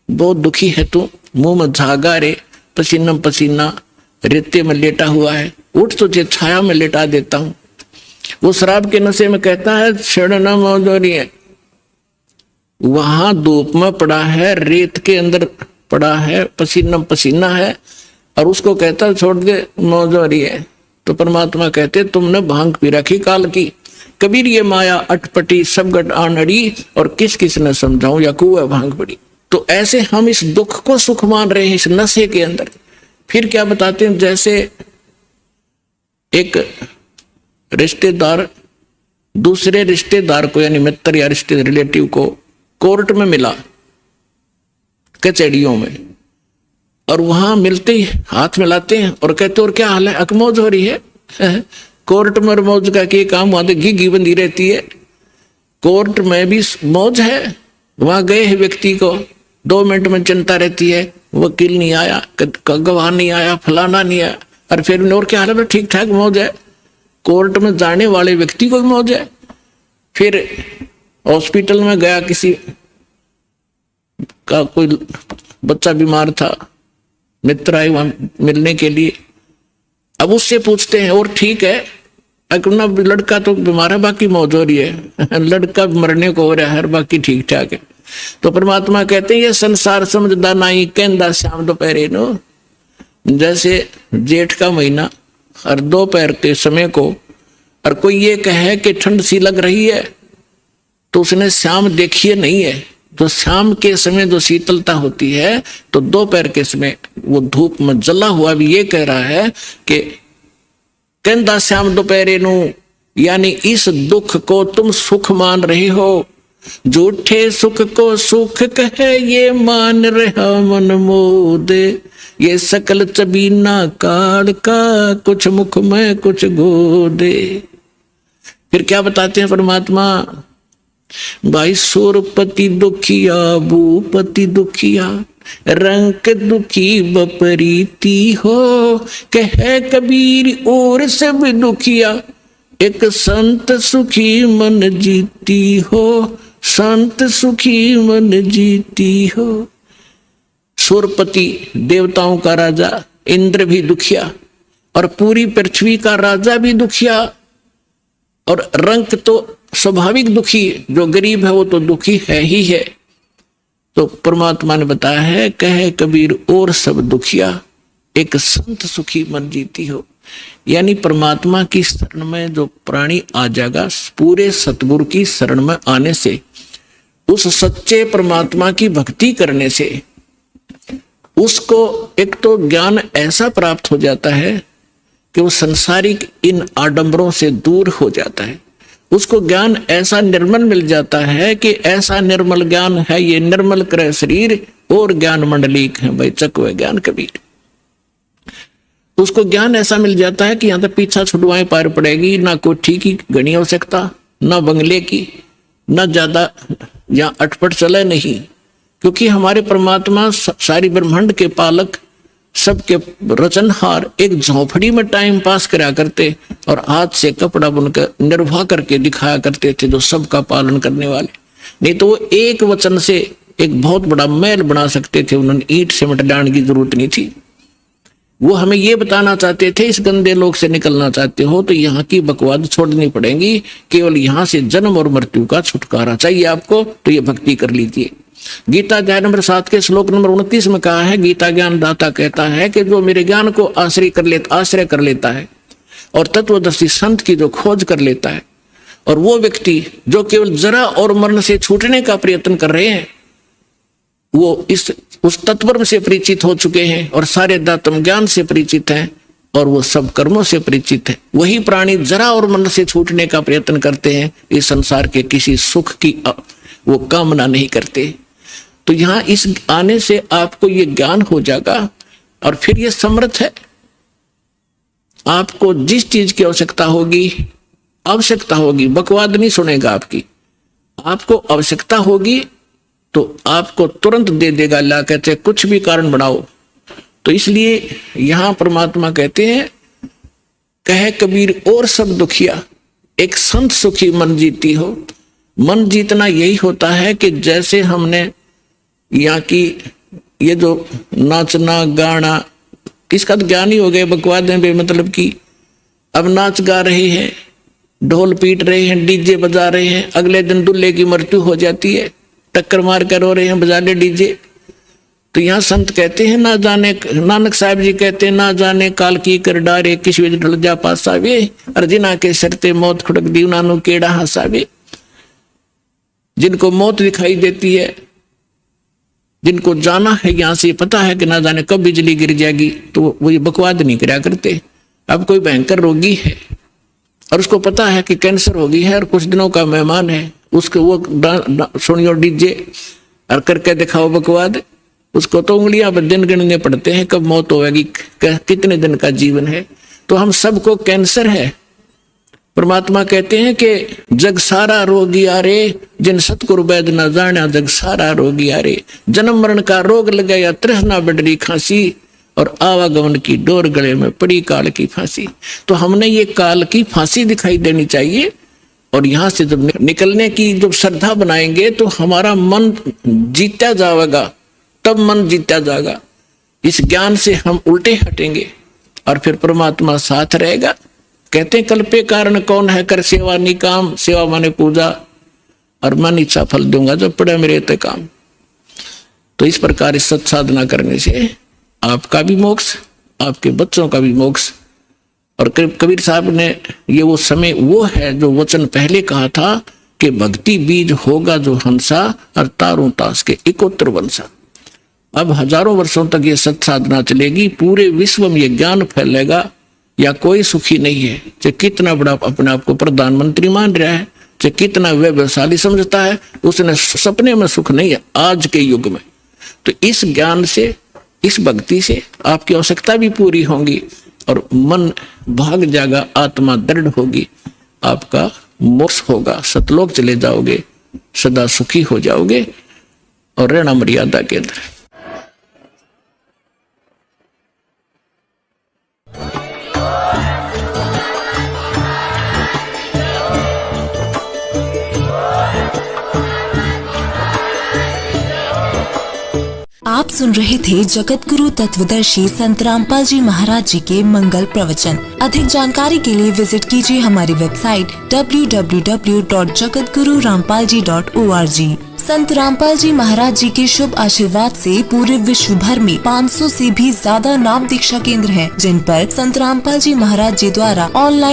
बहुत दुखी है तू, मुंह में झागा रे, पसीना पसीना, रेते में लेटा हुआ है, उठ तुझे छाया में लेटा देता हूं। वो शराब के नशे में कहता है छेड़ना मौजूरी है, वहां धूप में पड़ा है, रेत के अंदर पड़ा है, पसीना पसीना है, और उसको कहता छोड़ दे मौजूरी है। तो परमात्मा कहते तुमने भांग पी रखी काल की, कबीर ये माया अटपटी सब गट आनड़ी, और किस किस ने समझाऊं या कुआ भांग पड़ी। तो ऐसे हम इस दुख को सुख मान रहे हैं इस नशे के अंदर। फिर क्या बताते हैं, जैसे एक रिश्तेदार दूसरे रिश्तेदार को यानी मित्र या रिश्ते रिलेटिव को कोर्ट में मिला कचहरियों में, और वहां मिलते ही हाथ मिलाते हैं और कहते और क्या हाल है, अकमौज हो रही है। कोर्ट में मौज का क्या काम, वहां तो घी बंधी रहती है, कोर्ट में भी मौज है। वहां गए हैं व्यक्ति को 2 मिनट में चिंता रहती है, वकील नहीं आया, गवाह नहीं आया, फलाना नहीं आया, और फिर और क्या हाल है, ठीक ठाक मौज है। कोर्ट में जाने वाले व्यक्ति को भी मौज है। फिर हॉस्पिटल में गया, किसी का कोई बच्चा बीमार था, मित्र आए वहां मिलने के लिए। अब उससे पूछते हैं और ठीक है, अपना लड़का तो बीमार है बाकी मौज हो रही है, लड़का मरने को हो रहा है बाकी ठीक ठाक है। तो परमात्मा कहते हैं ये संसार समझदा नहीं कहंदा श्याम दोपहरे नो। जैसे जेठ का महीना और दोपहर के समय को, और कोई ये कहे कि ठंड सी लग रही है, तो उसने शाम देखी नहीं है। तो शाम के समय जो शीतलता होती है, तो दोपहर के समय वो धूप में जला हुआ भी ये कह रहा है कि कहंदा श्याम दोपहरे नु, यानी इस दुख को तुम सुख मान रहे हो, झूठे सुख को सुख कहे ये मान रहा मन मोदे, ये सकल चबीना काल का कुछ मुख में कुछ गोदे। फिर क्या बताते हैं परमात्मा भाई सुरपति दुखिया भूपति दुखिया, रंग दुखी बपरीती हो, कह कबीर और सब दुखिया, एक संत सुखी मन जीती हो, संत सुखी मन जीती हो। सुरपति देवताओं का राजा इंद्र भी दुखिया, और पूरी पृथ्वी का राजा भी दुखिया, और रंक तो स्वाभाविक दुखी, जो गरीब है वो तो दुखी है ही है। तो परमात्मा ने बताया है, कहे कबीर और सब दुखिया, एक संत सुखी मन जीती हो। यानी परमात्मा की शरण में जो प्राणी आ जाएगा, पूरे सतगुरु की शरण में आने से, उस सच्चे परमात्मा की भक्ति करने से उसको एक तो ज्ञान ऐसा प्राप्त हो जाता है कि वो संसारिक इन आडंबरों से दूर हो जाता है। उसको ज्ञान ऐसा निर्मल मिल जाता है कि ऐसा निर्मल ज्ञान है, ये निर्मल करे शरीर और ज्ञान मंडलीक है, भाई चकवे ज्ञान कबीर। उसको ज्ञान ऐसा मिल जाता है कि यहाँ तक पीछा छुड़वाएं पार पड़ेगी, ना कोठी की घनी आवश्यकता, ना बंगले की, ना ज्यादा यहाँ अटपट चले नहीं, क्योंकि हमारे परमात्मा सारी ब्रह्मांड के पालक, सबके रचनहार, एक झोपड़ी में टाइम पास करा करते और हाथ से कपड़ा बुनकर निर्वाह करके दिखाया करते थे, जो सबका पालन करने वाले। नहीं तो वो एक वचन से एक बहुत बड़ा महल बना सकते थे, उन्होंने ईंट सीमेंट डालने की जरूरत नहीं थी। वो हमें ये बताना चाहते थे, इस गंदे लोक से निकलना चाहते हो तो यहाँ की बकवाद छोड़नी पड़ेगी, केवल यहाँ से जन्म और मृत्यु का छुटकारा चाहिए आपको, तो ये भक्ति कर लीजिए। गीता अध्याय नंबर 7 के श्लोक नंबर 29 में कहा है, गीता ज्ञान दाता कहता है कि जो मेरे ज्ञान को आश्रय कर लेता है और तत्वदर्शी संत की जो खोज कर लेता है, और वो व्यक्ति जो केवल जरा और मरण से छूटने का प्रयत्न कर रहे हैं, वो उस तत्व से परिचित हो चुके हैं और सारे दातम ज्ञान से परिचित हैं और वो सब कर्मों से परिचित है, वही प्राणी जरा और मरण से छूटने का प्रयत्न करते हैं, इस संसार के किसी सुख की वो कामना नहीं करते। तो यहाँ इस आने से आपको ये ज्ञान हो जाएगा और फिर ये समर्थ है। आपको जिस चीज की आवश्यकता होगी, बकवाद नहीं सुनेगा आपकी। आपको आवश्यकता होगी तो आपको तुरंत दे देगा, ला कहते कुछ भी कारण बनाओ। तो इसलिए यहां परमात्मा कहते हैं, कहे कबीर और सब दुखिया, एक संत सुखी मन जीती हो। मन जीतना यही होता है कि जैसे हमने यहाँ की ये जो नाचना गाना, इसका तो ज्ञान ही हो गया, बकवाद है मतलब की। अब नाच गा रहे हैं, ढोल पीट रहे हैं, डीजे बजा रहे हैं, अगले दिन दूल्हे की मृत्यु हो जाती है, टक्कर मार कर रो रहे हैं, बजा ले डीजे। तो यहाँ संत कहते हैं, ना जाने, नानक साहब जी कहते हैं, ना जाने काल की कर डारे, किस वे ढल जा पासावे, अर्जिना के सरते मौत खुड़क दी उन्होंने केड़ा हंसावे। जिनको मौत दिखाई देती है, जिनको जाना है यहाँ से, पता है कि ना जाने कब बिजली गिर जाएगी, तो वो ये बकवाद नहीं करा करते। अब कोई भयंकर रोगी है और उसको पता है कि कैंसर होगी है और कुछ दिनों का मेहमान है, उसको वो सुनियो डीजे और करके दिखाओ बकवाद, उसको तो उंगलियां पर दिन गिनने पड़ते हैं कब मौत होगी, कितने दिन का जीवन है। तो हम सबको कैंसर है। परमात्मा कहते हैं कि जग सारा रोगी आरे, जिन सतगुरु वैद न जाना, जग सारा रोगी आरे। जन्म मरण का रोग लगा या तृष्णा बढ़ी खांसी, और आवागमन की डोर गले में पड़ी काल की फांसी। तो हमने ये काल की फांसी दिखाई देनी चाहिए, और यहाँ से जब निकलने की जब श्रद्धा बनाएंगे तो हमारा मन जीता जाएगा, तब मन जीता जाएगा। इस ज्ञान से हम उल्टे हटेंगे और फिर परमात्मा साथ रहेगा। कहते हैं कल्पे कारण कौन है, कर सेवा निकाम, सेवा माने पूजा, और मन इच्छा फल दूंगा जब पड़े मेरे ते काम। तो इस प्रकार इस सत साधना करने से आपका भी मोक्ष, आपके बच्चों का भी मोक्ष। और कबीर साहब ने ये वो समय वो है जो वचन पहले कहा था कि भक्ति बीज होगा जो हंसा, और तारों तास के इकोत्र वंशा। अब हजारों वर्षों तक ये सत साधना चलेगी, पूरे विश्व में ये ज्ञान फैलेगा। या कोई सुखी नहीं है, चाहे कितना बड़ा अपने आप को प्रधानमंत्री मान रहा है, चाहे कितना वैभवशाली समझता है, उसने सपने में सुख नहीं है आज के युग में। तो इस ज्ञान से, इस भक्ति से आपकी आवश्यकता भी पूरी होगी और मन भाग जाएगा, आत्मा दृढ़ होगी, आपका मोक्ष होगा, सतलोक चले जाओगे। सदा सुखी हो जाओगे और रहना मर्यादा के अंदर। आप सुन रहे थे जगत गुरु तत्वदर्शी संत रामपाल जी महाराज जी के मंगल प्रवचन। अधिक जानकारी के लिए विजिट कीजिए हमारी वेबसाइट www.jagatgururampalji.org। संत रामपाल जी महाराज जी के शुभ आशीर्वाद से पूरे विश्व भर में 500 से भी ज्यादा नाम दीक्षा केंद्र हैं, जिन पर संत रामपाल जी महाराज जी द्वारा ऑनलाइन